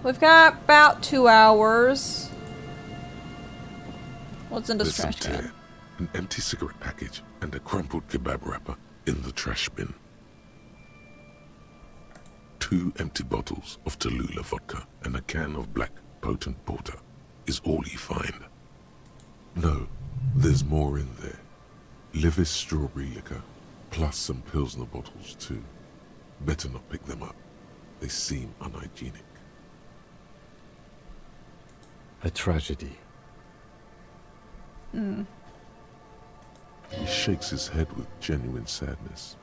We've got about 2 hours. What's in this There's trash some can? tear, an empty cigarette package, and a crumpled kebab wrapper in the trash bin. 2 empty bottles of Tallulah vodka and a can of black potent porter is all you find. No, there's more in there. Livis strawberry liquor, plus some Pilsner bottles too. Better not pick them up. They seem unhygienic. A tragedy. He shakes his head with genuine sadness.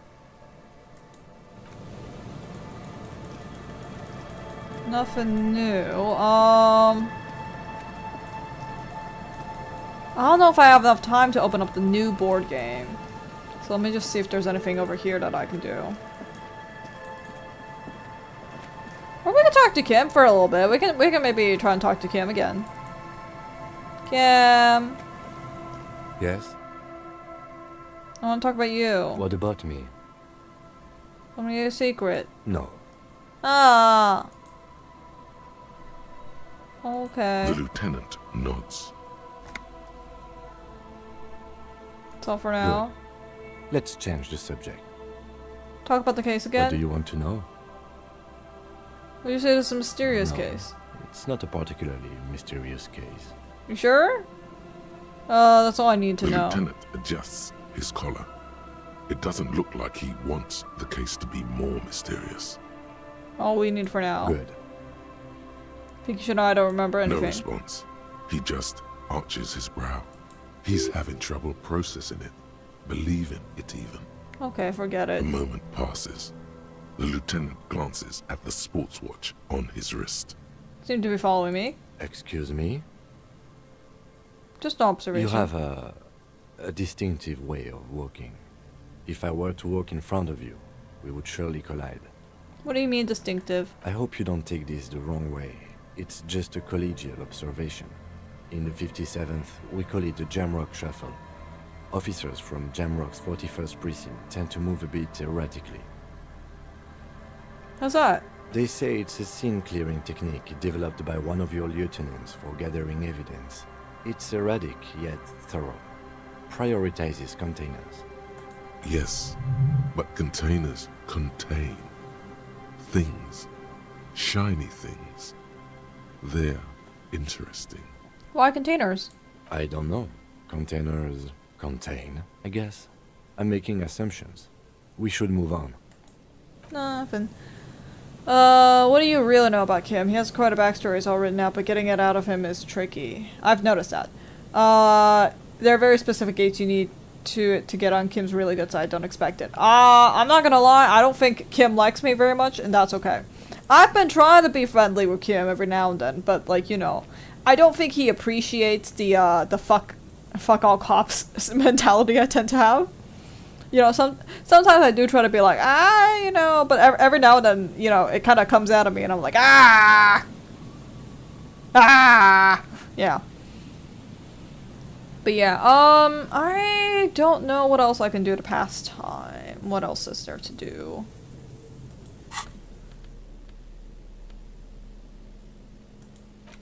Nothing new. I don't know if I have enough time to open up the new board game. So let me just see if there's anything over here that I can do. Or we can talk to Kim for a little bit. We can maybe try and talk to Kim again. Kim. Yes? I want to talk about you. What about me? I'm gonna get a secret. No. Ah. Okay. The lieutenant nods. That's all for now. Good. Let's change the subject. Talk about the case again. What do you want to know? Well, you said it's a mysterious No, case. It's not a particularly mysterious case. You sure? That's all I need to The know. lieutenant adjusts his collar. It doesn't look like he wants the case to be more mysterious. All we need for now. Good. Think you should know I don't remember anything. No response. He just arches his brow. He's having trouble processing it, believing it even. Okay, forget A it. moment passes. The lieutenant glances at the sports watch on his wrist. Seem to be following me. Excuse me? Just an observation. You have a distinctive way of walking. If I were to walk in front of you, we would surely collide. What do you mean distinctive? I hope you don't take this the wrong way. It's just a collegial observation. In the 57th, we call it the Jamrock Shuffle. Officers from Jamrock's 41st Precinct tend to move a bit erratically. How's that? They say it's a scene-clearing technique developed by one of your lieutenants for gathering evidence. It's erratic, yet thorough. Prioritizes containers. Yes, but containers contain things. Shiny things. They're interesting. Why containers? I don't know. Containers contain, I guess. I'm making assumptions. We should move on. Nothing. What do you really know about Kim? He has quite a backstory, it's all written out, but getting it out of him is tricky. I've noticed that. There are very specific gates you need to get on Kim's really good side. Don't expect it. I'm not gonna lie, I don't think Kim likes me very much, and that's okay. I've been trying to be friendly with Kim every now and then, but like, you know, I don't think he appreciates the fuck all cops mentality I tend to have. You know, sometimes I do try to be like, you know, but every now and then, you know, it kind of comes out of me and I'm like, yeah. But yeah, I don't know what else I can do to pass time. What else is there to do?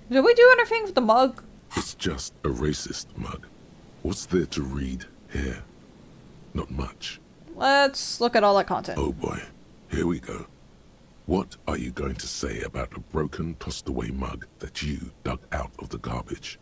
Did we do anything with the mug? It's just a racist mug. What's there to read here? Not much. Let's look at all that content. Oh boy, here we go. What are you going to say about a broken, tossed-away mug that you dug out of the garbage?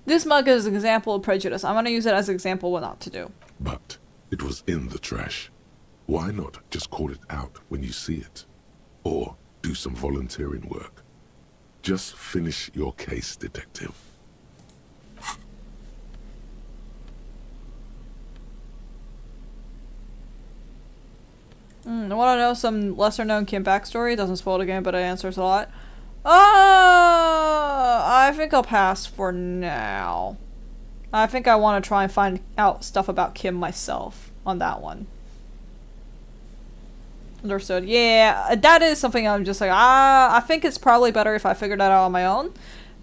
This mug is an example of prejudice. I'm gonna use it as an example of what not to do. But it was in the trash. Why not just call it out when you see it? Or do some volunteering work. Just finish your case, detective. I want to know some lesser-known Kim backstory. Doesn't spoil the game, but it answers a lot. I think I'll pass for now. I think I want to try and find out stuff about Kim myself on that one. Understood. Yeah, that is something I'm just like, I think it's probably better if I figure that out on my own.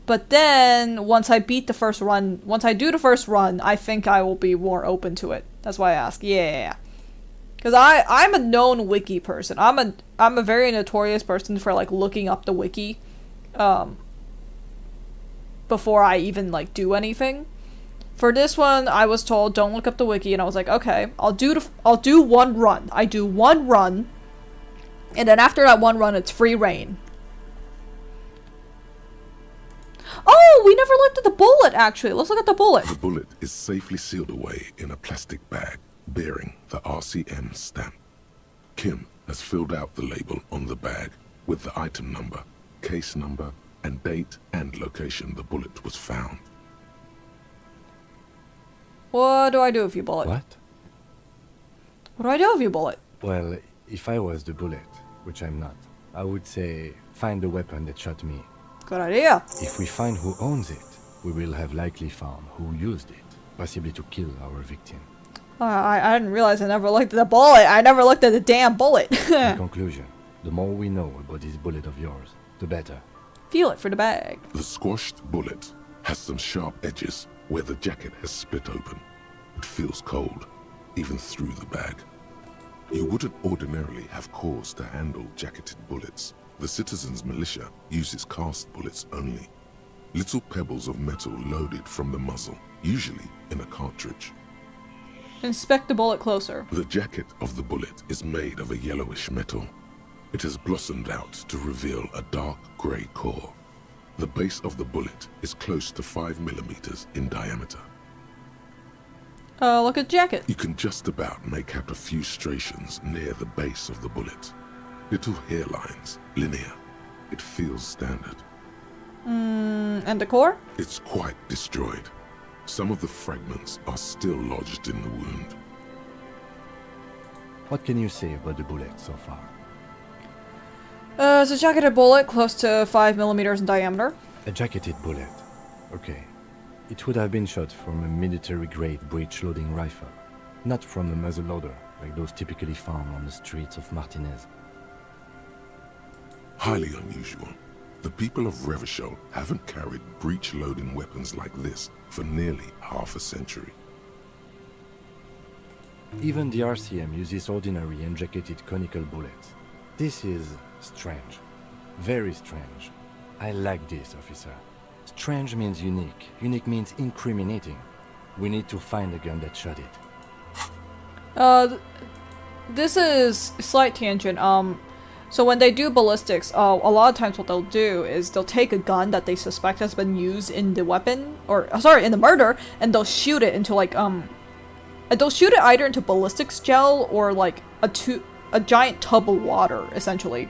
But then, once I beat the first run, once I do the first run, I think I will be more open to it. That's why I ask. Yeah. Because I'm a known wiki person. I'm a very notorious person for, like, looking up the wiki, before I even, like, do anything. For this one, I was told, don't look up the wiki, and I was like, okay, I'll do one run. I do one run, and then after that one run, it's free reign. Oh, we never looked at the bullet, actually. Let's look at the bullet. The bullet is safely sealed away in a plastic bag bearing the RCM stamp. Kim has filled out the label on the bag with the item number, case number, and date and location the bullet was found. What do I do if you bullet? What? What do I do if you bullet? Well, If I was the bullet, which I'm not, I would say find the weapon that shot me. Good idea. If we find who owns it, we will have likely found who used it, possibly to kill our victim. I didn't realize I never looked at the bullet. I never looked at the damn bullet. In conclusion, the more we know about this bullet of yours, the better. Feel it for the bag. The squashed bullet has some sharp edges where the jacket has split open. It feels cold, even through the bag. You wouldn't ordinarily have cause to handle jacketed bullets. The citizens' militia uses cast bullets only. Little pebbles of metal loaded from the muzzle, usually in a cartridge. Inspect the bullet closer. The jacket of the bullet is made of a yellowish metal. It has blossomed out to reveal a dark grey core. The base of the bullet is close to 5 millimeters in diameter. Look at the jacket. You can just about make out a few striations near the base of the bullet. Little hairlines, linear. It feels standard. And the core? It's quite destroyed. Some of the fragments are still lodged in the wound. What can you say about the bullet so far? It's a jacketed bullet close to 5 millimeters in diameter. A jacketed bullet. Okay. It would have been shot from a military-grade breech-loading rifle, not from a muzzleloader like those typically found on the streets of Martinez. Highly unusual. The people of Revachol haven't carried breech-loading weapons like this for nearly half a century. Even the RCM uses ordinary unjacketed conical bullets. This is strange. Very strange. I like this, officer. Strange means unique. Unique means incriminating. We need to find the gun that shot it. This is slight tangent. So when they do ballistics, a lot of times what they'll do is they'll take a gun that they suspect has been used in the weapon, or sorry, in the murder, and they'll shoot it into like they'll shoot it either into ballistics gel or like a giant tub of water, essentially.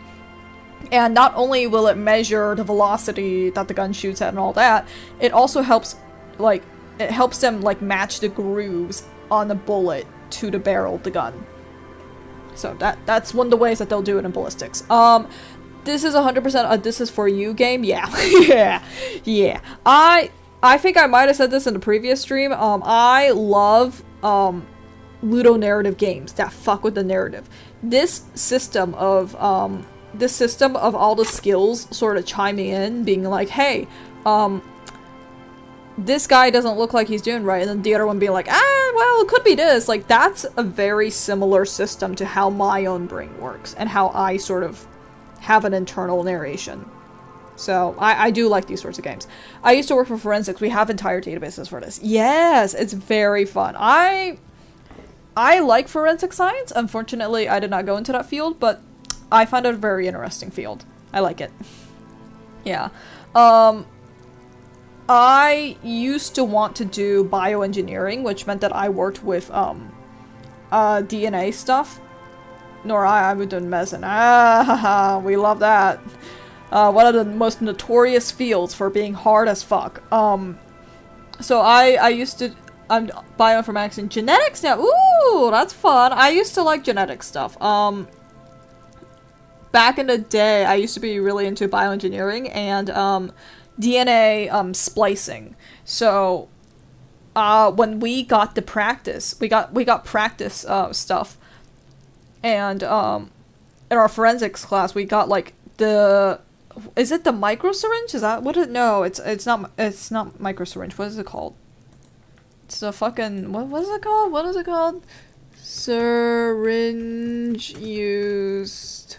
And not only will it measure the velocity that the gun shoots at and all that, it also helps them like match the grooves on the bullet to the barrel of the gun. So that's one of the ways that they'll do it in ballistics. This is 100% a this is for you game. Yeah. yeah. I think I might have said this in the previous stream. I love ludonarrative games that fuck with the narrative. This system of all the skills sort of chiming in, being like, hey, this guy doesn't look like he's doing right, and then the other one being like, well, it could be this. Like, that's a very similar system to how my own brain works, and how I sort of have an internal narration. So, I do like these sorts of games. I used to work for forensics. We have entire databases for this. Yes, it's very fun. I like forensic science. Unfortunately, I did not go into that field, but I find it a very interesting field. I like it. Yeah. I used to want to do bioengineering, which meant that I worked with DNA stuff. Nor I would do medicine. We love that. One of the most notorious fields for being hard as fuck. So I used to, I'm bioinformatics and genetics now. Ooh, that's fun. I used to like genetic stuff. Back in the day, I used to be really into bioengineering and DNA splicing. So when we got the practice, we got practice stuff, and in our forensics class, we got like is it the micro syringe? Is that what it? No, it's not micro syringe. What is it called? It's a fucking what is it called? What is it called? Syringe used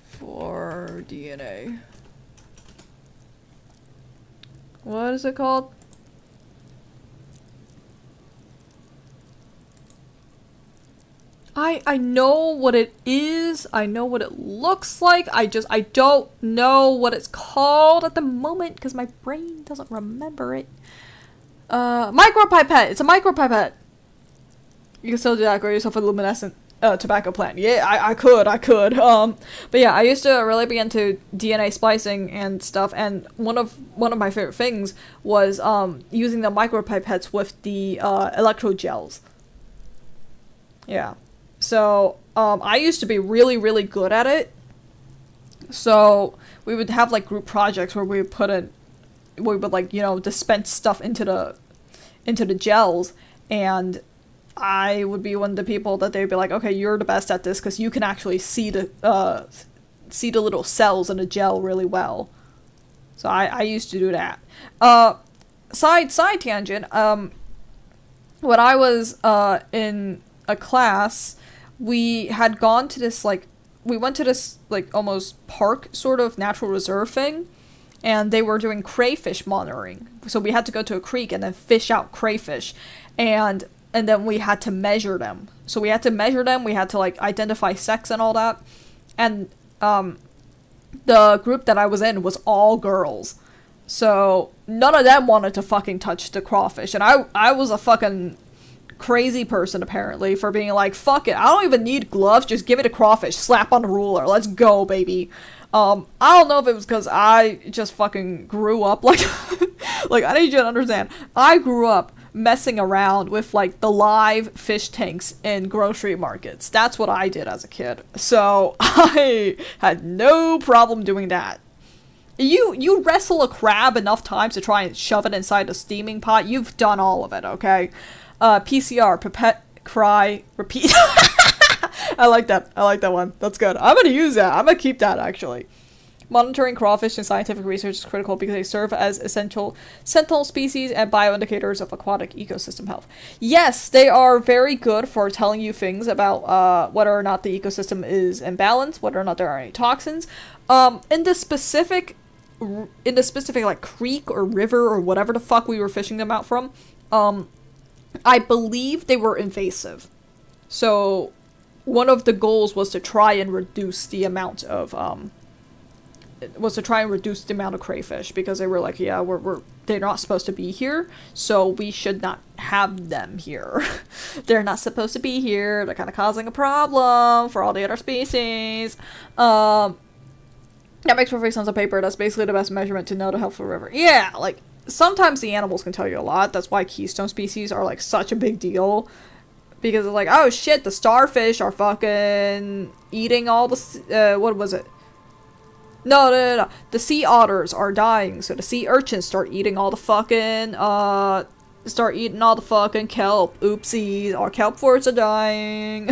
for DNA. What is it called? I know what it is. I know what it looks like. I don't know what it's called at the moment because my brain doesn't remember it. Micropipette. It's a micropipette. You can still do that. Grow yourself a luminescent tobacco plant. Yeah, I could. But yeah, I used to really be into DNA splicing and stuff, and one of my favorite things was using the micropipettes with the electrogels. Yeah. So I used to be really, really good at it. So we would have like group projects where we would like, you know, dispense stuff into the gels, and I would be one of the people that they'd be like, okay, you're the best at this because you can actually see the little cells in the gel really well. So I used to do that. Side tangent. When I was in a class, we had gone to this we went to this like almost park sort of natural reserve thing, and they were doing crayfish monitoring. So we had to go to a creek and then fish out crayfish, and then we had to measure them. So we had to measure them. We had to like identify sex and all that, and the group that I was in was all girls. So none of them wanted to fucking touch the crawfish, and I was a fucking crazy person apparently for being like, fuck it, I don't even need gloves, just give me the crawfish, slap on the ruler, let's go, baby. I don't know if it was because I just fucking grew up like like, I need you to understand, I grew up messing around with like the live fish tanks in grocery markets. That's what I did as a kid, so I had no problem doing that. You wrestle a crab enough times to try and shove it inside a steaming pot, you've done all of it, okay? PCR, pipette, cry, repeat. I like that one. That's good. I'm gonna use that. I'm gonna keep that, actually. Monitoring crawfish in scientific research is critical because they serve as essential sentinel species and bioindicators of aquatic ecosystem health. Yes, they are very good for telling you things about whether or not the ecosystem is in balance, whether or not there are any toxins. In the specific like creek or river or whatever the fuck we were fishing them out from, I believe they were invasive. So one of the goals was to try and reduce the amount of crayfish, because they were like, yeah, they're not supposed to be here, so we should not have them here. They're not supposed to be here. They're kind of causing a problem for all the other species. That makes perfect sense on paper. That's basically the best measurement to know the health of a river. Yeah, like, sometimes the animals can tell you a lot. That's why keystone species are, like, such a big deal. Because it's like, oh shit, the starfish are fucking eating all the, what was it? No. The sea otters are dying, so the sea urchins start eating all the fucking, kelp. Oopsies, our kelp forts are dying.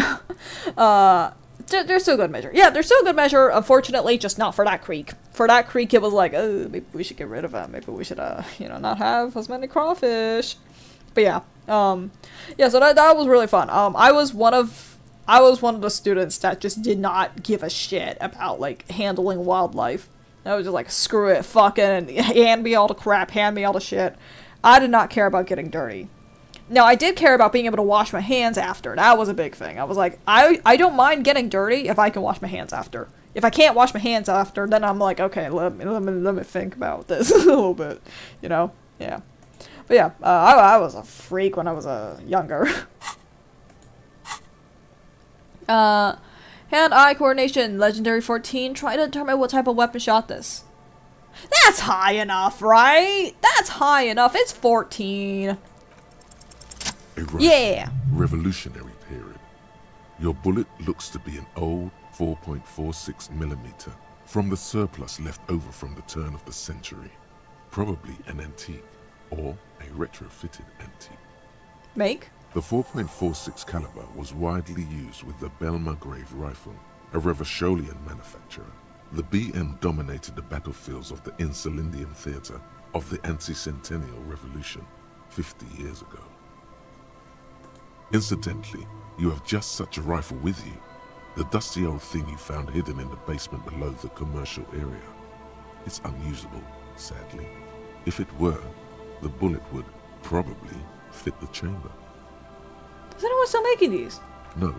They're still good measure. Yeah, they're still good measure. Unfortunately, just not for that creek. For that creek, it was like, oh, maybe we should get rid of them. Maybe we should, not have as many crawfish. But yeah, yeah. So that was really fun. I was one of the students that just did not give a shit about like handling wildlife. I was just like, screw it, fucking hand me all the crap, hand me all the shit. I did not care about getting dirty. Now, I did care about being able to wash my hands after. That was a big thing. I was like, I don't mind getting dirty if I can wash my hands after. If I can't wash my hands after, then I'm like, okay, let me think about this a little bit, Yeah. But yeah, I was a freak when I was younger. Hand-eye coordination, legendary 14. Try to determine what type of weapon shot this. That's high enough, right? That's high enough. It's 14. Yeah. Revolutionary period. Your bullet looks to be an old 4.46mm from the surplus left over from the turn of the century. Probably an antique or a retrofitted antique. Make? The 4.46 caliber was widely used with the Belmargrave rifle, a Revacholian manufacturer. The BM dominated the battlefields of the Insulindian theater of the anti-centennial revolution 50 years ago. Incidentally, you have just such a rifle with you, the dusty old thing you found hidden in the basement below the commercial area. It's unusable, sadly. If it were, the bullet would probably fit the chamber. Is anyone still making these? No,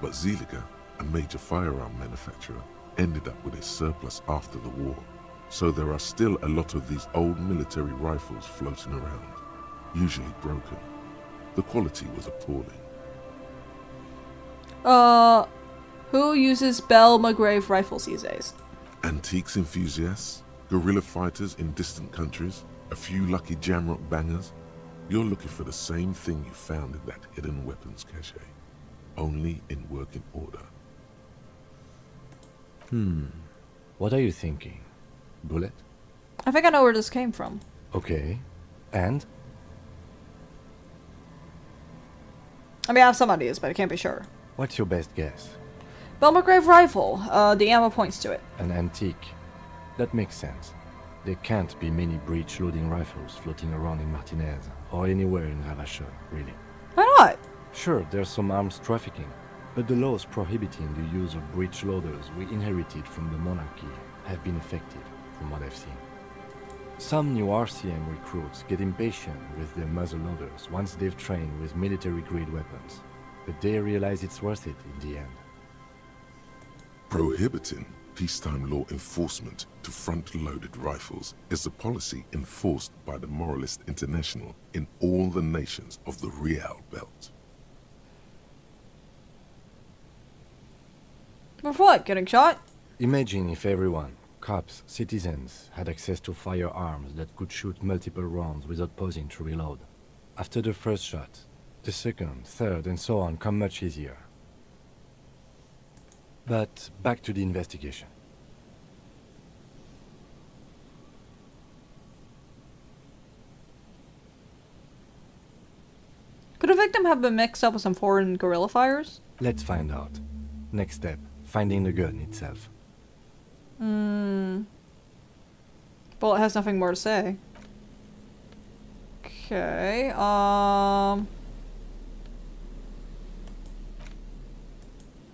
but Zeliger, a major firearm manufacturer, ended up with a surplus after the war, so there are still a lot of these old military rifles floating around, usually broken. The quality was appalling. Who uses Belmargrave rifles these days? Antiques enthusiasts, guerrilla fighters in distant countries, a few lucky jamrock bangers. You're looking for the same thing you found in that hidden weapons cache, only in working order. What are you thinking? Bullet? I think I know where this came from. Okay. And? I mean, I have some ideas, but I can't be sure. What's your best guess? Belmargrave rifle. The ammo points to it. An antique. That makes sense. There can't be many breech-loading rifles floating around in Martinez, or anywhere in Ravachol, really. Why not? Sure, there's some arms trafficking, but the laws prohibiting the use of breech loaders we inherited from the monarchy have been effective, from what I've seen. Some new RCM recruits get impatient with their muzzle loaders once they've trained with military-grade weapons, but they realize it's worth it in the end. Prohibiting peacetime law enforcement to front-loaded rifles is a policy enforced by the Moralist International in all the nations of the Real Belt. For what? Getting shot? Imagine if everyone, cops, citizens, had access to firearms that could shoot multiple rounds without pausing to reload. After the first shot, the second, third, and so on come much easier. But back to the investigation. Could a victim have been mixed up with some foreign guerrilla fires? Let's find out. Next step, finding the gun itself. Well, it has nothing more to say. Okay,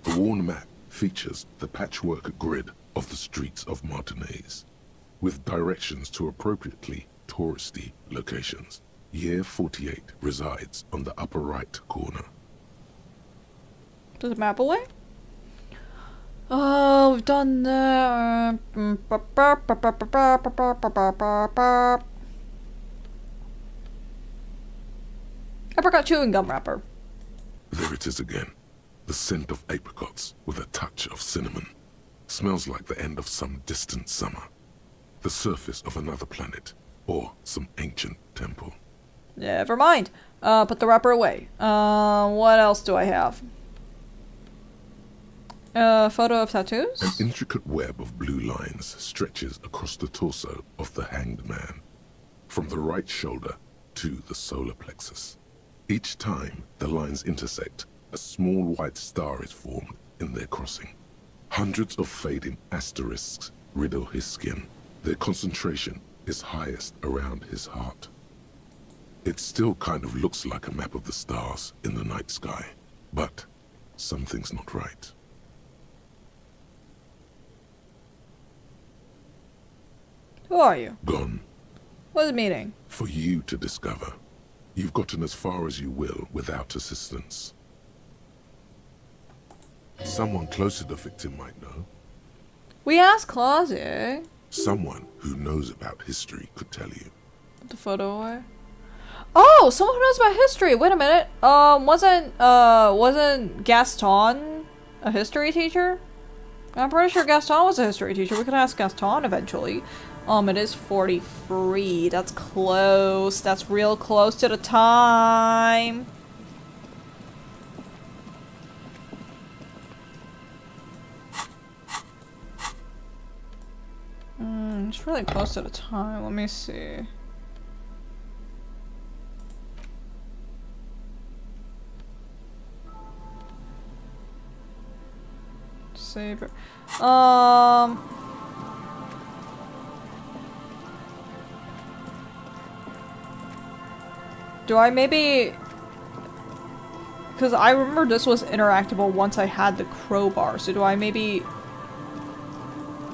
The worn map features the patchwork grid of the streets of Martinez, with directions to appropriately touristy locations. Year 48 resides on the upper right corner. Does it map away? Oh, we've done that. Apricot chewing gum wrapper. There it is again. The scent of apricots with a touch of cinnamon. Smells like the end of some distant summer. The surface of another planet, or some ancient temple. Never mind. Put the wrapper away. What else do I have? Photo of tattoos? An intricate web of blue lines stretches across the torso of the hanged man, from the right shoulder to the solar plexus. Each time the lines intersect, a small white star is formed in their crossing. Hundreds of fading asterisks riddle his skin. Their concentration is highest around his heart. It still kind of looks like a map of the stars in the night sky, but something's not right. Who are you? Gone. What is it meaning? For you to discover. You've gotten as far as you will without assistance. Someone close to the victim might know. We asked Closet. Someone who knows about history could tell you. Put the photo away. Oh, someone who knows about history. Wait a minute. Wasn't Gaston a history teacher? I'm pretty sure Gaston was a history teacher. We could ask Gaston eventually. It is 43. That's close. That's real close to the time. It's really close to the time. Let me see. Save it. Do I maybe... Because I remember this was interactable once I had the crowbar, so do I maybe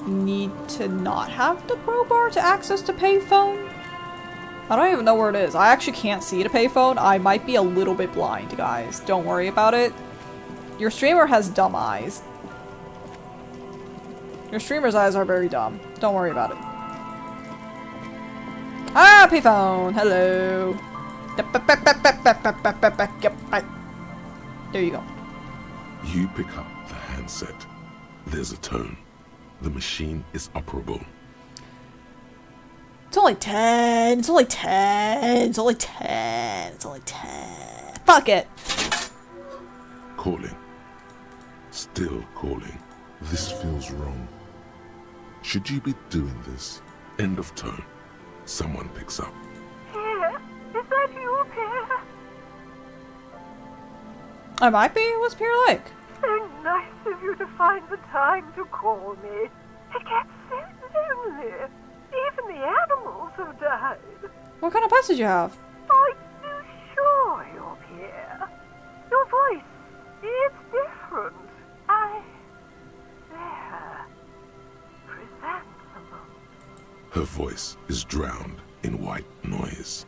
need to not have the crowbar to access the payphone? I don't even know where it is. I actually can't see the payphone. I might be a little bit blind, guys. Don't worry about it. Your streamer has dumb eyes. Your streamer's eyes are very dumb. Don't worry about it. Ah, payphone! Hello! Yep, there you go. You pick up the handset. There's a tone. The machine is operable. It's only 10. It's only 10. It's only 10. It's only 10. Fuck it. Calling. Still calling. This feels wrong. Should you be doing this? End of tone. Someone picks up. Pierre, is that you, Pierre? I might be. What's Pierre like? So nice of you to find the time to call me. It gets so lonely. Even the animals have died. What kind of pets did you have? Are you sure you're Pierre? Your voice, it's different. There. Presentable. Her voice is drowned in white noise.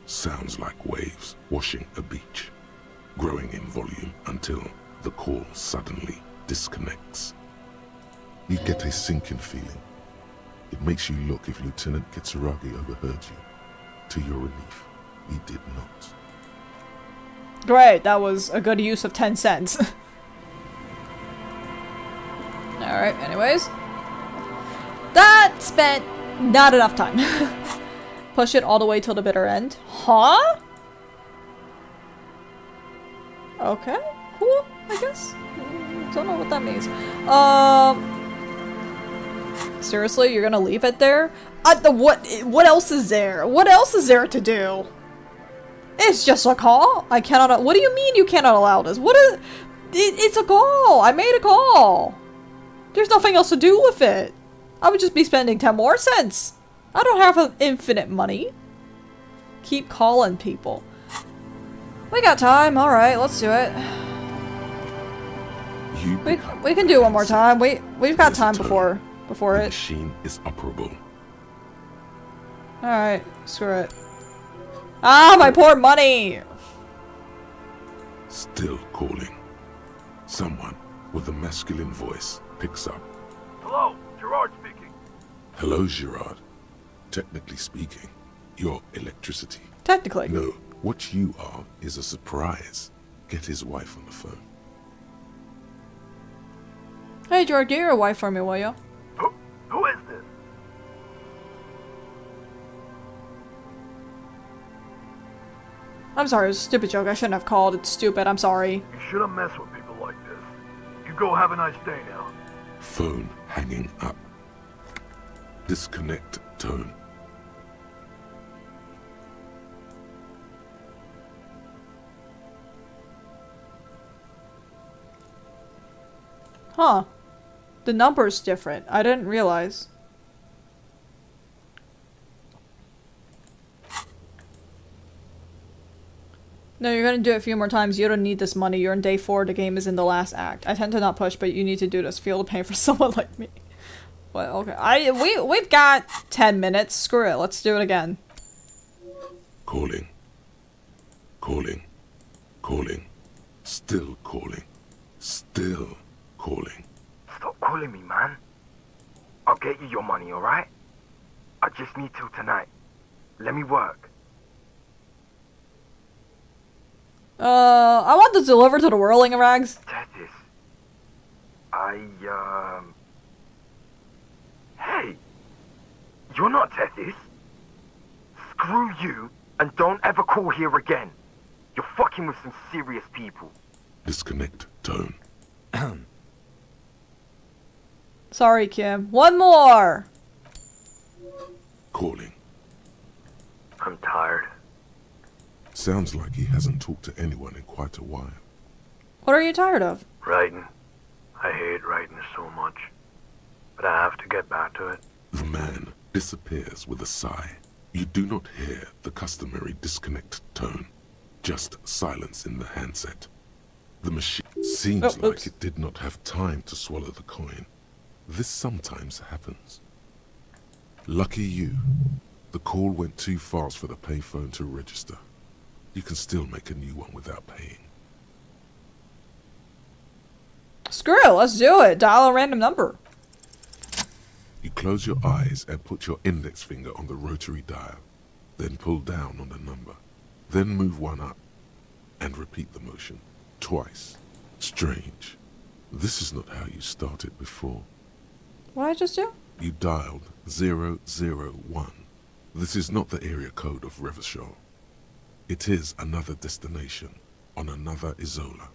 Sounds like waves washing a beach, growing in volume until the call suddenly disconnects. You get a sinking feeling. It makes you look if Lieutenant Kitsuragi overheard you. To your relief, he did not. Great, that was a good use of 10 cents. Alright, anyways. That spent not enough time. Push it all the way till the bitter end. Huh? Okay, cool, I guess. Don't know what that means. Seriously, you're gonna leave it there? What else is there? What else is there to do? It's just a call. I cannot. What do you mean you cannot allow this? What is? It's a call. I made a call. There's nothing else to do with it. I would just be spending 10 more cents. I don't have infinite money. Keep calling people. We got time. All right, let's do it. We can do one more time. We've got time before The it. machine is operable. All right, screw it. Ah, my poor money. Still calling. Someone with a masculine voice picks up. Hello, Gerard speaking. Hello, Gerard. Technically speaking, you're electricity. Technically. No, what you are is a surprise. Get his wife on the phone. Hey, George, get your wife for me, will you? Who is this? I'm sorry, it was a stupid joke. I shouldn't have called. It's stupid. I'm sorry. You shouldn't mess with people like this. You go have a nice day now. Phone hanging up. Disconnect tone. Huh. The number's different. I didn't realize. No, you're gonna do it a few more times. You don't need this money. You're in day 4. The game is in the last act. I tend to not push, but you need to do this. Feel the pain for someone like me. Well, okay. We've got 10 minutes. Screw it. Let's do it again. Calling. Calling. Calling. Still calling. Still calling. Stop calling me, man. I'll get you your money, alright? I just need till tonight. Let me work. I want this delivered to the whirling rags. Tethys. Hey! You're not Tethys. Screw you, and don't ever call here again. You're fucking with some serious people. Disconnect tone. Sorry, Kim. One more! Calling. I'm tired. Sounds like he hasn't talked to anyone in quite a while. What are you tired of? Writing. I hate writing so much. But I have to get back to it. The man disappears with a sigh. You do not hear the customary disconnect tone. Just silence in the handset. The machine seems like it did not have time to swallow the coin. This sometimes happens. Lucky you. The call went too fast for the payphone to register. You can still make a new one without paying. Screw it, let's do it. Dial a random number. You close your eyes and put your index finger on the rotary dial. Then pull down on the number. Then move one up. And repeat the motion. Twice. Strange. This is not how you started before. What did I just do? You dialed 001. This is not the area code of Revachol. It is another destination on another Isola.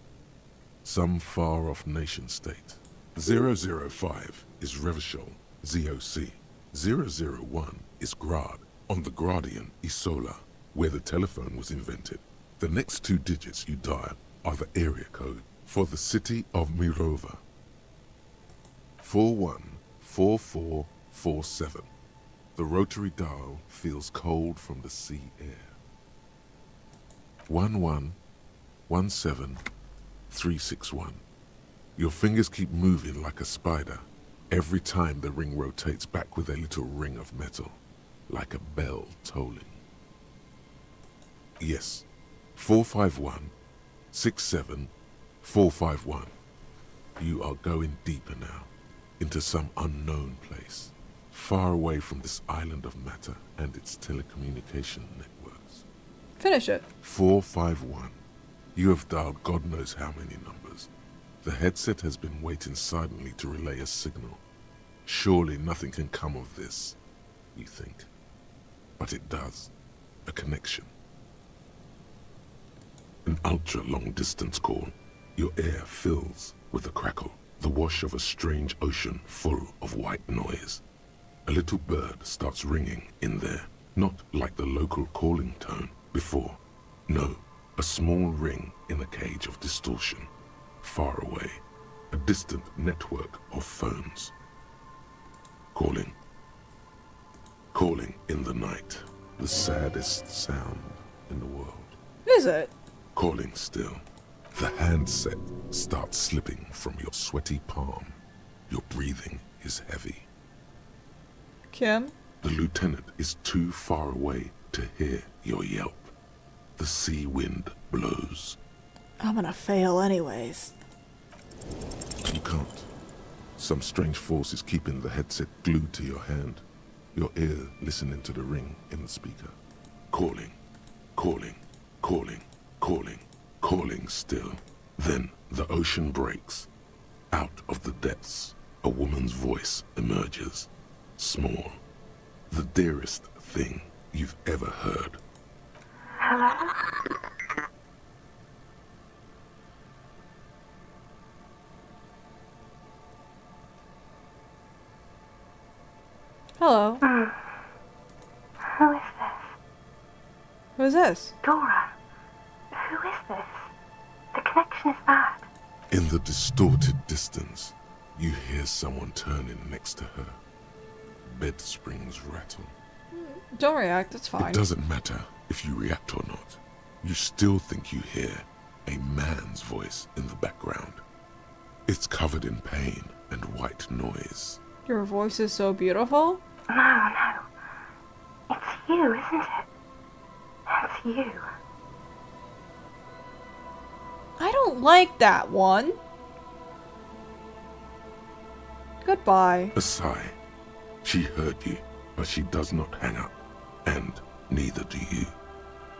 Some far-off nation-state. 005 is Revachol, ZOC. 001 is Grad, on the Gradian Isola, where the telephone was invented. The next 2 digits you dial are the area code for the city of Mirova. 414447. The rotary dial feels cold from the sea air. 1117361. Your fingers keep moving like a spider every time the ring rotates back with a little ring of metal, like a bell tolling. Yes, 451-67451. You are going deeper now, into some unknown place, far away from this island of matter and its telecommunication networks. Finish it. 451. You have dialed God knows how many numbers. The headset has been waiting silently to relay a signal. Surely nothing can come of this, you think. But it does. A connection. An ultra-long distance call. Your air fills with a crackle, the wash of a strange ocean full of white noise. A little bird starts ringing in there, not like the local calling tone before. No, a small ring in a cage of distortion, far away, a distant network of phones. Calling. Calling in the night, the saddest sound in the world. Is it? Calling still. The handset starts slipping from your sweaty palm. Your breathing is heavy. Kim? The lieutenant is too far away to hear your yelp. The sea wind blows. I'm gonna fail anyways. You can't. Some strange force is keeping the headset glued to your hand. Your ear listening to the ring in the speaker. Calling, calling, calling, calling, calling still. Then the ocean breaks. Out of the depths, a woman's voice emerges. Small. The dearest thing you've ever heard. Hello? Hello. Who is this? Who is this? Dora. Who is this? The connection is bad. In the distorted distance, you hear someone turning next to her. Bed springs rattle. Don't react, it's fine. It doesn't matter if you react or not. You still think you hear a man's voice in the background. It's covered in pain and white noise. Your voice is so beautiful? No. It's you, isn't it? It's you. I don't like that one. Goodbye. A sigh. She heard you, but she does not hang up. And neither do you.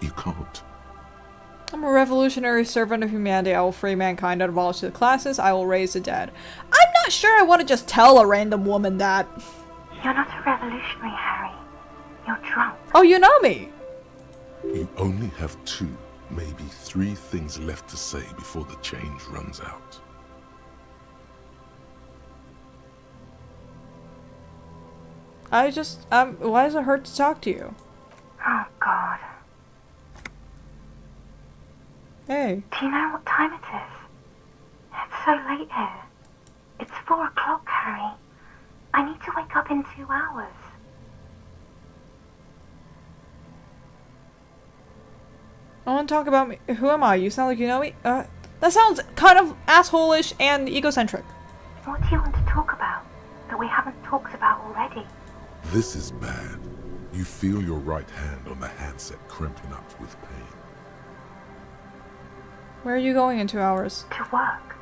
You can't. I'm a revolutionary servant of humanity. I will free mankind and abolish the classes. I will raise the dead. I'm not sure I want to just tell a random woman that. You're not a revolutionary, Harry. You're drunk. Oh, you know me. You only have 2, maybe 3 things left to say before the change runs out. Why does it hurt to talk to you? Oh, God. Hey. Do you know what time it is? It's so late here. It's 4 o'clock, Harry. I need to wake up in 2 hours. I want to talk about me. Who am I? You sound like you know me? That sounds kind of asshole-ish and egocentric. What do you want to talk about that we haven't talked about already? This is bad. You feel your right hand on the handset cramping up with pain. Where are you going in 2 hours? To work.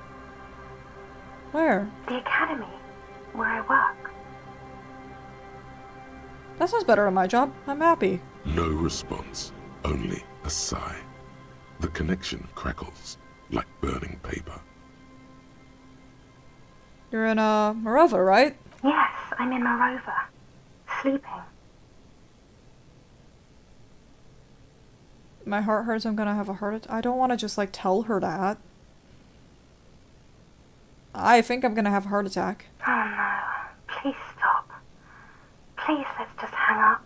Where? The academy, where I work. That sounds better than my job. I'm happy. No response, only a sigh. The connection crackles like burning paper. You're in Morova, right? Yes, I'm in Morova. Sleeping. My heart hurts. I'm gonna have a heart attack. I don't want to just like tell her that. I think I'm gonna have a heart attack. Oh no. Please stop. Please, let's just hang up.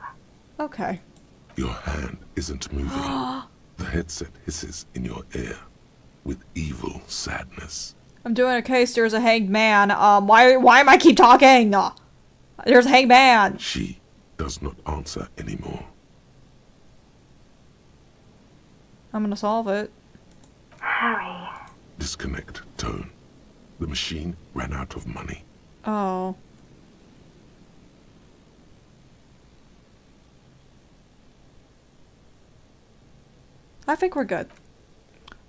Okay. Your hand isn't moving. The headset hisses in your ear with evil sadness. I'm doing a case. There's a hanged man. Why am I keep talking? There's a hanged man. She does not answer anymore. I'm gonna solve it. Harry. Disconnect tone. The machine ran out of money. Oh. I think we're good.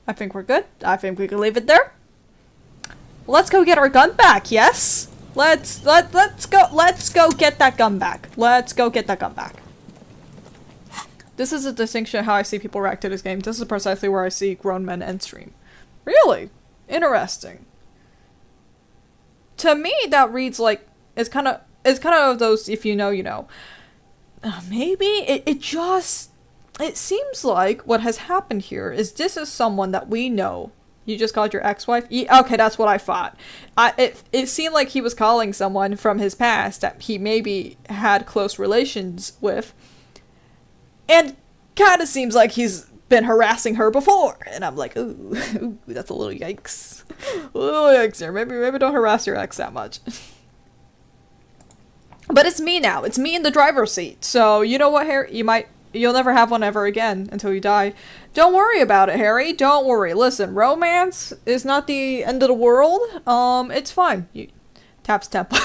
I think we're good. I think we can leave it there. Let's go get our gun back, yes? Let's go get that gun back. Let's go get that gun back. This is a distinction of how I see people react to this game. This is precisely where I see grown men end stream. Really? Interesting. To me, that reads like it's kind of those if you know, you know. Maybe it seems like what has happened here is this is someone that we know. You just called your ex-wife? Okay, that's what I thought. It seemed like he was calling someone from his past that he maybe had close relations with. And kind of seems like he's been harassing her before. And I'm like, ooh, that's a little yikes. A little yikes there. Maybe don't harass your ex that much. But it's me now. It's me in the driver's seat. So, you know what, Harry? You'll never have one ever again until you die. Don't worry about it, Harry. Don't worry. Listen, romance is not the end of the world. It's fine. Taps temple.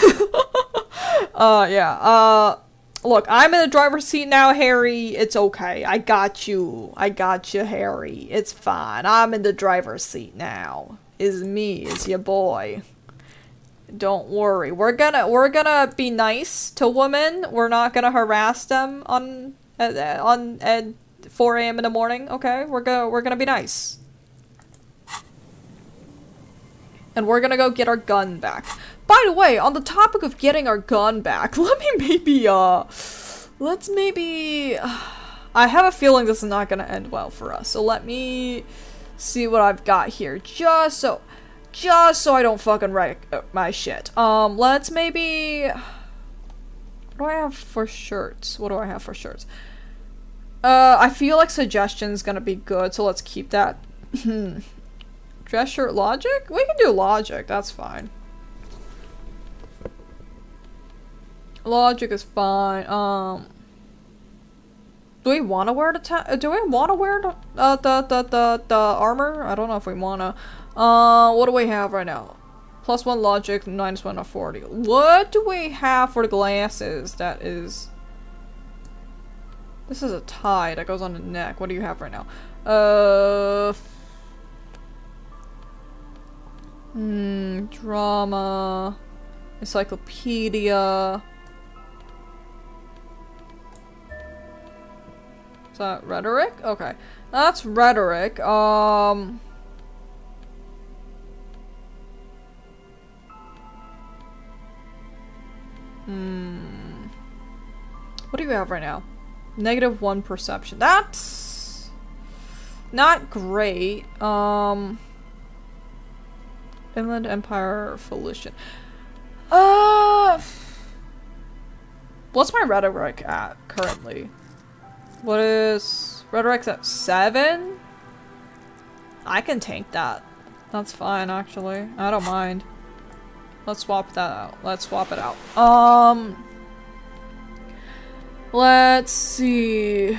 Yeah. Look, I'm in the driver's seat now, Harry. It's okay. I got you. I got you, Harry. It's fine. I'm in the driver's seat now. It's me. It's your boy. Don't worry. We're gonna be nice to women. We're not gonna harass them on 4 a.m. in the morning. Okay, we're gonna be nice, and we're gonna go get our gun back. By the way, on the topic of getting our gun back, let's maybe. I have a feeling this is not gonna end well for us. So let me see what I've got here, just so I don't fucking wreck my shit. Let's maybe. What do I have for shirts? I feel like suggestion's gonna be good, so let's keep that. Dress shirt logic? We can do logic, that's fine. Logic is fine. Do we want to wear the armor? I don't know if we wanna. What do we have right now? +1 logic, -1 of 40. What do we have for the glasses? That is. This is a tie that goes on the neck. What do you have right now? Drama. Encyclopedia. Is that rhetoric? Okay. That's rhetoric. What do you have right now? -1 perception. That's not great. Inland Empire Felician. What's my rhetoric at currently? What is rhetoric's at 7? I can tank that. That's fine actually. I don't mind. Let's swap that out. Let's swap it out. Let's see.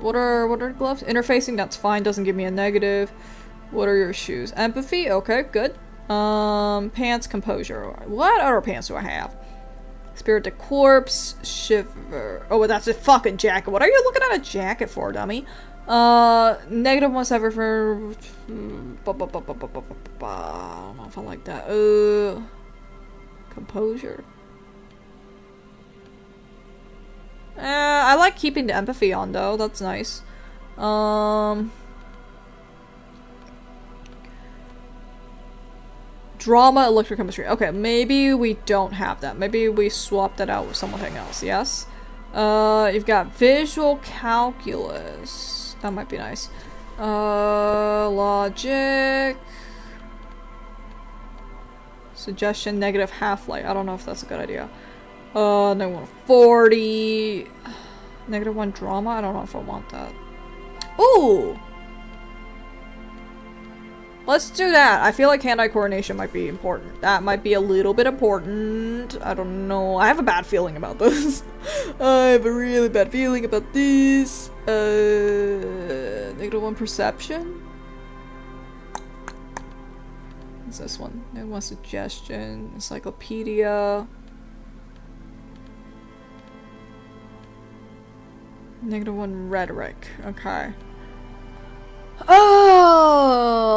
What are gloves? Interfacing, that's fine, doesn't give me a negative. What are your shoes? Empathy, okay, good. Pants, composure. What other pants do I have? Spirit to corpse, shiver. Oh, that's a fucking jacket. What are you looking at a jacket for, dummy? -1 ever for. I don't know if I like that. Composure. I like keeping the empathy on though. That's nice. Drama, electrochemistry. Okay, maybe we don't have that. Maybe we swap that out with something else. Yes. You've got visual calculus. That might be nice. Logic. Suggestion, negative half-light. I don't know if that's a good idea. Negative 140. Negative 1 drama? I don't know if I want that. Ooh! Let's do that. I feel like hand-eye coordination might be important. That might be a little bit important. I don't know. I have a bad feeling about this. I have a really bad feeling about this. Negative 1 perception? What's this one? Negative 1 suggestion. Encyclopedia. Negative 1 rhetoric. Okay. Oh.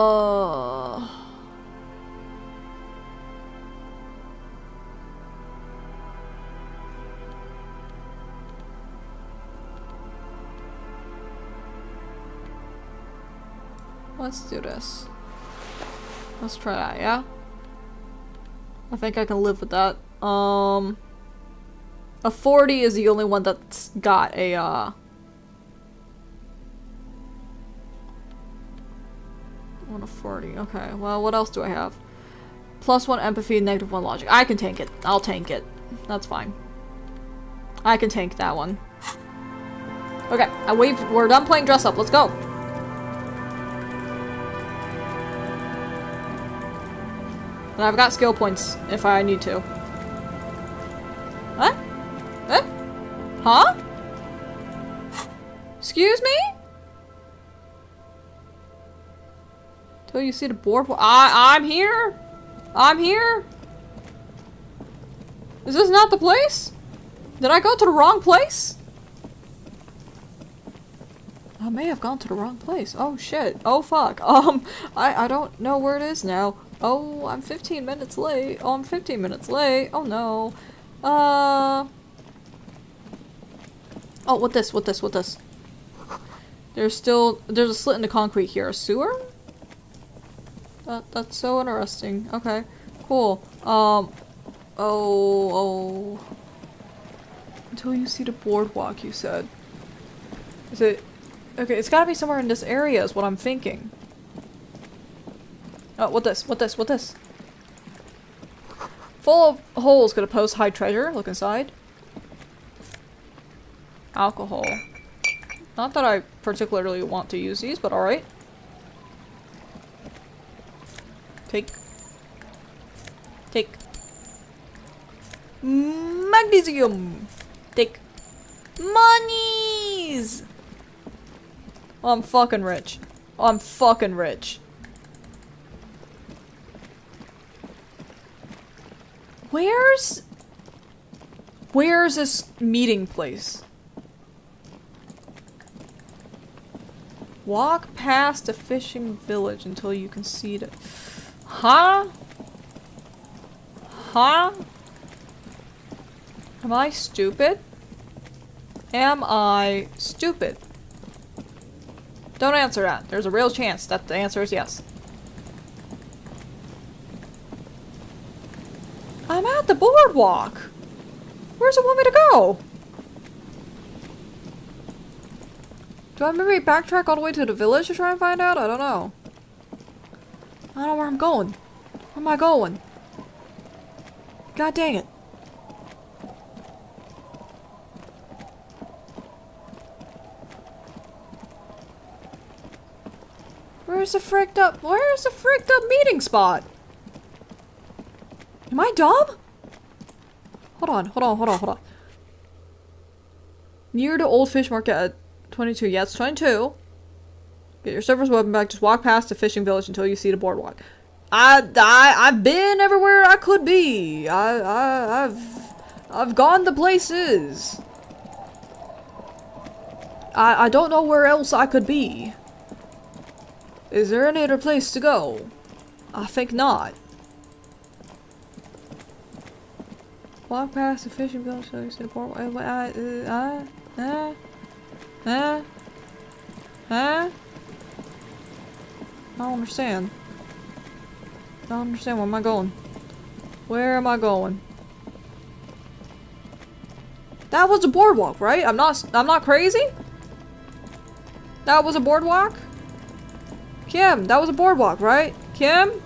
Let's do this. Let's try that, yeah? I think I can live with that. A 40 is the only one that's got a, One of 40. Okay, well, what else do I have? +1 empathy, negative 1 logic. I can tank it. I'll tank it. That's fine. I can tank that one. Okay, we're done playing dress up. Let's go. And I've got skill points if I need to. What? Eh? Huh? Excuse me? Till you see the board. I'm here. I'm here. Is this not the place? Did I go to the wrong place? I may have gone to the wrong place. Oh shit. Oh fuck. I don't know where it is now. Oh, I'm 15 minutes late. Oh, I'm 15 minutes late. Oh no. Oh, what this? What this? What this? There's a slit in the concrete here. A sewer? That's so interesting. Okay, cool. Oh. Until you see the boardwalk, you said. Is it? Okay, it's gotta be somewhere in this area is what I'm thinking. Oh, what this? What this? What this? Full of holes. Gonna post hide treasure. Look inside. Alcohol. Not that I particularly want to use these, but alright. Take. Take. Magnesium! Take. Monies! Oh, I'm fucking rich. Oh, I'm fucking rich. Where's this meeting place? Walk past a fishing village until you can see it. Huh? Huh? Am I stupid? Am I stupid? Don't answer that. There's a real chance that the answer is yes. I'm at the boardwalk. Where's it want me to go? Do I maybe backtrack all the way to the village to try and find out? I don't know. I don't know where I'm going. Where am I going? God dang it. Where's the fricked up meeting spot? Am I dumb? Hold on. Near the old fish market at 22. Yeah, it's 22. Get your surfer's weapon back. Just walk past the fishing village until you see the boardwalk. I've been everywhere I could be. I've gone to places. I don't know where else I could be. Is there any other place to go? I think not. Walk past the fishing village until you see the boardwalk. I don't understand. I don't understand. Where am I going? Where am I going? That was a boardwalk, right? I'm not crazy? That was a boardwalk? Kim, that was a boardwalk, right? Kim?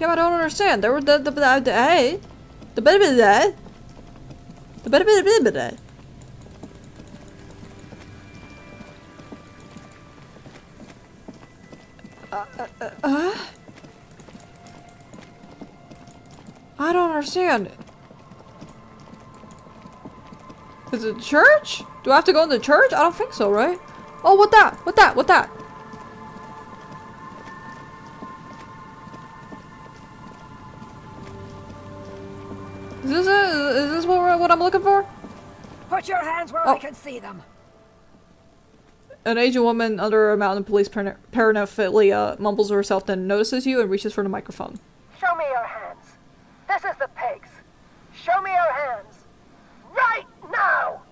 Yeah, I don't understand. There were the hey. The bit of that. The bit of that. I don't understand. Is it church? Do I have to go in the church? I don't think so, right? Oh, what that? What that? What that? Is this what I'm looking for? Put your hands where Oh. I can see them. An Asian woman under a mountain police paraphernalia mumbles to herself, then notices you and reaches for the microphone. Show me your hands. This is the pigs. Show me your hands. Right now!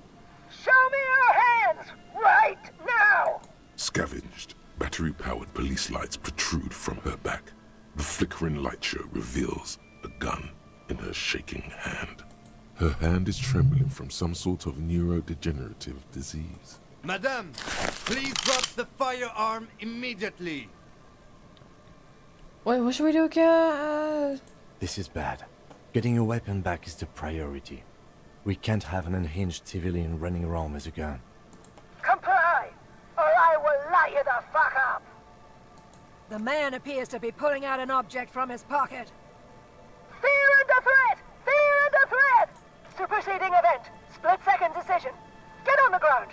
Show me your hands! Right now! Scavenged, battery-powered police lights protrude from her back. The flickering light show reveals a gun in her shaking hand. Her hand is trembling from some sort of neurodegenerative disease. Madame, please drop the firearm immediately. Wait, what should we do again? This is bad. Getting your weapon back is the priority. We can't have an unhinged civilian running around with a gun. Comply, or I will light you the fuck up! The man appears to be pulling out an object from his pocket. Fear under threat! Fear under threat! Superseding event. Split-second decision. Get on the ground!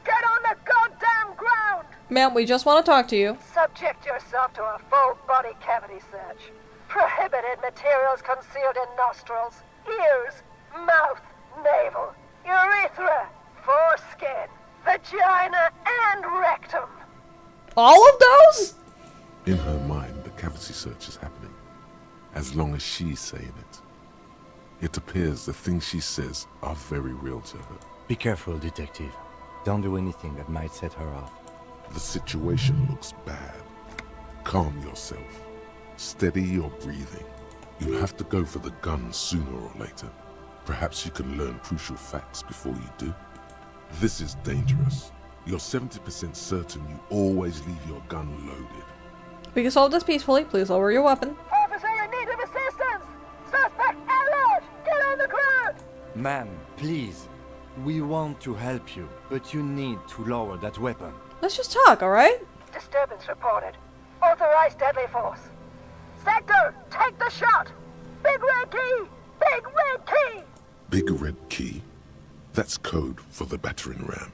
Get on the goddamn ground! Ma'am, we just want to talk to you. Subject yourself to a full body cavity search. Prohibited materials concealed in nostrils, ears, mouth, navel, urethra, foreskin, vagina, and rectum. All of those? In her mind, the cavity search is happening. As long as she's saying it. It appears the things she says are very real to her. Be careful, detective. Don't do anything that might set her off. The situation looks bad. Calm yourself. Steady your breathing. You'll have to go for the gun sooner or later. Perhaps you can learn crucial facts before you do. This is dangerous. You're 70% certain you always leave your gun loaded. We can solve this peacefully. Please lower your weapon. Officer in need of assistance! Suspect alert! Get on the ground! Ma'am, please. We want to help you, but you need to lower that weapon. Let's just talk, alright? Disturbance reported. Authorized deadly force. Sector, take the shot! Big red key! Big red key! Big red key? That's code for the battering ram.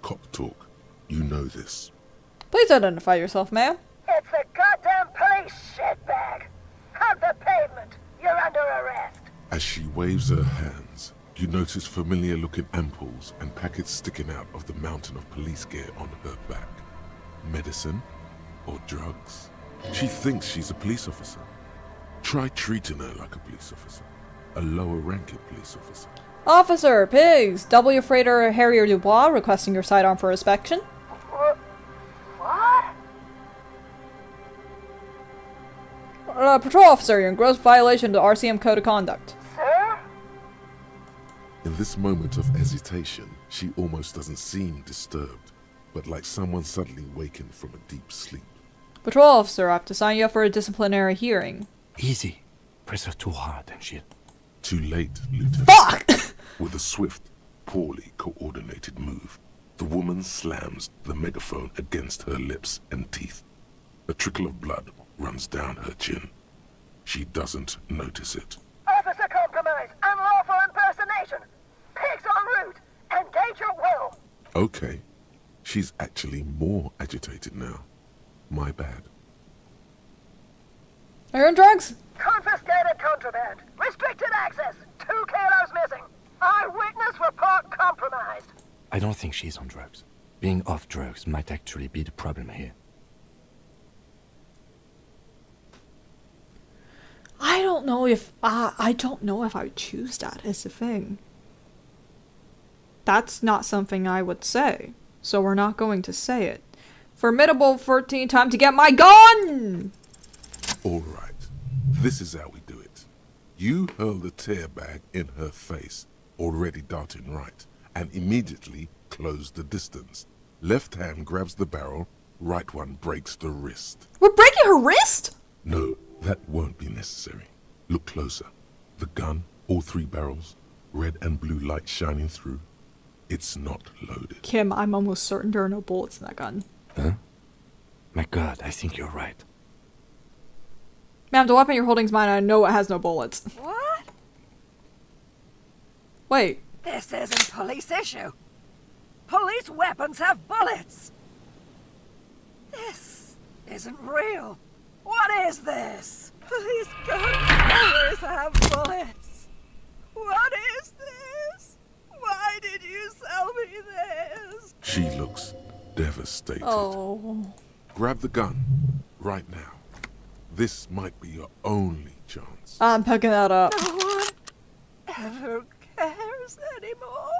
Cop talk. You know this. Please identify yourself, ma'am. It's the goddamn police shitbag! Hug the pavement! You're under arrest! As she waves her hands, you notice familiar-looking ampoules and packets sticking out of the mountain of police gear on her back. Medicine? Or drugs? She thinks she's a police officer. Try treating her like a police officer. A lower-ranking police officer. Officer, pigs! W. Freighter Harrier Dubois requesting your sidearm for inspection. What? Patrol officer, you're in gross violation of the RCM Code of Conduct. Sir? In this moment of hesitation, she almost doesn't seem disturbed, but like someone suddenly wakened from a deep sleep. Patrol officer, I have to sign you up for a disciplinary hearing. Easy. Press her too hard and shit. Too late, Lieutenant. Fuck! With a swift, poorly coordinated move, the woman slams the megaphone against her lips and teeth. A trickle of blood runs down her chin. She doesn't notice it. Officer compromise! Unlawful impersonation! Pigs en route! Engage your will! Okay. She's actually more agitated now. My bad. Are you on drugs? Confiscated contraband! Restricted access! 2 kilos missing! Eyewitness report compromised! I don't think she's on drugs. Being off drugs might actually be the problem here. I don't know if I would choose that as the thing. That's not something I would say, so we're not going to say it. Formidable 13, time to get my gun! Alright, this is how we do it. You hurl the tear bag in her face, already darting right, and immediately close the distance. Left hand grabs the barrel, right one breaks the wrist. We're breaking her wrist? No, That won't be necessary. Look closer. The gun, all 3 barrels, red and blue light shining through. It's not loaded. Kim, I'm almost certain there are no bullets in that gun. Huh? My god, I think you're right. Ma'am, the weapon you're holding is mine. I know it has no bullets. What? Wait. This isn't police issue. Police weapons have bullets. This isn't real. What is this? Police guns always have bullets. What is this? Why did you sell me this? She looks devastated. Oh. Grab the gun. Right now. This might be your only chance. I'm picking that up. No one ever cares anymore.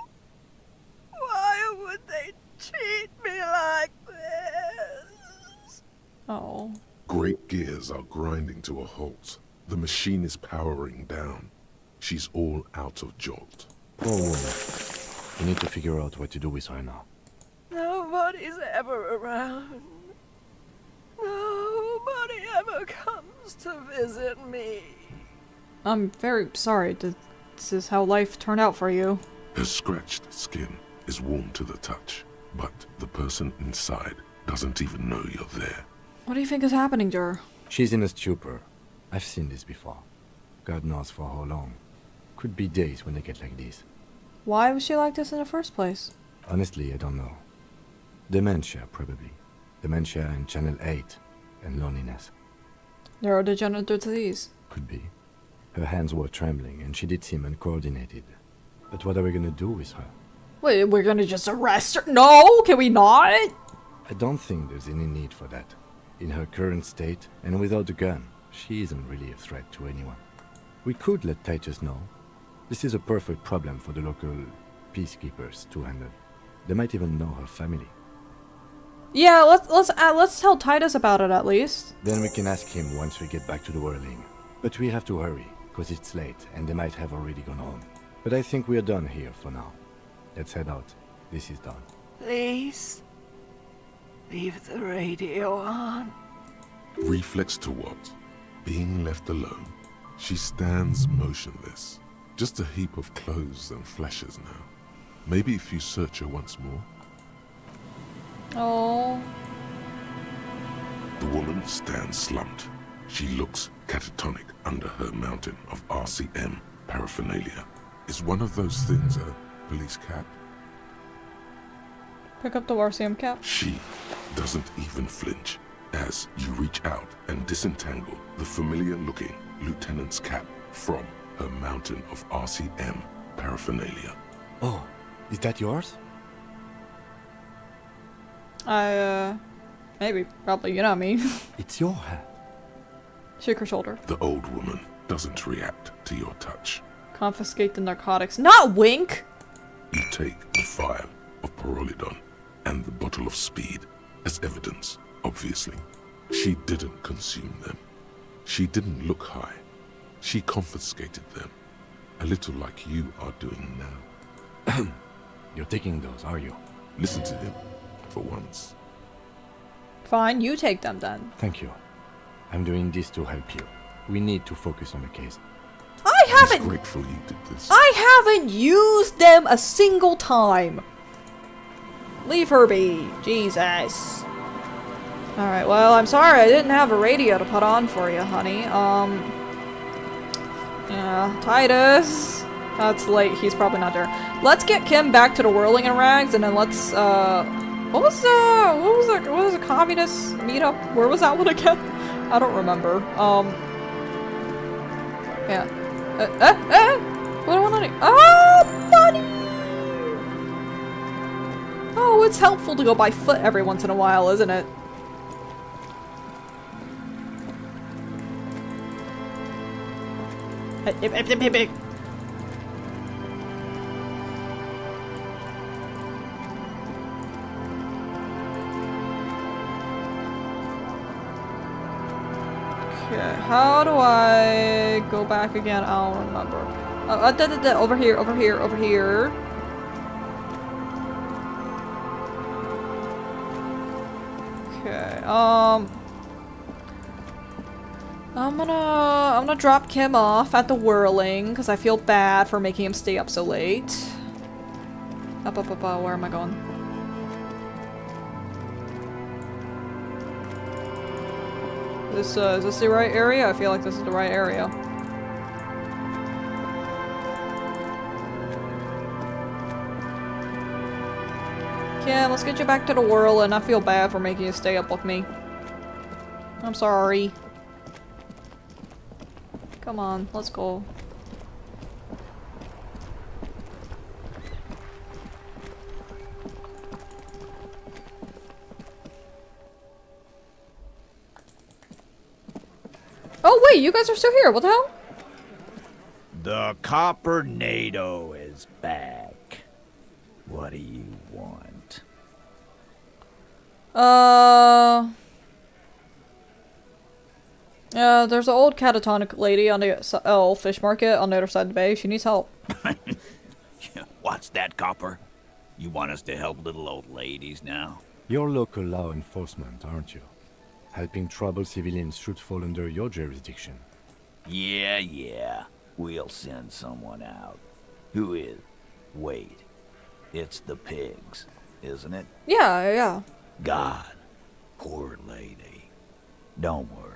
Why would they treat me like this? Oh. Great gears are grinding to a halt. The machine is powering down. She's all out of jolt. Poor woman. We need to figure out what to do with her now. Nobody's ever around. Nobody ever comes to visit me. I'm very sorry. This is how life turned out for you. Her scratched skin is warm to the touch, but the person inside doesn't even know you're there. What do you think is happening to her? She's in a stupor. I've seen this before. God knows for how long. Could be days when they get like this. Why was she like this in the first place? Honestly, I don't know. Dementia, probably. Dementia and Channel 8. And loneliness. Neurodegenerative disease. Could be. Her hands were trembling and she did seem uncoordinated. But what are we gonna do with her? Wait, we're gonna just arrest her? No, can we not? I don't think there's any need for that. In her current state, and without a gun, she isn't really a threat to anyone. We could let Titus know. This is a perfect problem for the local peacekeepers to handle. They might even know her family. Yeah, let's tell Titus about it at least. Then we can ask him once we get back to the whirling. But we have to hurry, because it's late and they might have already gone home. But I think we're done here for now. Let's head out. This is done. Please, leave the radio on. Reflex to what? Being left alone. She stands motionless. Just a heap of clothes and fleshes now. Maybe if you search her once more. Oh. The woman stands slumped. She looks catatonic under her mountain of RCM paraphernalia. Is one of those things a police cap? Pick up the RCM cap. She doesn't even flinch as you reach out and disentangle the familiar-looking lieutenant's cap from her mountain of RCM paraphernalia. Oh, is that yours? Maybe, probably, you know what I mean. It's your hat. Shake her shoulder. The old woman doesn't react to your touch. Confiscate the narcotics. Not wink! You take the vial of Pyrrolidon and the bottle of speed as evidence, obviously. She didn't consume them. She didn't look high. She confiscated them. A little like you are doing now. You're taking those, are you? Listen to him, for once. Fine, you take them then. Thank you. I'm doing this to help you. We need to focus on the case. I'm grateful you did this. I haven't used them a single time. Leave her be. Jesus. Alright, well, I'm sorry I didn't have a radio to put on for you, honey. Yeah, Titus. That's late, he's probably not there. Let's get Kim back to the whirling and rags, and then let's, what was the communist meetup? Where was that one again? I don't remember. Yeah. What do I want to do? Oh, buddy! Oh, it's helpful to go by foot every once in a while, isn't it? Okay, how do I go back again? I don't remember. Over here, over here, over here. Okay, I'm gonna drop Kim off at the Whirling because I feel bad for making him stay up so late. Up, where am I going? Is this the right area? I feel like this is the right area. Kim, let's get you back to the Whirling. I feel bad for making you stay up with me. I'm sorry. Come on, let's go. Oh wait, you guys are still here. What the hell? The Copper-nado is back. What do you want? There's an old catatonic lady on the old fish market on the other side of the bay. She needs help. What's that, Copper? You want us to help little old ladies now? You're local law enforcement, aren't you? Helping troubled civilians should fall under your jurisdiction. Yeah. We'll send someone out. Who is? Wait. It's the pigs, isn't it? Yeah. God. Poor lady. Don't worry.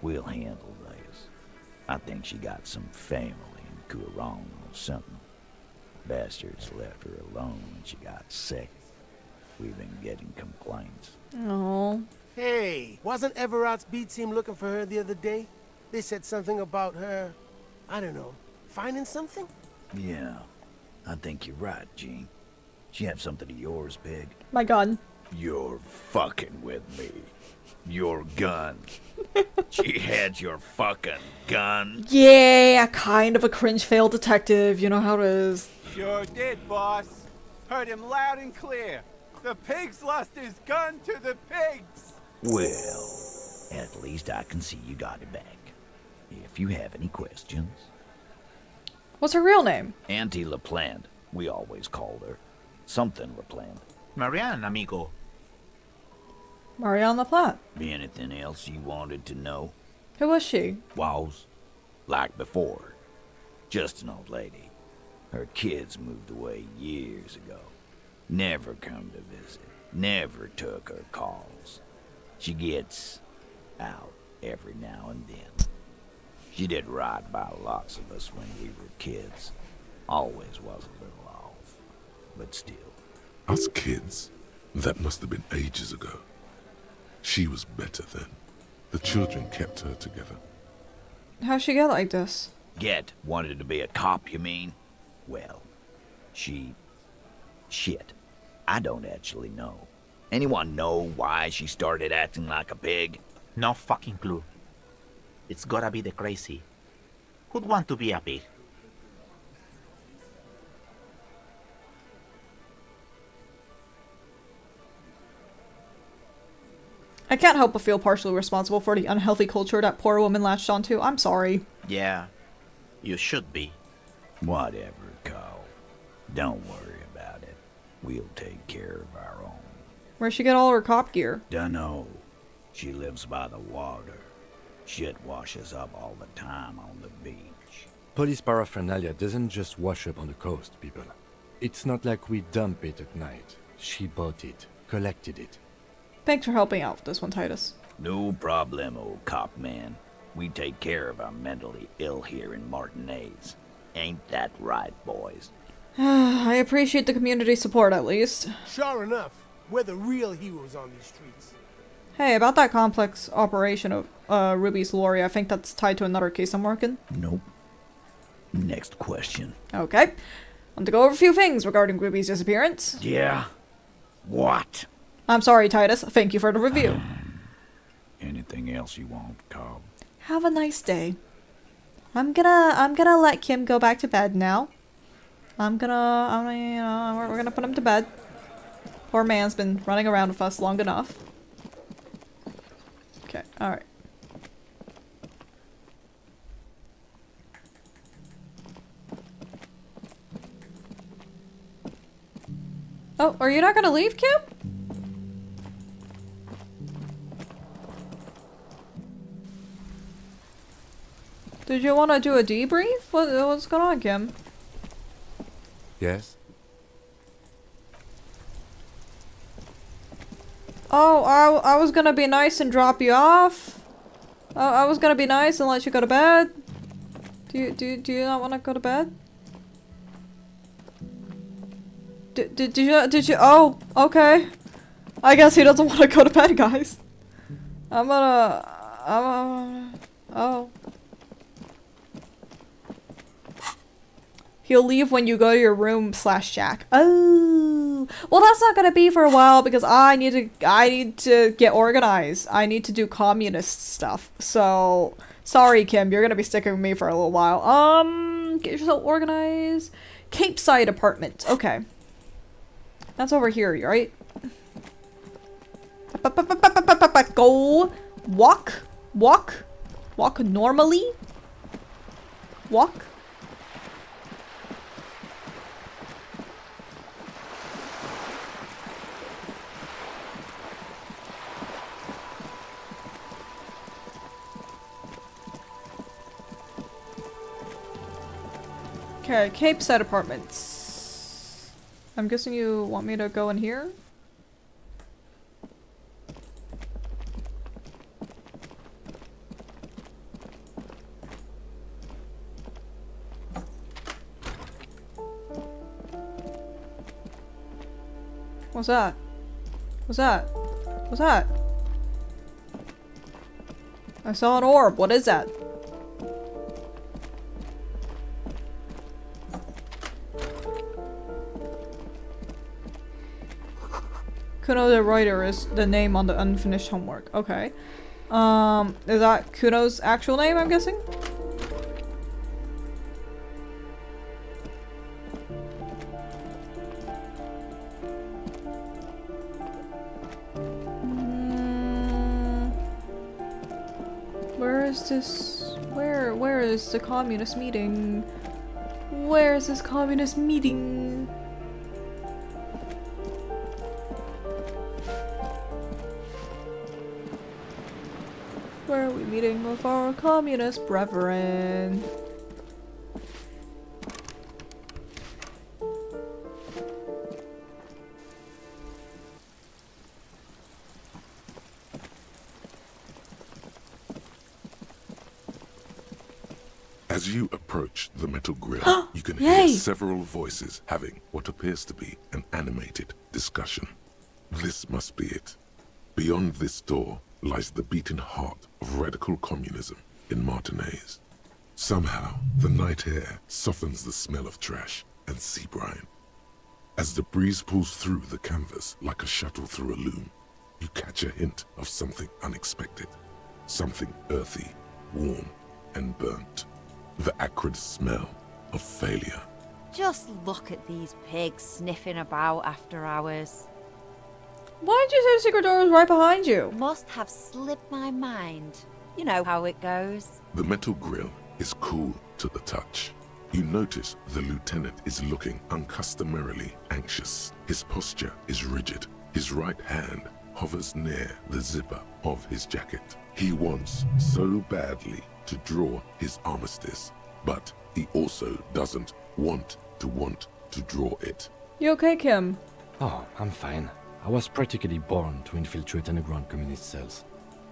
We'll handle this. I think she got some family in Kurong or something. Bastards left her alone when she got sick. We've been getting complaints. Oh. Hey, wasn't Everard's B team looking for her the other day? They said something about her, I don't know, finding something? Yeah, I think you're right, Gene. She have something of yours, Pig. My gun. You're fucking with me. Your gun. She had your fucking gun. Yeah, kind of a cringe failed detective. You know how it is. Sure did, boss. Heard him loud and clear. The pigs lost his gun to the pigs. Well, at least I can see you got it back. If you have any questions. What's her real name? Auntie LaPlante, we always called her. Something LaPlante. Marianne, amigo. Marianne LaPlante. Anything else you wanted to know? Who was she? Was. Like before. Just an old lady. Her kids moved away years ago. Never come to visit. Never took her calls. She gets out every now and then. She did right by lots of us when we were kids. Always was a little off. But still. Us kids? That must have been ages ago. She was better then. The children kept her together. How'd she get like this? Wanted to be a cop, you mean? Well, shit. I don't actually know. Anyone know why she started acting like a pig? No fucking clue. It's gotta be the crazy. Who'd want to be a pig? I can't help but feel partially responsible for the unhealthy culture that poor woman latched onto. I'm sorry. Yeah, you should be. Whatever, Cole. Don't worry about it. We'll take care of our own. Where'd she get all her cop gear? Dunno. She lives by the water. Shit washes up all the time on the beach. Police paraphernalia doesn't just wash up on the coast, people. It's not like we dump it at night. She bought it, collected it. Thanks for helping out with this one, Titus. No problem, old cop man. We take care of our mentally ill here in Martinez. Ain't that right, boys? I appreciate the community support, at least. Sure enough, we're the real heroes on these streets. Hey, about that complex operation of Ruby's lorry, I think that's tied to another case I'm working. Nope. Next question. Okay. I want to go over a few things regarding Ruby's disappearance. Yeah? What? I'm sorry, Titus. Thank you for the review. Anything else you want, Cobb? Have a nice day. I'm gonna let Kim go back to bed now. We're gonna put him to bed. Poor man's been running around with us long enough. Okay, alright. Oh, are you not gonna leave, Kim? Did you want to do a debrief? What's going on, Kim? Yes? Oh, I was gonna be nice and drop you off. I was gonna be nice and let you go to bed. Do you not want to go to bed? Did you? Oh, okay. I guess he doesn't want to go to bed, guys. Oh. He'll leave when you go to your room /Jack. Oh, well, that's not gonna be for a while because I need to get organized. I need to do communist stuff. So, sorry, Kim, you're gonna be sticking with me for a little while. Get yourself organized. Cape Side apartment. Okay, that's over here, right? Go, walk normally. Walk. Okay, Cape Side apartments. I'm guessing you want me to go in here? What's that? What's that? What's that? I saw an orb. What is that? Kuno the writer is the name on the unfinished homework. Okay. Is that Kuno's actual name, I'm guessing? Where is this? Where is the communist meeting? Where is this communist meeting? Where are we meeting with our communist brethren? As you approach the metal grill, you can hear several voices having what appears to be an animated discussion. This must be it. Beyond this door lies the beating heart of radical communism in Martinez. Somehow, the night air softens the smell of trash and sea brine. As the breeze pulls through the canvas like a shuttle through a loom, you catch a hint of something unexpected. Something earthy, warm, and burnt. The acrid smell of failure. Just look at these pigs sniffing about after hours. Why did you say the secret door was right behind you? Must have slipped my mind. You know how it goes. The metal grill is cool to the touch. You notice the lieutenant is looking uncustomarily anxious. His posture is rigid. His right hand hovers near the zipper of his jacket. He wants so badly to draw his armistice, but he also doesn't want to draw it. You okay, Kim? Oh, I'm fine. I was practically born to infiltrate underground communist cells.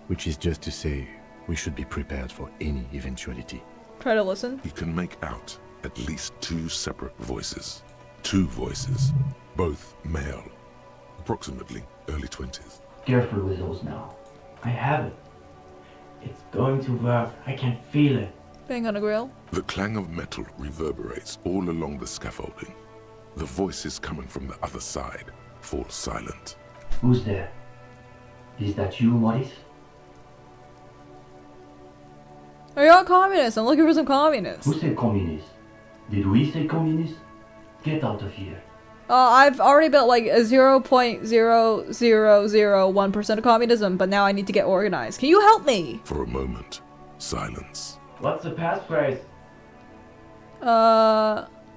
Which is just to say, we should be prepared for any eventuality. Try to listen. You can make out at least two separate voices. Two voices, both male, approximately early 20s. Careful with those now. I have it. It's going to work. I can feel it. Bang on a grill. The clang of metal reverberates all along the scaffolding. The voices coming from the other side fall silent. Who's there? Is that you, Maurice? Are y'all communists? I'm looking for some communists. Who said communist? Did we say communist? Get out of here. I've already built like a 0.0001% of communism, but now I need to get organized. Can you help me? For a moment, silence. What's the passphrase?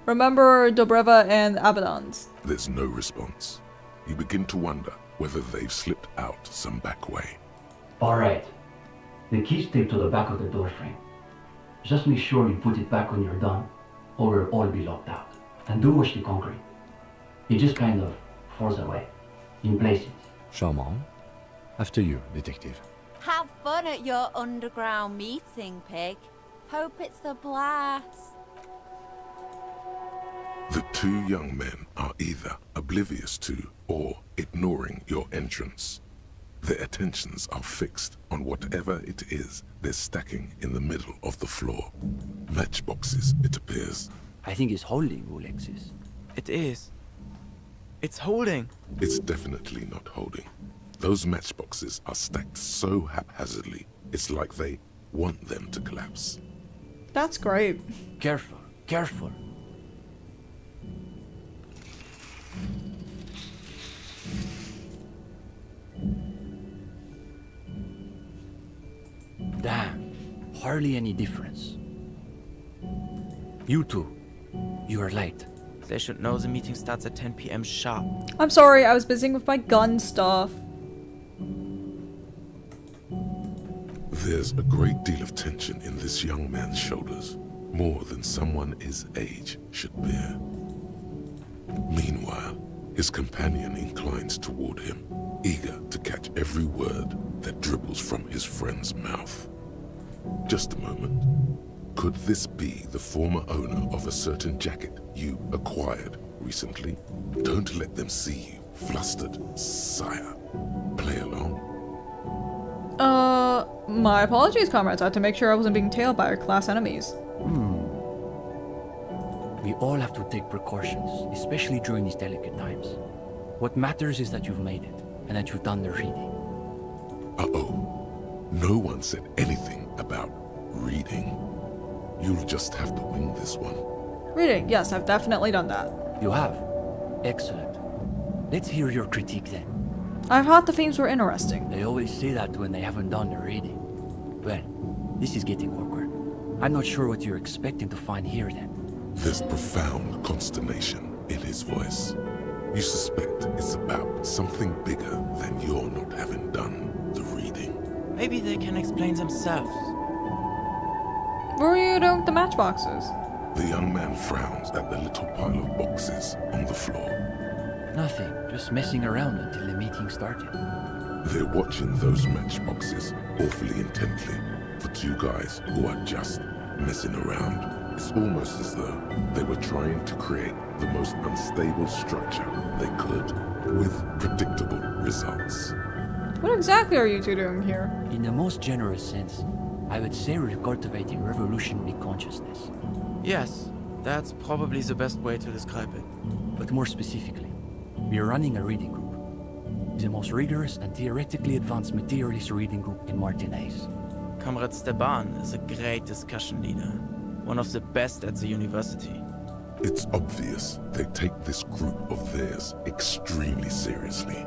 Remember Dobreva and Abaddon's. There's no response. You begin to wonder whether they've slipped out some back way. Alright. The key's taped to the back of the door frame. Just make sure you put it back when you're done, or we'll all be locked out. And do watch the concrete. It just kind of falls away, in places. Charmant. After you, detective. Have fun at your underground meeting, Pig. Hope it's a blast. The two young men are either oblivious to or ignoring your entrance. Their attentions are fixed on whatever it is they're stacking in the middle of the floor. Matchboxes, it appears. I think it's holding, Alexis. It is. It's holding. It's definitely not holding. Those matchboxes are stacked so haphazardly, it's like they want them to collapse. That's great. Careful, careful. Damn, hardly any difference. You two, you are late. They should know the meeting starts at 10 p.m. sharp. I'm sorry, I was busy with my gun stuff. There's a great deal of tension in this young man's shoulders, more than someone his age should bear. Meanwhile, his companion inclines toward him, eager to catch every word that dribbles from his friend's mouth. Just a moment. Could this be the former owner of a certain jacket you acquired recently? Don't let them see you flustered, sire. Play along. My apologies, comrades. I had to make sure I wasn't being tailed by our class enemies. We all have to take precautions, especially during these delicate times. What matters is that you've made it, and that you've done the reading. Uh-oh. No one said anything about reading. You'll just have to wing this one. Reading, yes, I've definitely done that. You have? Excellent. Let's hear your critique then. I thought the themes were interesting. They always say that when they haven't done the reading. Well, this is getting awkward. I'm not sure what you're expecting to find here then. There's profound consternation in his voice. You suspect it's about something bigger than your not having done the reading. Maybe they can explain themselves. What were you doing with the matchboxes? The young man frowns at the little pile of boxes on the floor. Nothing, just messing around until the meeting started. They're watching those matchboxes awfully intently for two guys who are just messing around. It's almost as though they were trying to create the most unstable structure they could, with predictable results. What exactly are you two doing here? In the most generous sense, I would say we're cultivating revolutionary consciousness. Yes, that's probably the best way to describe it. But more specifically, we are running a reading group. The most rigorous and theoretically advanced materialist reading group in Martinaise. Comrade Steban is a great discussion leader. One of the best at the university. It's obvious they take this group of theirs extremely seriously.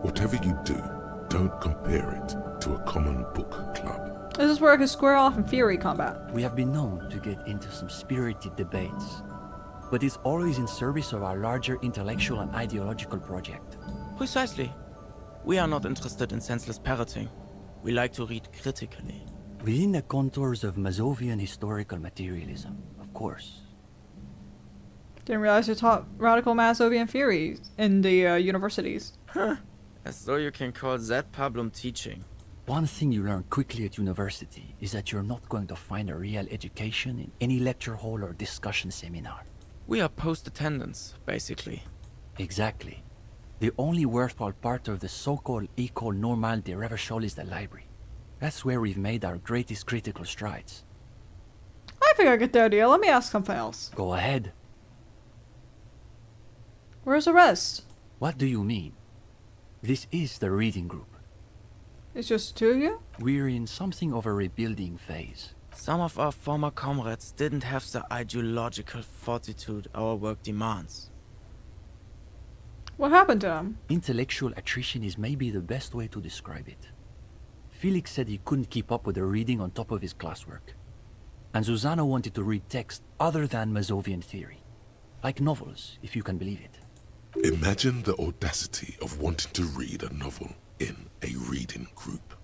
Whatever you do, don't compare it to a common book club. This is where I could square off in theory combat. We have been known to get into some spirited debates, but it's always in service of our larger intellectual and ideological project. Precisely. We are not interested in senseless parroting. We like to read critically. Within the contours of Mazovian historical materialism, of course. Didn't realize you taught radical Masovian theory in the universities. Huh. As though you can call that problem teaching. One thing you learn quickly at university is that you're not going to find a real education in any lecture hall or discussion seminar. We are post-attendance, basically. Exactly. The only worthwhile part of the so-called École Normale de Revachol is the library. That's where we've made our greatest critical strides. I think I get the idea. Let me ask something else. Go ahead. Where's the rest? What do you mean? This is the reading group. It's just two of you? We're in something of a rebuilding phase. Some of our former comrades didn't have the ideological fortitude our work demands. What happened to them? Intellectual attrition is maybe the best way to describe it. Felix said he couldn't keep up with the reading on top of his classwork. And Susanna wanted to read text other than Mazovian theory. Like novels, if you can believe it. Imagine the audacity of wanting to read a novel in a reading group.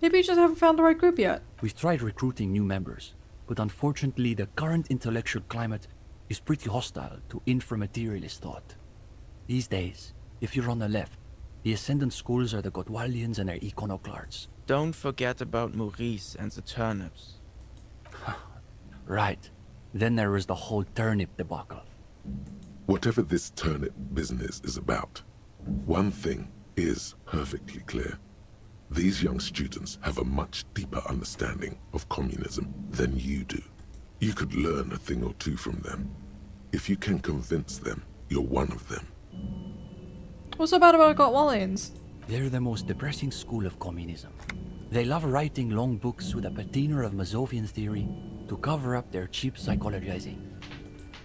Maybe you just haven't found the right group yet. We've tried recruiting new members, but unfortunately the current intellectual climate is pretty hostile to inframaterialist thought. These days, if you're on the left, the ascendant schools are the Godwaldians and their iconoclasts. Don't forget about Maurice and the turnips. Right. Then there was the whole turnip debacle. Whatever this turnip business is about, one thing is perfectly clear. These young students have a much deeper understanding of communism than you do. You could learn a thing or two from them. If you can convince them you're one of them. What's so bad about Godwallians? They're the most depressing school of communism. They love writing long books with a patina of Mazovian theory to cover up their cheap psychologizing.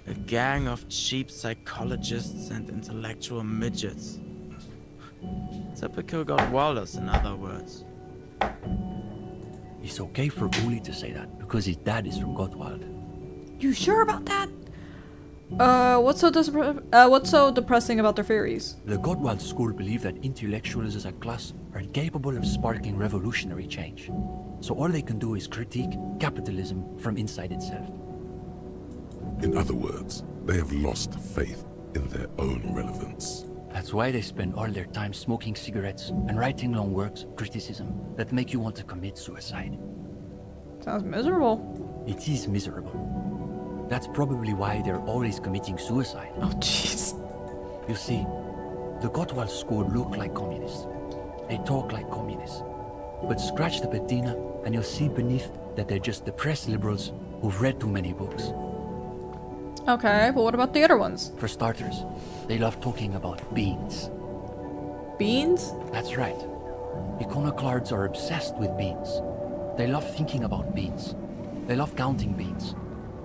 A gang of cheap psychologists and intellectual midgets. Typical Godwalders, in other words. It's okay for Uli to say that, because his dad is from Gottwald. You sure about that? What's so depressing about their theories? The Gottwald school believe that intellectuals as a class are incapable of sparking revolutionary change. So all they can do is critique capitalism from inside itself. In other words, they have lost faith in their own relevance. That's why they spend all their time smoking cigarettes and writing long works of criticism that make you want to commit suicide. Sounds miserable. It is miserable. That's probably why they're always committing suicide. Oh, jeez. You see, the Gottwald school look like communists. They talk like communists. But scratch the patina and you'll see beneath that they're just depressed liberals who've read too many books. Okay, but what about the other ones? For starters, they love talking about beans. Beans? That's right. Iconoclasts are obsessed with beans. They love thinking about beans. They love counting beans.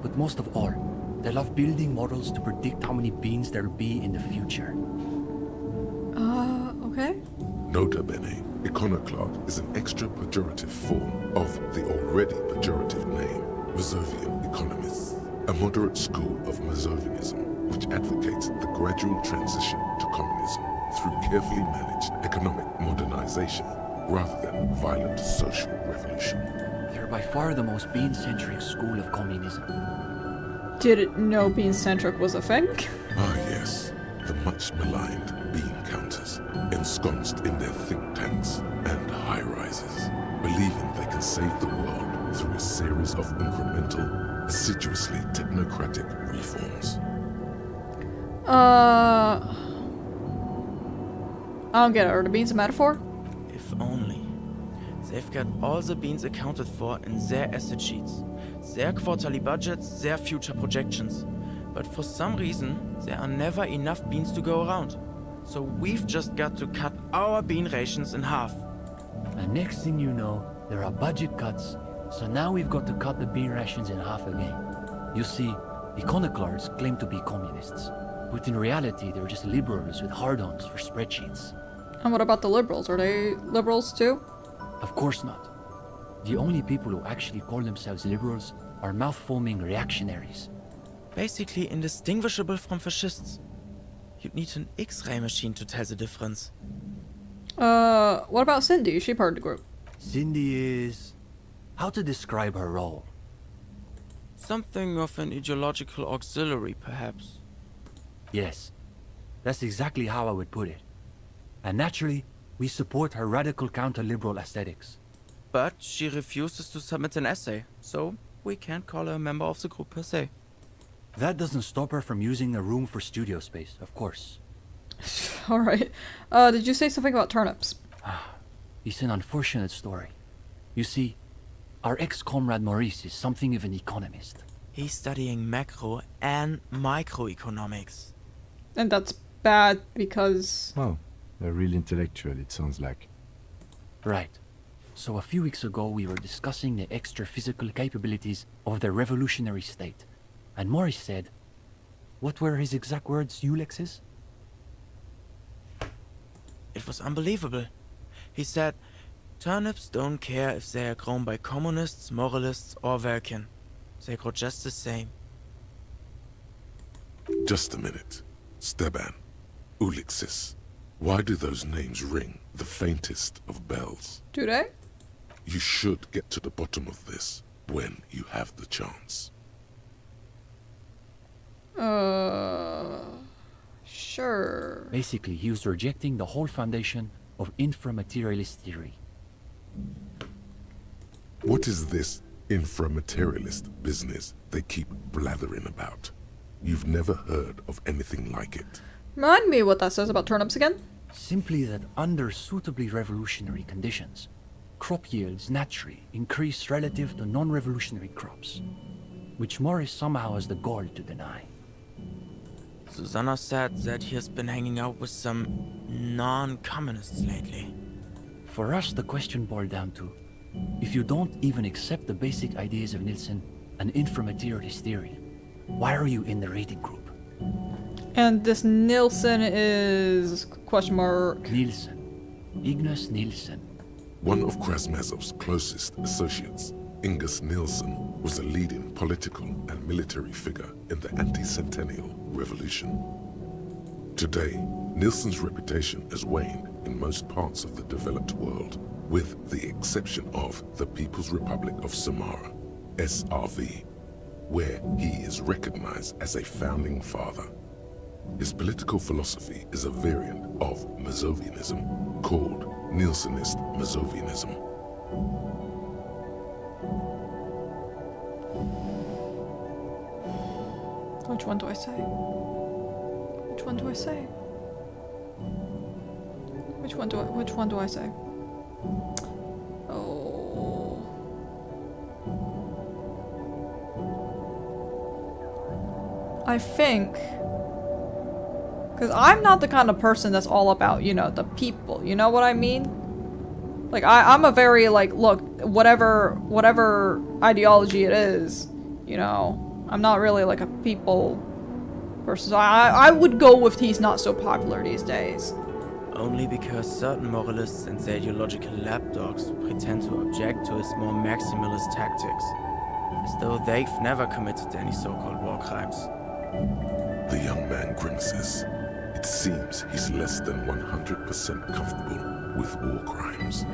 But most of all, they love building models to predict how many beans there'll be in the future. Okay. Nota bene, iconoclast is an extra pejorative form of the already pejorative name, Mazovian economists, a moderate school of Mazovianism, which advocates the gradual transition to communism through carefully managed economic modernization, rather than violent social revolution. They're by far the most bean-centric school of communism. Didn't know bean-centric was a thing. Ah yes, the much maligned bean counters, ensconced in their think tanks and high-rises, believing they can save the world through a series of incremental, assiduously technocratic reforms. I don't get it. Are the beans a metaphor? If only. They've got all the beans accounted for in their asset sheets, their quarterly budgets, their future projections. But for some reason, there are never enough beans to go around. So we've just got to cut our bean rations in half. And next thing you know, there are budget cuts, so now we've got to cut the bean rations in half again. You see, iconoclasts claim to be communists, but in reality they're just liberals with hard-ons for spreadsheets. And what about the liberals? Are they liberals too? Of course not. The only people who actually call themselves liberals are mouth-foaming reactionaries. Basically indistinguishable from fascists. You'd need an X-ray machine to tell the difference. What about Cindy? Is she part of the group? Cindy is... how to describe her role? Something of an ideological auxiliary, perhaps. Yes, that's exactly how I would put it. And naturally, we support her radical counter-liberal aesthetics. But she refuses to submit an essay, so we can't call her a member of the group per se. That doesn't stop her from using the room for studio space, of course. Alright. Did you say something about turnips? It's an unfortunate story. You see, our ex-comrade Maurice is something of an economist. He's studying macro and microeconomics. And that's bad because... Oh, a real intellectual, it sounds like. Right. So a few weeks ago we were discussing the extra physical capabilities of the revolutionary state. And Maurice said... what were his exact words, Ulex's? It was unbelievable. He said, turnips don't care if they are grown by communists, moralists, or Vulcan. They grow just the same. Just a minute. Steban, Ulixis, why do those names ring the faintest of bells? Do they? You should get to the bottom of this, when you have the chance. Sure. Basically, he was rejecting the whole foundation of inframaterialist theory. What is this inframaterialist business they keep blathering about? You've never heard of anything like it. Remind me what that says about turnips again? Simply that under suitably revolutionary conditions, crop yields naturally increase relative to non-revolutionary crops, which Morris somehow has the gall to deny. Susanna said that he has been hanging out with some non-communists lately. For us, the question boiled down to, if you don't even accept the basic ideas of Nielsen and inframaterialist theory, why are you in the reading group? And this Nielsen is... question mark... Nielsen. Ignas Nielsen. One of Krasmazov's closest associates, Ingus Nielsen, was a leading political and military figure in the anti-centennial revolution. Today, Nielsen's reputation has waned in most parts of the developed world, with the exception of the People's Republic of Samara, SRV, where he is recognized as a founding father. His political philosophy is a variant of Mazovianism, called Nielsenist Mazovianism. Which one do I say? Which one do I say? Which one do I say? Oh. I think, because I'm not the kind of person that's all about, you know, the people, you know what I mean? Like, I'm a very, like, look, whatever ideology it is, you know, I'm not really, like, a people person. So I would go with he's not so popular these days. Only because certain moralists and their ideological lapdogs pretend to object to his more maximalist tactics, as though they've never committed any so-called war crimes. The young man grimaces. It seems he's less than 100% comfortable with war crimes.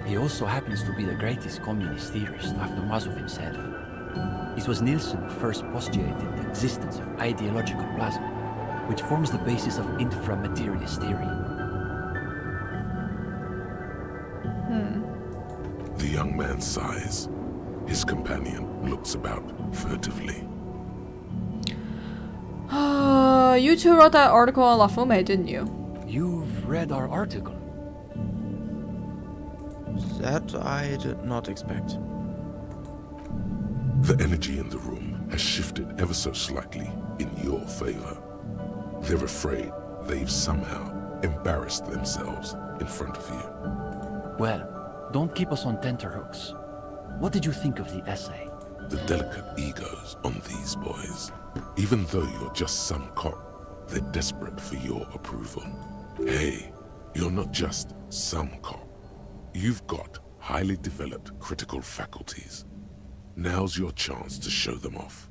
He also happens to be the greatest communist theorist after Mazov himself. It was Nielsen who first postulated the existence of ideological plasma, which forms the basis of inframaterialist theory. The young man sighs. His companion looks about furtively. You two wrote that article on La Fume, didn't you? You've read our article. That I did not expect. The energy in the room has shifted ever so slightly in your favor. They're afraid they've somehow embarrassed themselves in front of you. Well, don't keep us on tenterhooks. What did you think of the essay? The delicate egos on these boys. Even though you're just some cop, they're desperate for your approval. Hey, you're not just some cop. You've got highly developed critical faculties. Now's your chance to show them off.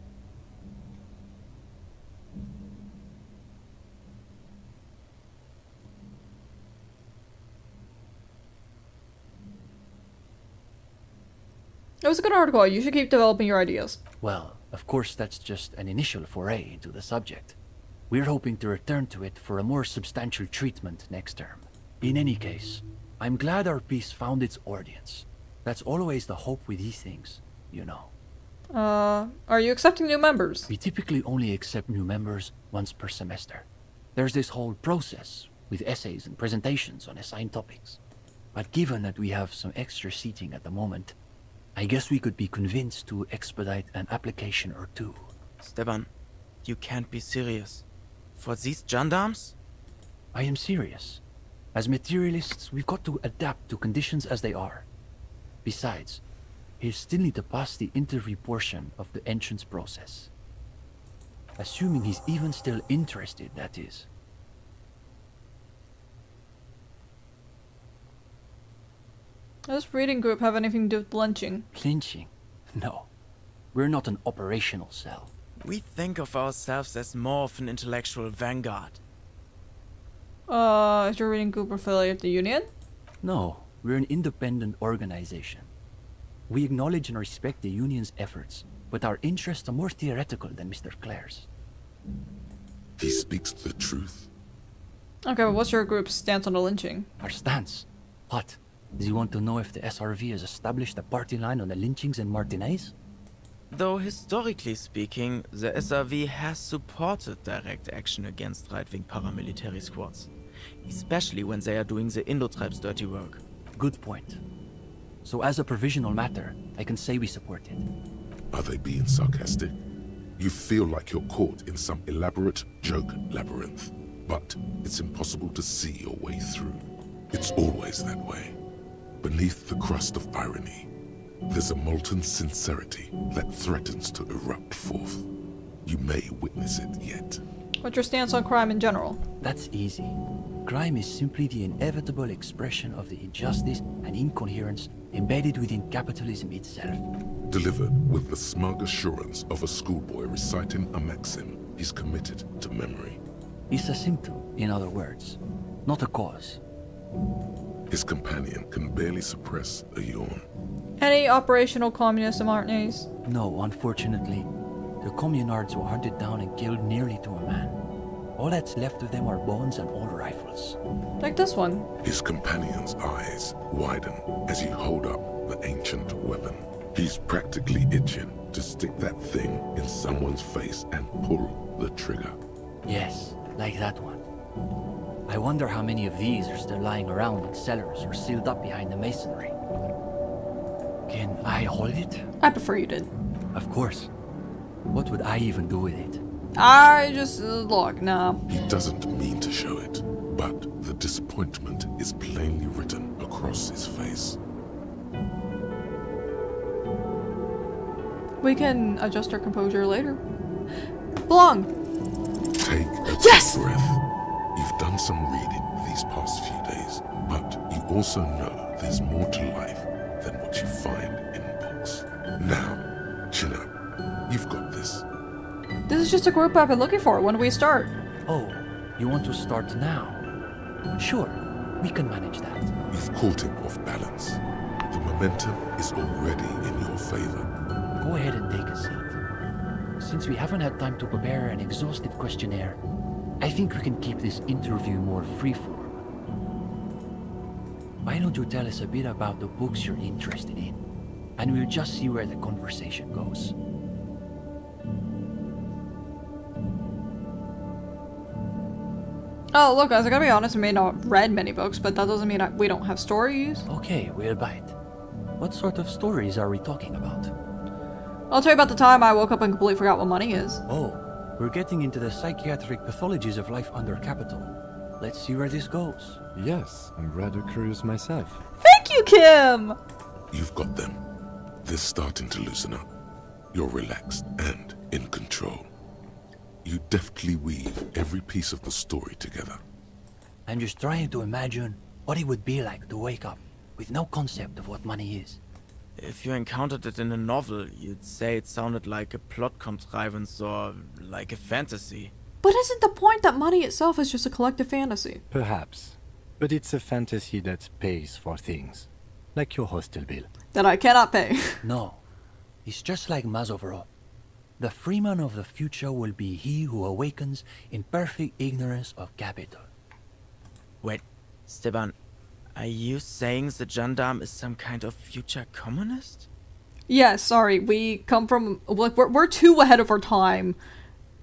It was a good article. You should keep developing your ideas. Well, of course that's just an initial foray into the subject. We're hoping to return to it for a more substantial treatment next term. In any case, I'm glad our piece found its audience. That's always the hope with these things, you know. Are you accepting new members? We typically only accept new members once per semester. There's this whole process with essays and presentations on assigned topics. But given that we have some extra seating at the moment, I guess we could be convinced to expedite an application or two. Steban, you can't be serious. For these gendarmes? I am serious. As materialists, we've got to adapt to conditions as they are. Besides, he'll still need to pass the interview portion of the entrance process. Assuming he's even still interested, that is. Does this reading group have anything to do with lynching? Lynching? No. We're not an operational cell. We think of ourselves as more of an intellectual vanguard. Is your reading group affiliated with the Union? No, we're an independent organization. We acknowledge and respect the Union's efforts, but our interests are more theoretical than Mr. Clare's. He speaks the truth. Okay, but what's your group's stance on the lynching? Our stance? What? Does he want to know if the SRV has established a party line on the lynchings in Martinez? Though historically speaking, the SRV has supported direct action against right-wing paramilitary squads, especially when they are doing the Indo-Tribe's dirty work. Good point. So as a provisional matter, I can say we support it. Are they being sarcastic? You feel like you're caught in some elaborate joke labyrinth, but it's impossible to see your way through. It's always that way. Beneath the crust of irony, there's a molten sincerity that threatens to erupt forth. You may witness it yet. What's your stance on crime in general? That's easy. Crime is simply the inevitable expression of the injustice and incoherence embedded within capitalism itself. Delivered with the smug assurance of a schoolboy reciting a maxim he's committed to memory. It's a symptom, in other words, not a cause. His companion can barely suppress a yawn. Any operational communists in Martinez? No, unfortunately. The communards were hunted down and killed nearly to a man. All that's left of them are bones and old rifles. Like this one. His companion's eyes widen as you hold up the ancient weapon. He's practically itching to stick that thing in someone's face and pull the trigger. Yes, like that one. I wonder how many of these are still lying around in cellars or sealed up behind the masonry. Can I hold it? I prefer you did. Of course. What would I even do with it? I just, look, nah. He doesn't mean to show it, but the disappointment is plainly written across his face. We can adjust our composure later. Belong! Take a Yes! deep breath. You've done some reading these past few days, but you also know there's more to life than what you find in books. Now, chin up. You've got this. This is just a group I've been looking for. When do we start? Oh, you want to start now? Sure, we can manage that. You've caught him off balance. The momentum is already in your favor. Go ahead and take a seat. Since we haven't had time to prepare an exhaustive questionnaire, I think we can keep this interview more freeform. Why don't you tell us a bit about the books you're interested in, and we'll just see where the conversation goes. Oh, look, guys, I gotta be honest, I may not have read many books, but that doesn't mean we don't have stories. Okay, we'll bite. What sort of stories are we talking about? I'll tell you about the time I woke up and completely forgot what money is. Oh, we're getting into the psychiatric pathologies of life under capital. Let's see where this goes. Yes, I'm rather curious myself. Thank you, Kim! You've got them. They're starting to loosen up. You're relaxed and in control. You deftly weave every piece of the story together. I'm just trying to imagine what it would be like to wake up with no concept of what money is. If you encountered it in a novel, you'd say it sounded like a plot contrivance or like a fantasy. But isn't the point that money itself is just a collective fantasy? Perhaps. But it's a fantasy that pays for things. Like your hostel bill. That I cannot pay. No. It's just like Mazovrov. The freeman of the future will be he who awakens in perfect ignorance of capital. Wait, Steban, are you saying the gendarme is some kind of future communist? Yeah, sorry, we come from, like, we're too ahead of our time.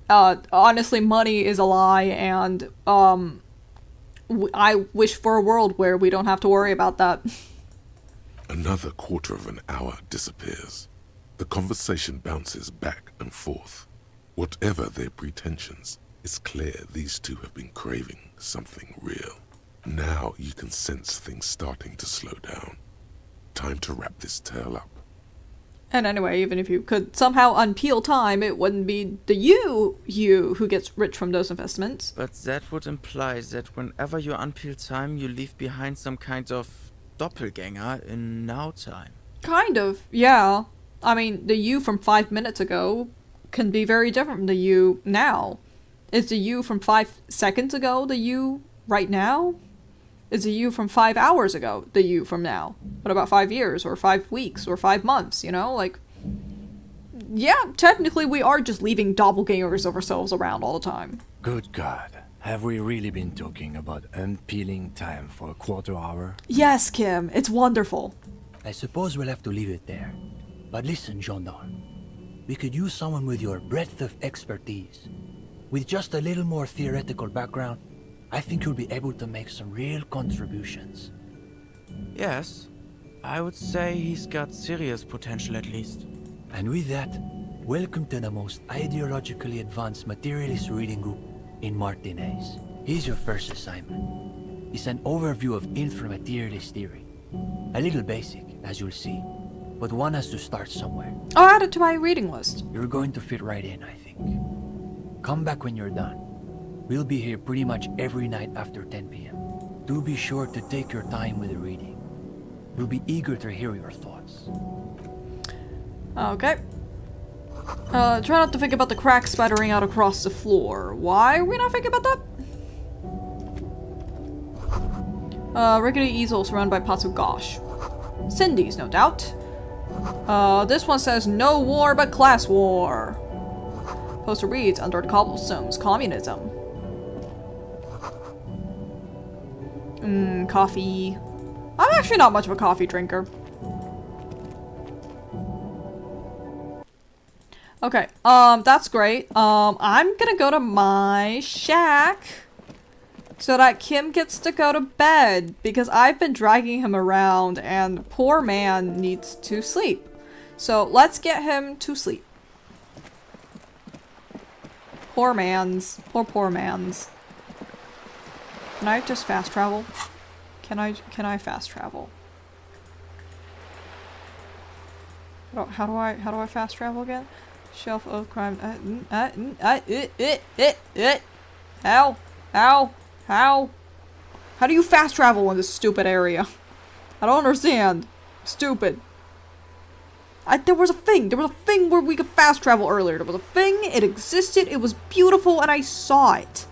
Honestly, money is a lie, and, I wish for a world where we don't have to worry about that. Another quarter of an hour disappears. The conversation bounces back and forth. Whatever their pretensions, it's clear these two have been craving something real. Now you can sense things starting to slow down. Time to wrap this tale up. And anyway, even if you could somehow unpeel time, it wouldn't be the you who gets rich from those investments. But that would imply that whenever you unpeel time, you leave behind some kind of doppelganger in now time. Kind of, yeah. I mean, the you from 5 minutes ago can be very different from the you now. Is the you from 5 seconds ago the you right now? Is the you from 5 hours ago the you from now? What about 5 years, or 5 weeks, or 5 months, you know? Like, yeah, technically we are just leaving doppelgangers of ourselves around all the time. Good God. Have we really been talking about unpeeling time for a quarter hour? Yes, Kim, it's wonderful. I suppose we'll have to leave it there. But listen, Gendarme. We could use someone with your breadth of expertise. With just a little more theoretical background, I think you'll be able to make some real contributions. Yes, I would say he's got serious potential at least. And with that, welcome to the most ideologically advanced materialist reading group in Martinez. Here's your first assignment. It's an overview of inframaterialist theory. A little basic, as you'll see, but one has to start somewhere. I'll add it to my reading list. You're going to fit right in, I think. Come back when you're done. We'll be here pretty much every night after 10 p.m. Do be sure to take your time with the reading. We'll be eager to hear your thoughts. Okay. Try not to think about the cracks spattering out across the floor. Why are we not thinking about that? Rickety easel surrounded by pots of gosh. Cindy's, no doubt. This one says, no war but class war. Poster reads, under the cobblestones, communism. Coffee. I'm actually not much of a coffee drinker. Okay, that's great. I'm gonna go to my shack so that Kim gets to go to bed because I've been dragging him around and poor man needs to sleep. So let's get him to sleep. Poor man's. Poor man's. Can I just fast travel? Can I fast travel? How do I fast travel again? Shelf of crime. How? How do you fast travel in this stupid area? I don't understand. Stupid. There was a thing where we could fast travel earlier. There was a thing, it existed, it was beautiful, and I saw it.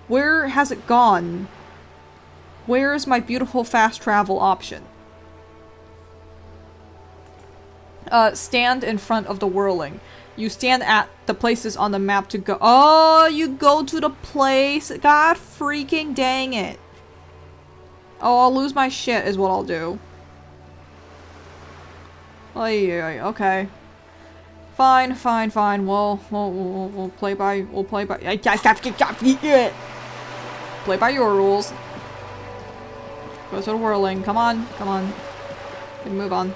Where has it gone? Where is my beautiful fast travel option? Stand in front of the whirling. You stand at the places on the map to go. Oh, you go to the place. God freaking dang it. Oh, I'll lose my shit is what I'll do. Okay. Fine. We'll play by play by your rules. Go to the whirling. Come on. We can move on.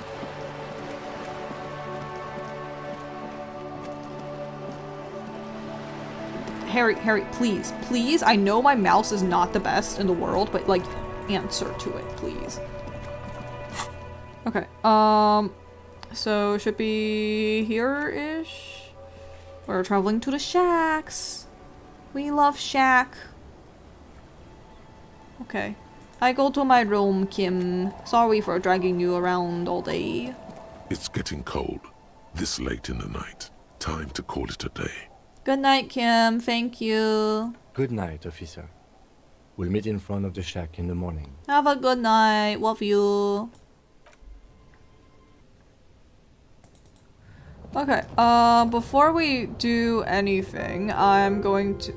Harry, please. I know my mouse is not the best in the world, but like, answer to it, please. Okay, so should be here-ish. We're traveling to the shacks. We love shack. Okay. I go to my room, Kim. Sorry for dragging you around all day. It's getting cold. This late in the night. Time to call it a day. Good night, Kim. Thank you. Good night, officer. We'll meet in front of the shack in the morning. Have a good night. Love you. Okay, before we do anything, I'm going to...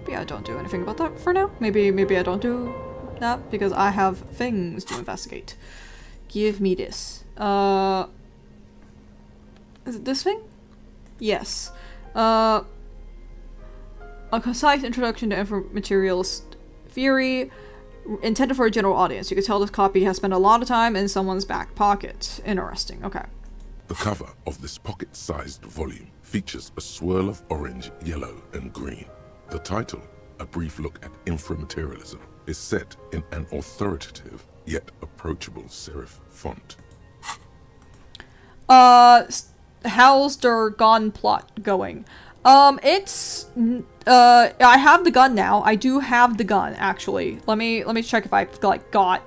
Maybe I don't do anything about that for now. Maybe I don't do that because I have things to investigate. Give me this. Is it this thing? Yes. A concise introduction to informaterialist theory intended for a general audience. You can tell this copy has spent a lot of time in someone's back pocket. Interesting. Okay. The cover of this pocket-sized volume features a swirl of orange, yellow, and green. The title, A Brief Look at Inframaterialism, is set in an authoritative yet approachable serif font. How's der gun plot going? I have the gun now. I do have the gun, actually. Let me check if I've, like, got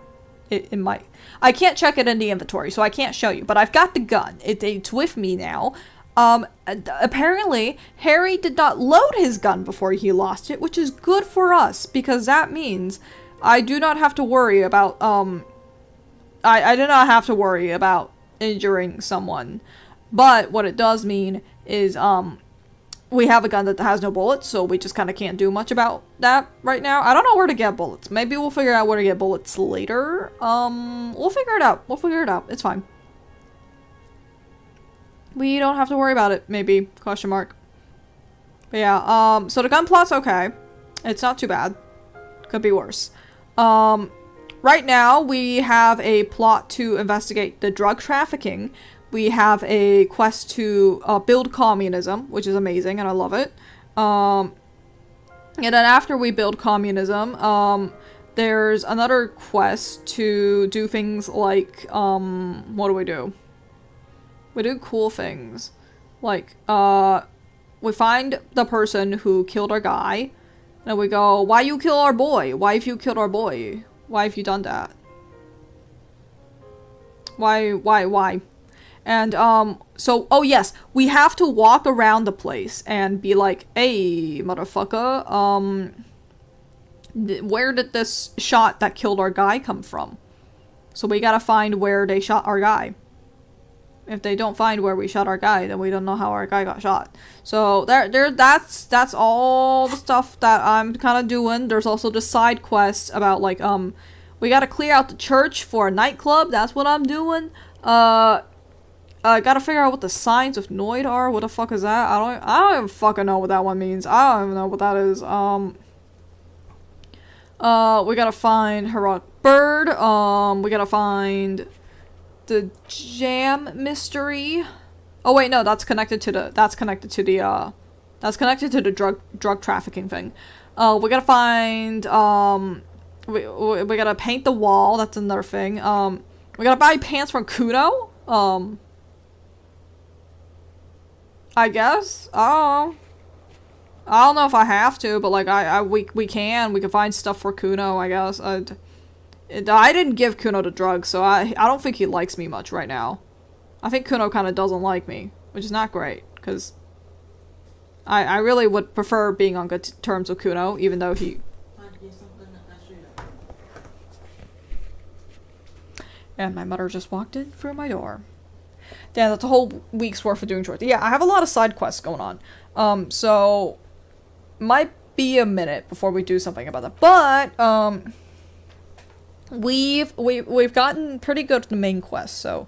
it in my... I can't check it in the inventory, so I can't show you, but I've got the gun. It's with me now. Apparently, Harry did not load his gun before he lost it, which is good for us, because that means I do not have to worry about, I do not have to worry about injuring someone. But what it does mean is, we have a gun that has no bullets, so we just kind of can't do much about that right now. I don't know where to get bullets. Maybe we'll figure out where to get bullets later. We'll figure it out. We'll figure it out. It's fine. We don't have to worry about it, maybe, question mark. But yeah, so the gun plot's okay. It's not too bad. Could be worse. Right now, we have a plot to investigate the drug trafficking. We have a quest to build communism, which is amazing, and I love it. And then after we build communism, there's another quest to do things like, what do we do? We do cool things. Like, we find the person who killed our guy. And we go, why you kill our boy? Why have you killed our boy? Why have you done that? Why? And, so, oh yes, we have to walk around the place and be like, hey, motherfucker, where did this shot that killed our guy come from? So we gotta find where they shot our guy. If they don't find where we shot our guy, then we don't know how our guy got shot. So that's all the stuff that I'm kind of doing. There's also the side quest about like we gotta clear out the church for a nightclub. That's what I'm doing. I gotta figure out what the signs of Noid are. What the fuck is that? I don't even fucking know what that one means. I don't even know what that is. We gotta find Heroic Bird. We gotta find the jam mystery. Oh wait, no, that's connected to the drug trafficking thing. We gotta find we gotta paint the wall. That's another thing. We gotta buy pants from Kuno. I guess. I don't know if I have to, but like we can find stuff for Kuno. I guess. I didn't give Kuno the drugs, so I don't think he likes me much right now. I think Kuno kind of doesn't like me, which is not great, because I really would prefer being on good terms with Kuno, even though he... And my mother just walked in through my door. Damn, that's a whole week's worth of doing chores. Yeah, I have a lot of side quests going on. So... might be a minute before we do something about that. But, We've gotten pretty good at the main quest, so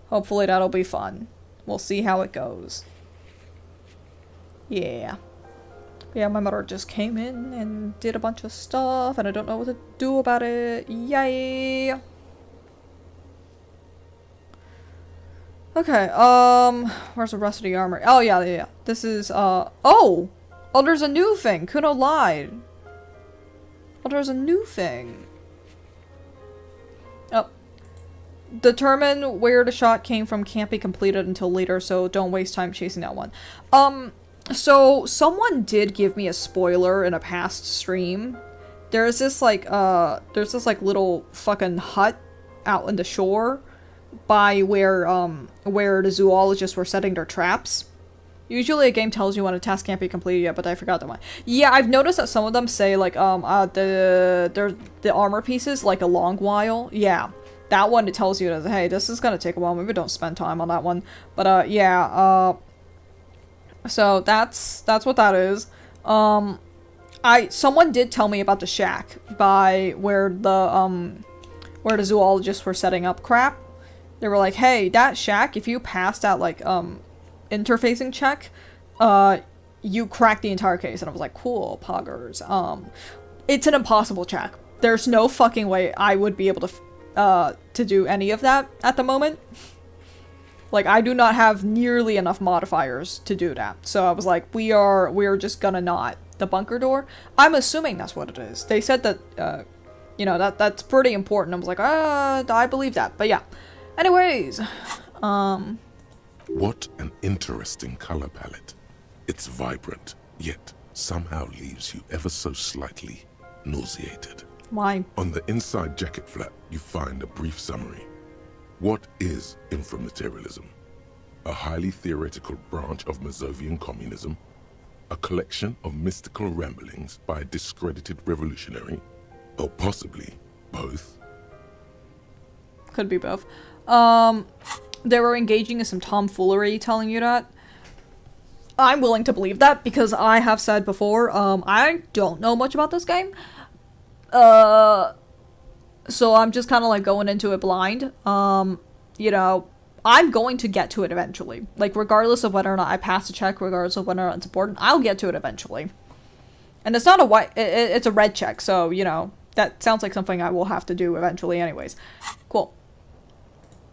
hopefully that'll be fun. We'll see how it goes. Yeah. Yeah, my mother just came in and did a bunch of stuff, and I don't know what to do about it. Yay! Okay, where's the rest of the armor? Oh, yeah. This is, oh, there's a new thing. Kuno lied. Oh, there's a new thing. Oh. Determine where the shot came from can't be completed until later, so don't waste time chasing that one. So someone did give me a spoiler in a past stream. There's this like little fucking hut out in the shore by where the zoologists were setting their traps. Usually a game tells you when a task can't be completed yet, but I forgot that one. Yeah, I've noticed that some of them say like the armor pieces like a long while. Yeah. That one, it tells you that, hey, this is gonna take a while, maybe don't spend time on that one. But yeah, so that's what that is. Someone did tell me about the shack by where the zoologists were setting up crap. They were like, hey, that shack, if you pass that like interfacing check, you crack the entire case. And I was like, cool, poggers. It's an impossible check. There's no fucking way I would be able to do any of that at the moment. Like, I do not have nearly enough modifiers to do that. So I was like, we're just gonna not. The bunker door? I'm assuming that's what it is. They said that, you know, that's pretty important. I was like, I believe that. But yeah. Anyways, What an interesting color palette. It's vibrant, yet somehow leaves you ever so slightly nauseated. Why? On the inside jacket flap, you find a brief summary. What is inframaterialism? a highly theoretical branch of Mazovian communism, a collection of mystical ramblings by a discredited revolutionary, or possibly both? Could be both. They were engaging in some tomfoolery telling you that. I'm willing to believe that because I have said before, I don't know much about this game. So I'm just kind of like going into it blind. You know, I'm going to get to it eventually. Like, regardless of whether or not I pass the check, regardless of whether or not it's important, I'll get to it eventually. And it's not a white, it's a red check, so, you know, that sounds like something I will have to do eventually anyways. Cool.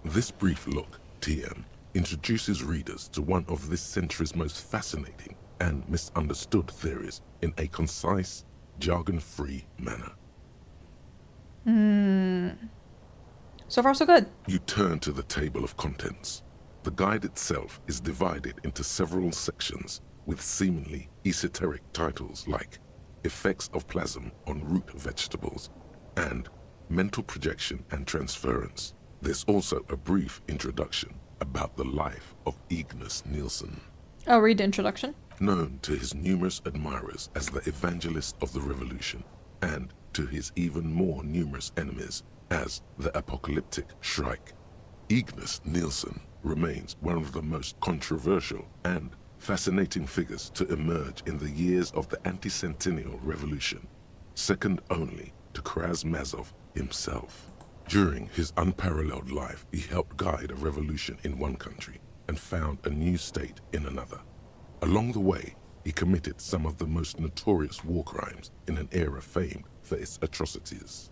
This brief look, TM, introduces readers to one of this century's most fascinating and misunderstood theories in a concise, jargon-free manner. So far, so good. You turn to the table of contents. The guide itself is divided into several sections with seemingly esoteric titles like Effects of Plasm on Root Vegetables and Mental Projection and Transference. There's also a brief introduction about the life of Ignis Nielsen. I'll read the introduction. Known to his numerous admirers as the evangelist of the revolution, and to his even more numerous enemies as the apocalyptic Shrike, Ignis Nielsen remains one of the most controversial and fascinating figures to emerge in the years of the anti-centennial revolution, second only to Krasmazov himself. During his unparalleled life, he helped guide a revolution in one country and found a new state in another. Along the way, he committed some of the most notorious war crimes in an era famed for its atrocities.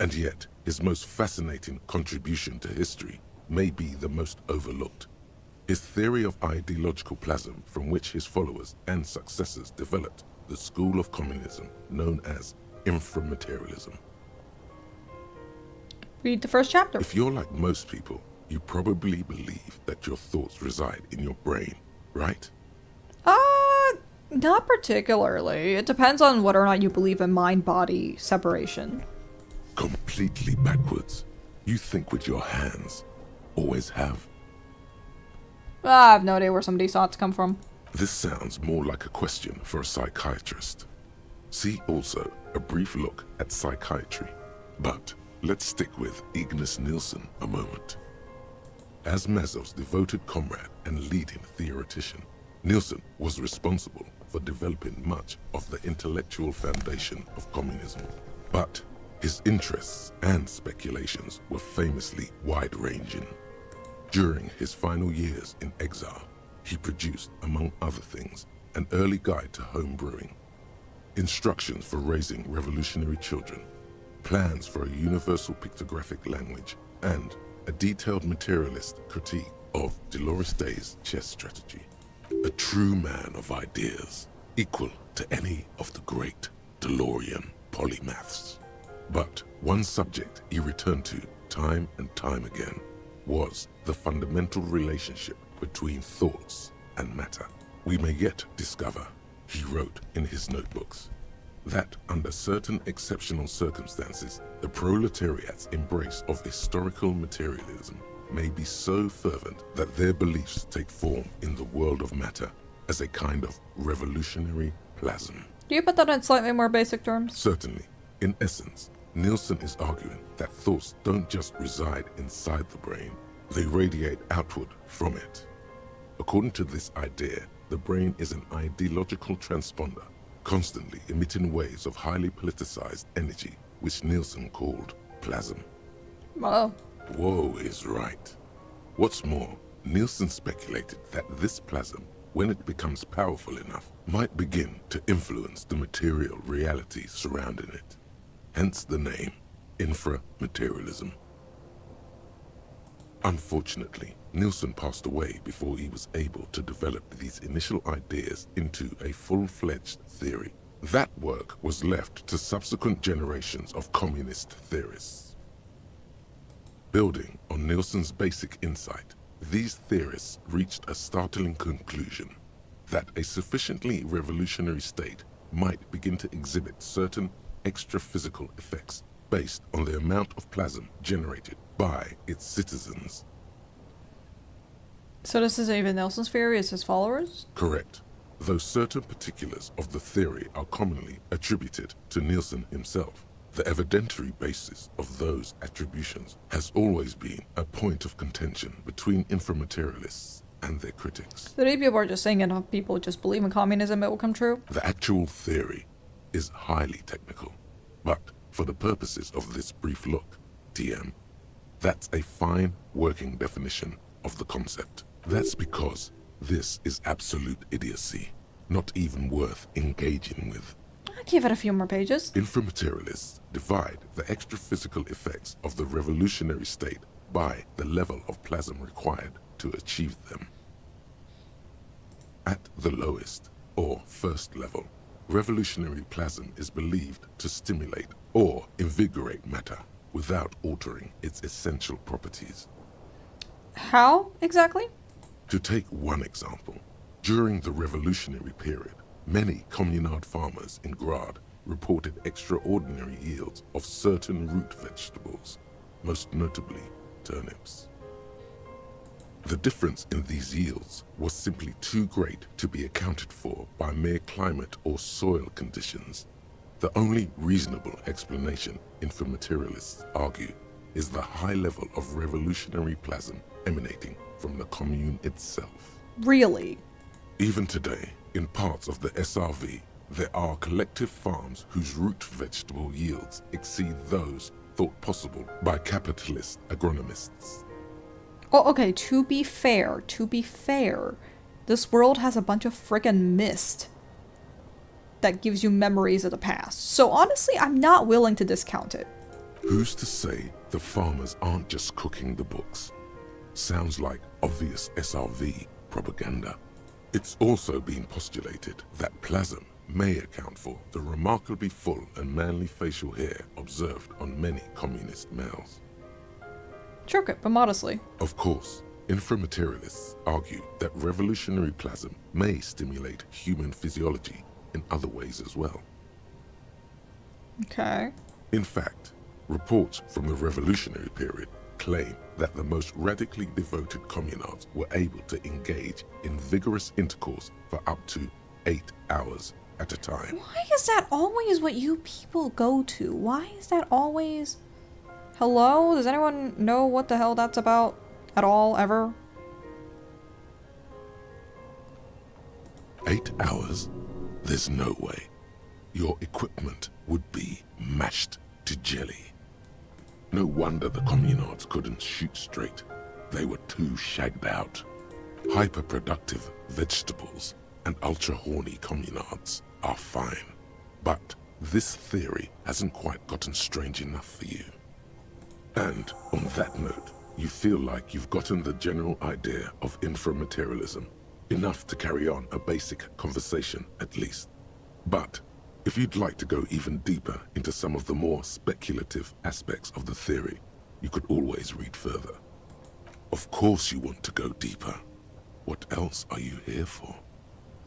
And yet, his most fascinating contribution to history may be the most overlooked. His theory of ideological plasm, from which his followers and successors developed the school of communism known as inframaterialism. Read the first chapter. If you're like most people, you probably believe that your thoughts reside in your brain, right? Not particularly. It depends on whether or not you believe in mind-body separation. Completely backwards. You think with your hands. Always have. I have no idea where some of these thoughts come from. This sounds more like a question for a psychiatrist. See also a brief look at psychiatry. But let's stick with Ignis Nielsen a moment. As Mazov's devoted comrade and leading theoretician, Nielsen was responsible for developing much of the intellectual foundation of communism. But his interests and speculations were famously wide-ranging. During his final years in exile, he produced, among other things, an early guide to home brewing, instructions for raising revolutionary children, plans for a universal pictographic language, and a detailed materialist critique of Dolores Day's chess strategy. A true man of ideas, equal to any of the great DeLorean polymaths. But one subject he returned to time and time again was the fundamental relationship between thoughts and matter. We may yet discover, he wrote in his notebooks, that under certain exceptional circumstances, the proletariat's embrace of historical materialism may be so fervent that their beliefs take form in the world of matter as a kind of revolutionary plasm. Do you put that in slightly more basic terms? Certainly. In essence, Nielsen is arguing that thoughts don't just reside inside the brain, they radiate outward from it. According to this idea, the brain is an ideological transponder, constantly emitting waves of highly politicized energy, which Nielsen called plasm. Wow. Whoa is right. What's more, Nielsen speculated that this plasm, when it becomes powerful enough, might begin to influence the material reality surrounding it. Hence the name, inframaterialism. Unfortunately, Nielsen passed away before he was able to develop these initial ideas into a full-fledged theory. That work was left to subsequent generations of communist theorists. Building on Nielsen's basic insight, these theorists reached a startling conclusion that a sufficiently revolutionary state might begin to exhibit certain extra-physical effects based on the amount of plasm generated by its citizens. So this is even Nelson's theory as his followers? Correct. Though certain particulars of the theory are commonly attributed to Nielsen himself, the evidentiary basis of those attributions has always been a point of contention between inframaterialists and their critics. The people are just saying enough people just believe in communism, it will come true. The actual theory is highly technical, but for the purposes of this brief look, TM, that's a fine working definition of the concept. That's because this is absolute idiocy, not even worth engaging with. I'll give it a few more pages. Inframaterialists divide the extra-physical effects of the revolutionary state by the level of plasm required to achieve them. At the lowest, or first level, revolutionary plasm is believed to stimulate or invigorate matter without altering its essential properties. How exactly? To take one example, during the revolutionary period, many communard farmers in Grad reported extraordinary yields of certain root vegetables, most notably turnips. The difference in these yields was simply too great to be accounted for by mere climate or soil conditions. The only reasonable explanation, inframaterialists argue, is the high level of revolutionary plasm emanating from the commune itself. Really? Even today, in parts of the SRV, there are collective farms whose root vegetable yields exceed those thought possible by capitalist agronomists. Oh, okay, to be fair, this world has a bunch of friggin' mist that gives you memories of the past. So honestly, I'm not willing to discount it. Who's to say the farmers aren't just cooking the books? Sounds like obvious SRV propaganda. It's also been postulated that plasm may account for the remarkably full and manly facial hair observed on many communist males. Sure, but modestly. Of course, inframaterialists argue that revolutionary plasm may stimulate human physiology in other ways as well. Okay. In fact, reports from the revolutionary period claim that the most radically devoted communards were able to engage in vigorous intercourse for up to 8 hours at a time. Why is that always what you people go to? Why is that always... Hello? Does anyone know what the hell that's about at all, ever? 8 hours? There's no way. Your equipment would be mashed to jelly. No wonder the communards couldn't shoot straight. They were too shagged out. Hyper-productive vegetables and ultra-horny communards are fine. But this theory hasn't quite gotten strange enough for you. And on that note, you feel like you've gotten the general idea of inframaterialism, enough to carry on a basic conversation at least. But if you'd like to go even deeper into some of the more speculative aspects of the theory, you could always read further. Of course you want to go deeper. What else are you here for?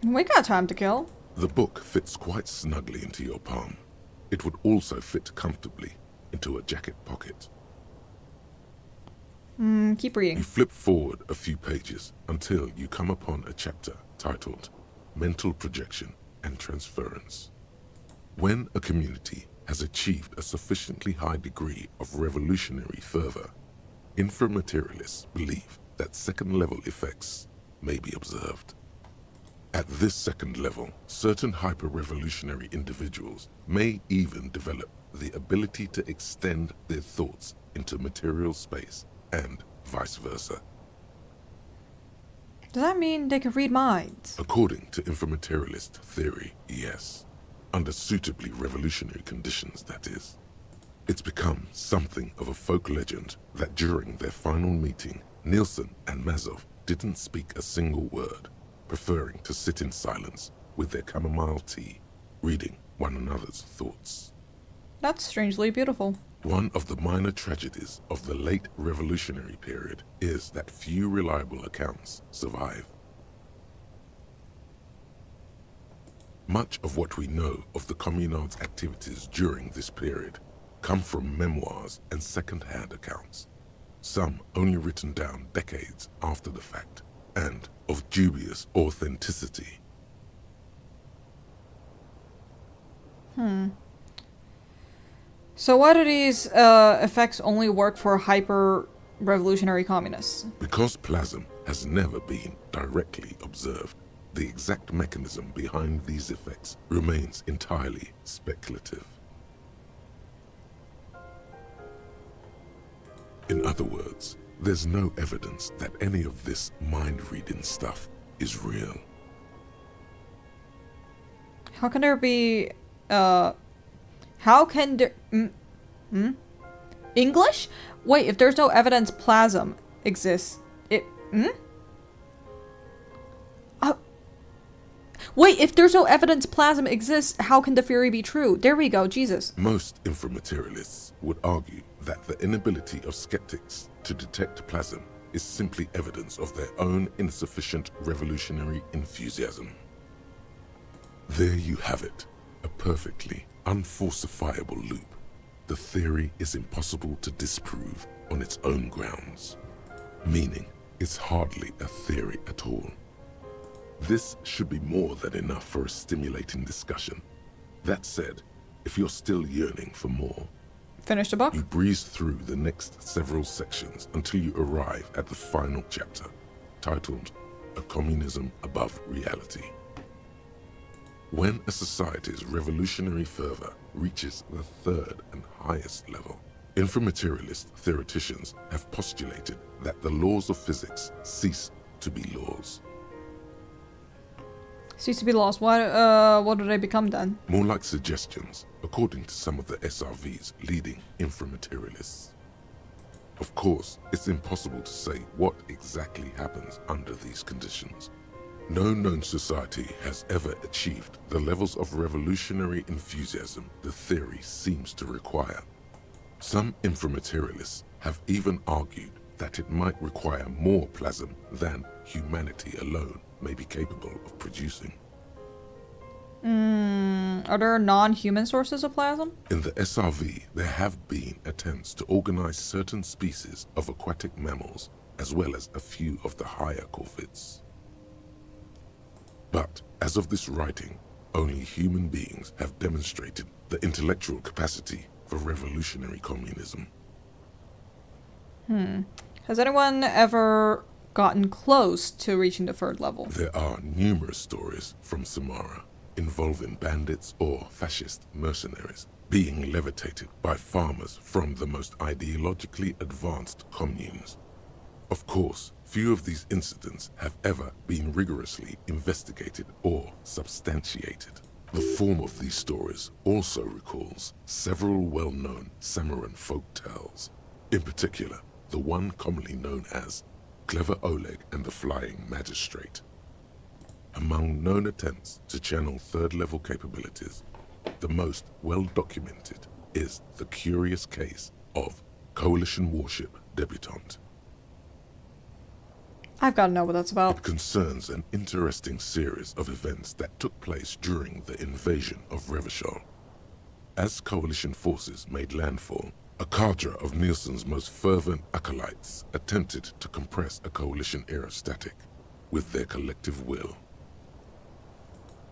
We got time to kill. The book fits quite snugly into your palm. It would also fit comfortably into a jacket pocket. Keep reading. You flip forward a few pages until you come upon a chapter titled Mental Projection and Transference. When a community has achieved a sufficiently high degree of revolutionary fervor, inframaterialists believe that second-level effects may be observed. At this second level, certain hyper-revolutionary individuals may even develop the ability to extend their thoughts into material space and vice versa. Does that mean they can read minds? According to inframaterialist theory, yes. Under suitably revolutionary conditions, that is. It's become something of a folk legend that during their final meeting, Nielsen and Mazov didn't speak a single word, preferring to sit in silence with their chamomile tea, reading one another's thoughts. That's strangely beautiful. One of the minor tragedies of the late revolutionary period is that few reliable accounts survive. Much of what we know of the communards' activities during this period come from memoirs and second-hand accounts, some only written down decades after the fact, and of dubious authenticity. So why do these effects only work for hyper-revolutionary communists? Because plasm has never been directly observed, the exact mechanism behind these effects remains entirely speculative. In other words, there's no evidence that any of this mind-reading stuff is real. How can there be, how can there, English? Wait, if there's no evidence plasm exists, wait, if there's no evidence plasm exists, how can the theory be true? There we go, Jesus. Most inframaterialists would argue that the inability of skeptics to detect plasm is simply evidence of their own insufficient revolutionary enthusiasm. There you have it, a perfectly unfalsifiable loop. The theory is impossible to disprove on its own grounds, meaning it's hardly a theory at all. This should be more than enough for a stimulating discussion. That said, if you're still yearning for more, finish the book. You breeze through the next several sections until you arrive at the final chapter, titled A Communism Above Reality. When a society's revolutionary fervor reaches the third and highest level, inframaterialist theoreticians have postulated that the laws of physics cease to be laws. Cease to be laws. What do they become then? More like suggestions, according to some of the SRV's leading inframaterialists. Of course, it's impossible to say what exactly happens under these conditions. No known society has ever achieved the levels of revolutionary enthusiasm the theory seems to require. Some inframaterialists have even argued that it might require more plasm than humanity alone may be capable of producing. Are there non-human sources of plasm? In the SRV, there have been attempts to organize certain species of aquatic mammals, as well as a few of the higher corvids. But, as of this writing, only human beings have demonstrated the intellectual capacity for revolutionary communism. Has anyone ever gotten close to reaching the third level? There are numerous stories from Samara involving bandits or fascist mercenaries being levitated by farmers from the most ideologically advanced communes. Of course, few of these incidents have ever been rigorously investigated or substantiated. The form of these stories also recalls several well-known Samaran folk tales. In particular, the one commonly known as Clever Oleg and the Flying Magistrate. Among known attempts to channel third-level capabilities, the most well-documented is the curious case of Coalition warship Debutante. I've got to know what that's about. It concerns an interesting series of events that took place during the invasion of Revachol. As Coalition forces made landfall, a cadre of Nielsen's most fervent acolytes attempted to compress a Coalition aerostatic with their collective will.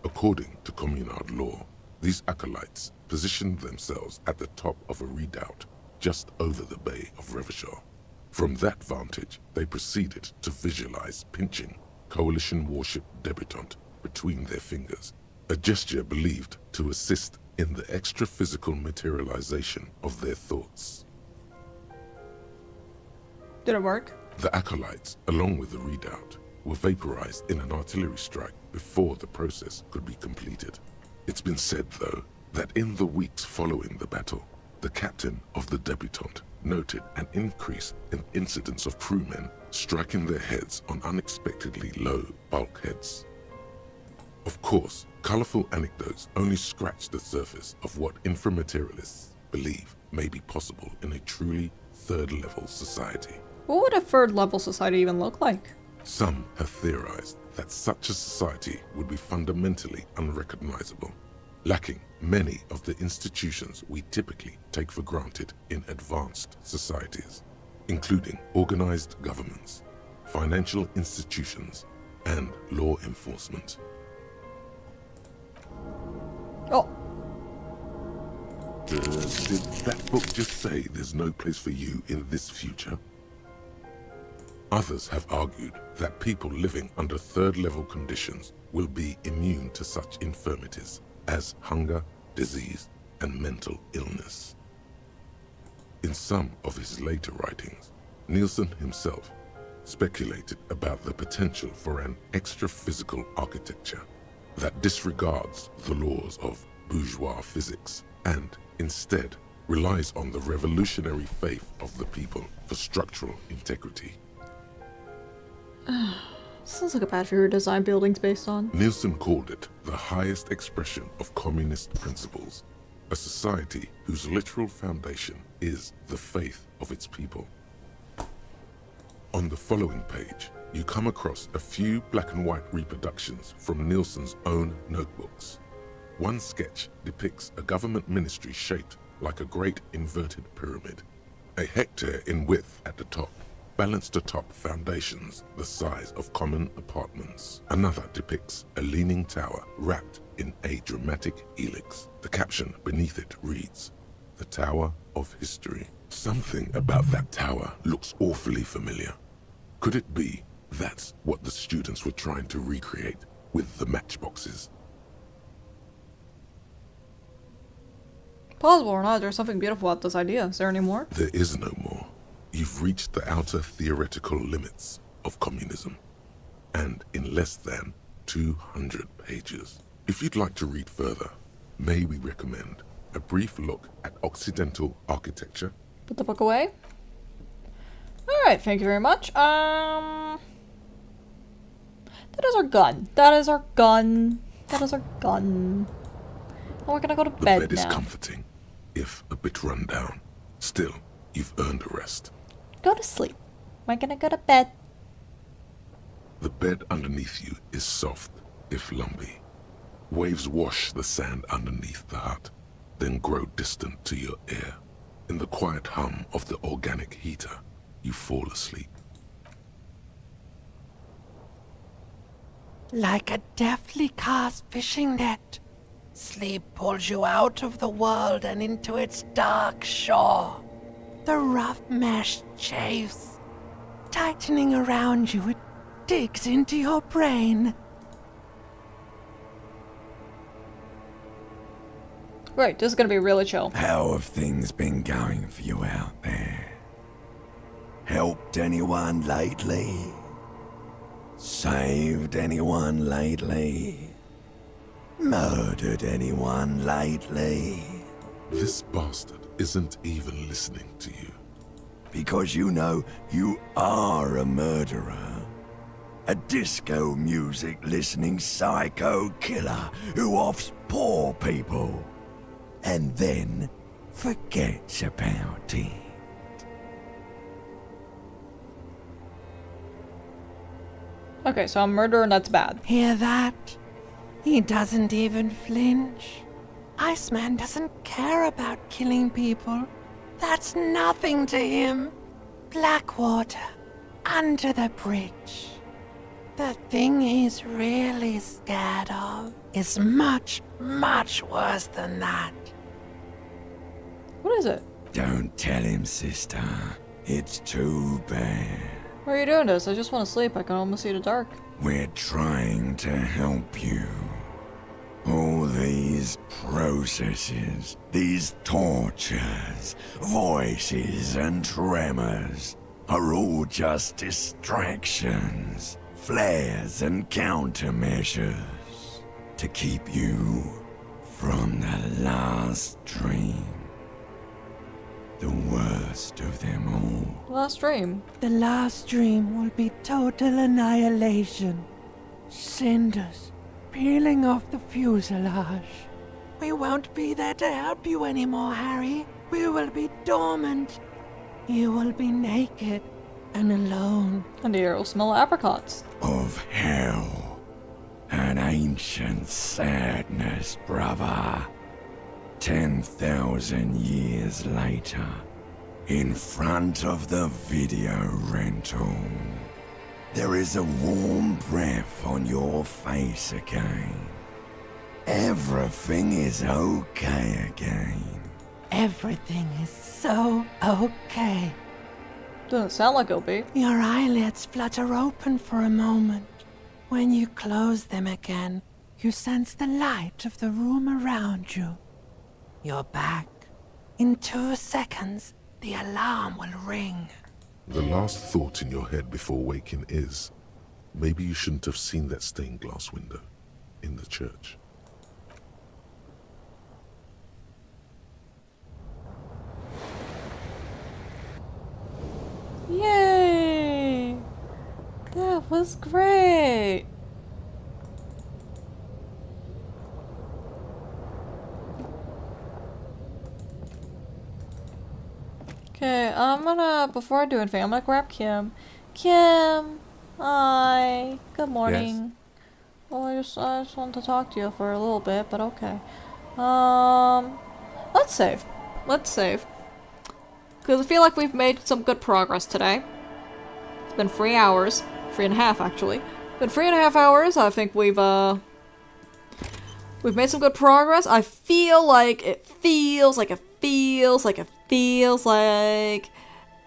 According to Communard law, these acolytes positioned themselves at the top of a redoubt just over the bay of Revachol. From that vantage, they proceeded to visualize pinching Coalition warship Debutante between their fingers, a gesture believed to assist in the extra-physical materialization of their thoughts. Did it work? The acolytes, along with the redoubt, were vaporized in an artillery strike before the process could be completed. It's been said, though, that in the weeks following the battle, the captain of the Debutante noted an increase in incidents of crewmen striking their heads on unexpectedly low bulkheads. Of course, colorful anecdotes only scratch the surface of what inframaterialists believe may be possible in a truly third-level society. What would a third-level society even look like? Some have theorized that such a society would be fundamentally unrecognizable, lacking many of the institutions we typically take for granted in advanced societies, including organized governments, financial institutions, and law enforcement. Oh. Did that book just say there's no place for you in this future? Others have argued that people living under third-level conditions will be immune to such infirmities as hunger, disease, and mental illness. In some of his later writings, Nielsen himself speculated about the potential for an extra-physical architecture that disregards the laws of bourgeois physics and instead relies on the revolutionary faith of the people for structural integrity. Sounds like a bad figure design building's based on. Nielsen called it the highest expression of communist principles, a society whose literal foundation is the faith of its people. On the following page, you come across a few black and white reproductions from Nielsen's own notebooks. One sketch depicts a government ministry shaped like a great inverted pyramid, a hectare in width at the top, balanced atop foundations the size of common apartments. Another depicts a leaning tower wrapped in a dramatic helix. The caption beneath it reads, "The Tower of History." Something about that tower looks awfully familiar. Could it be that's what the students were trying to recreate with the matchboxes? Possible or not, there's something beautiful about this idea. Is there any more? There is no more. You've reached the outer theoretical limits of communism, and in less than 200 pages. If you'd like to read further, may we recommend a brief look at Occidental architecture? Put the book away. Alright, thank you very much. That is our gun. That is our gun. That is our gun. And we're gonna go to bed The bed is now. comforting, if a bit run down. Still, you've earned a rest. Go to sleep. We're gonna go to bed. The bed underneath you is soft, if lumpy. Waves wash the sand underneath the hut, then grow distant to your ear. In the quiet hum of the organic heater, you fall asleep. Like a deftly cast fishing net, sleep pulls you out of the world and into its dark shore. The rough mesh chafes, tightening around you, it digs into your brain. Right, this is gonna be really chill. How have things been going for you out there? Helped anyone lately? Saved anyone lately? Murdered anyone lately? This bastard isn't even listening to you. Because you know you are a murderer. A disco music listening psycho killer who offs poor people and then forgets about it. Okay, so I'm a murderer and that's bad. Hear that? He doesn't even flinch. Iceman doesn't care about killing people. That's nothing to him. Blackwater, under the bridge. The thing he's really scared of is much, much worse than that. What is it? Don't tell him, sister. It's too bad. Why are you doing this? I just want to sleep. I can almost see the dark. We're trying to help you. All these processes, these tortures, voices and tremors are all just distractions, flares and countermeasures to keep you from the last dream. The worst of them all. Last dream. The last dream will be total annihilation. Cinders peeling off the fuselage. We won't be there to help you anymore, Harry. We will be dormant. You will be naked and alone. And the air will smell of apricots. Of hell. An ancient sadness, brother. 10,000 years later, in front of the video rental. There is a warm breath on your face again. Everything is okay again. Everything is so okay. Doesn't sound like it'll be. Your eyelids flutter open for a moment. When you close them again, you sense the light of the room around you. You're back. In 2 seconds, the alarm will ring. The last thought in your head before waking is, maybe you shouldn't have seen that stained glass window in the church. Yay! That was great! Okay, before I do anything, I'm gonna grab Kim. Kim! Hi! Good morning. Well, I just wanted to talk to you for a little bit, but okay. Let's save. Let's save. Because I feel like we've made some good progress today. It's been 3 hours. 3.5 actually. Been 3.5 hours. I think we've made some good progress. I feel like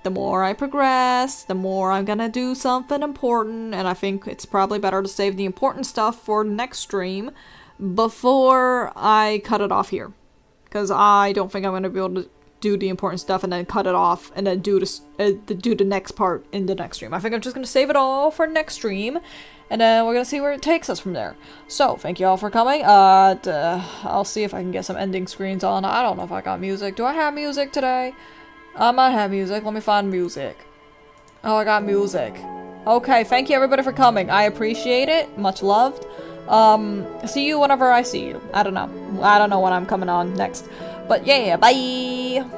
the more I progress, the more I'm gonna do something important, and I think it's probably better to save the important stuff for next stream before I cut it off here. Because I don't think I'm gonna be able to do the important stuff and then cut it off and then do the next part in the next stream. I think I'm just gonna save it all for next stream, and then we're gonna see where it takes us from there. So thank you all for coming. I'll see if I can get some ending screens on. I don't know if I got music. Do I have music today? I might have music. Let me find music. Oh, I got music. Okay, thank you everybody for coming. I appreciate it. Much loved. See you whenever I see you. I don't know. I don't know when I'm coming on next. But yeah, bye!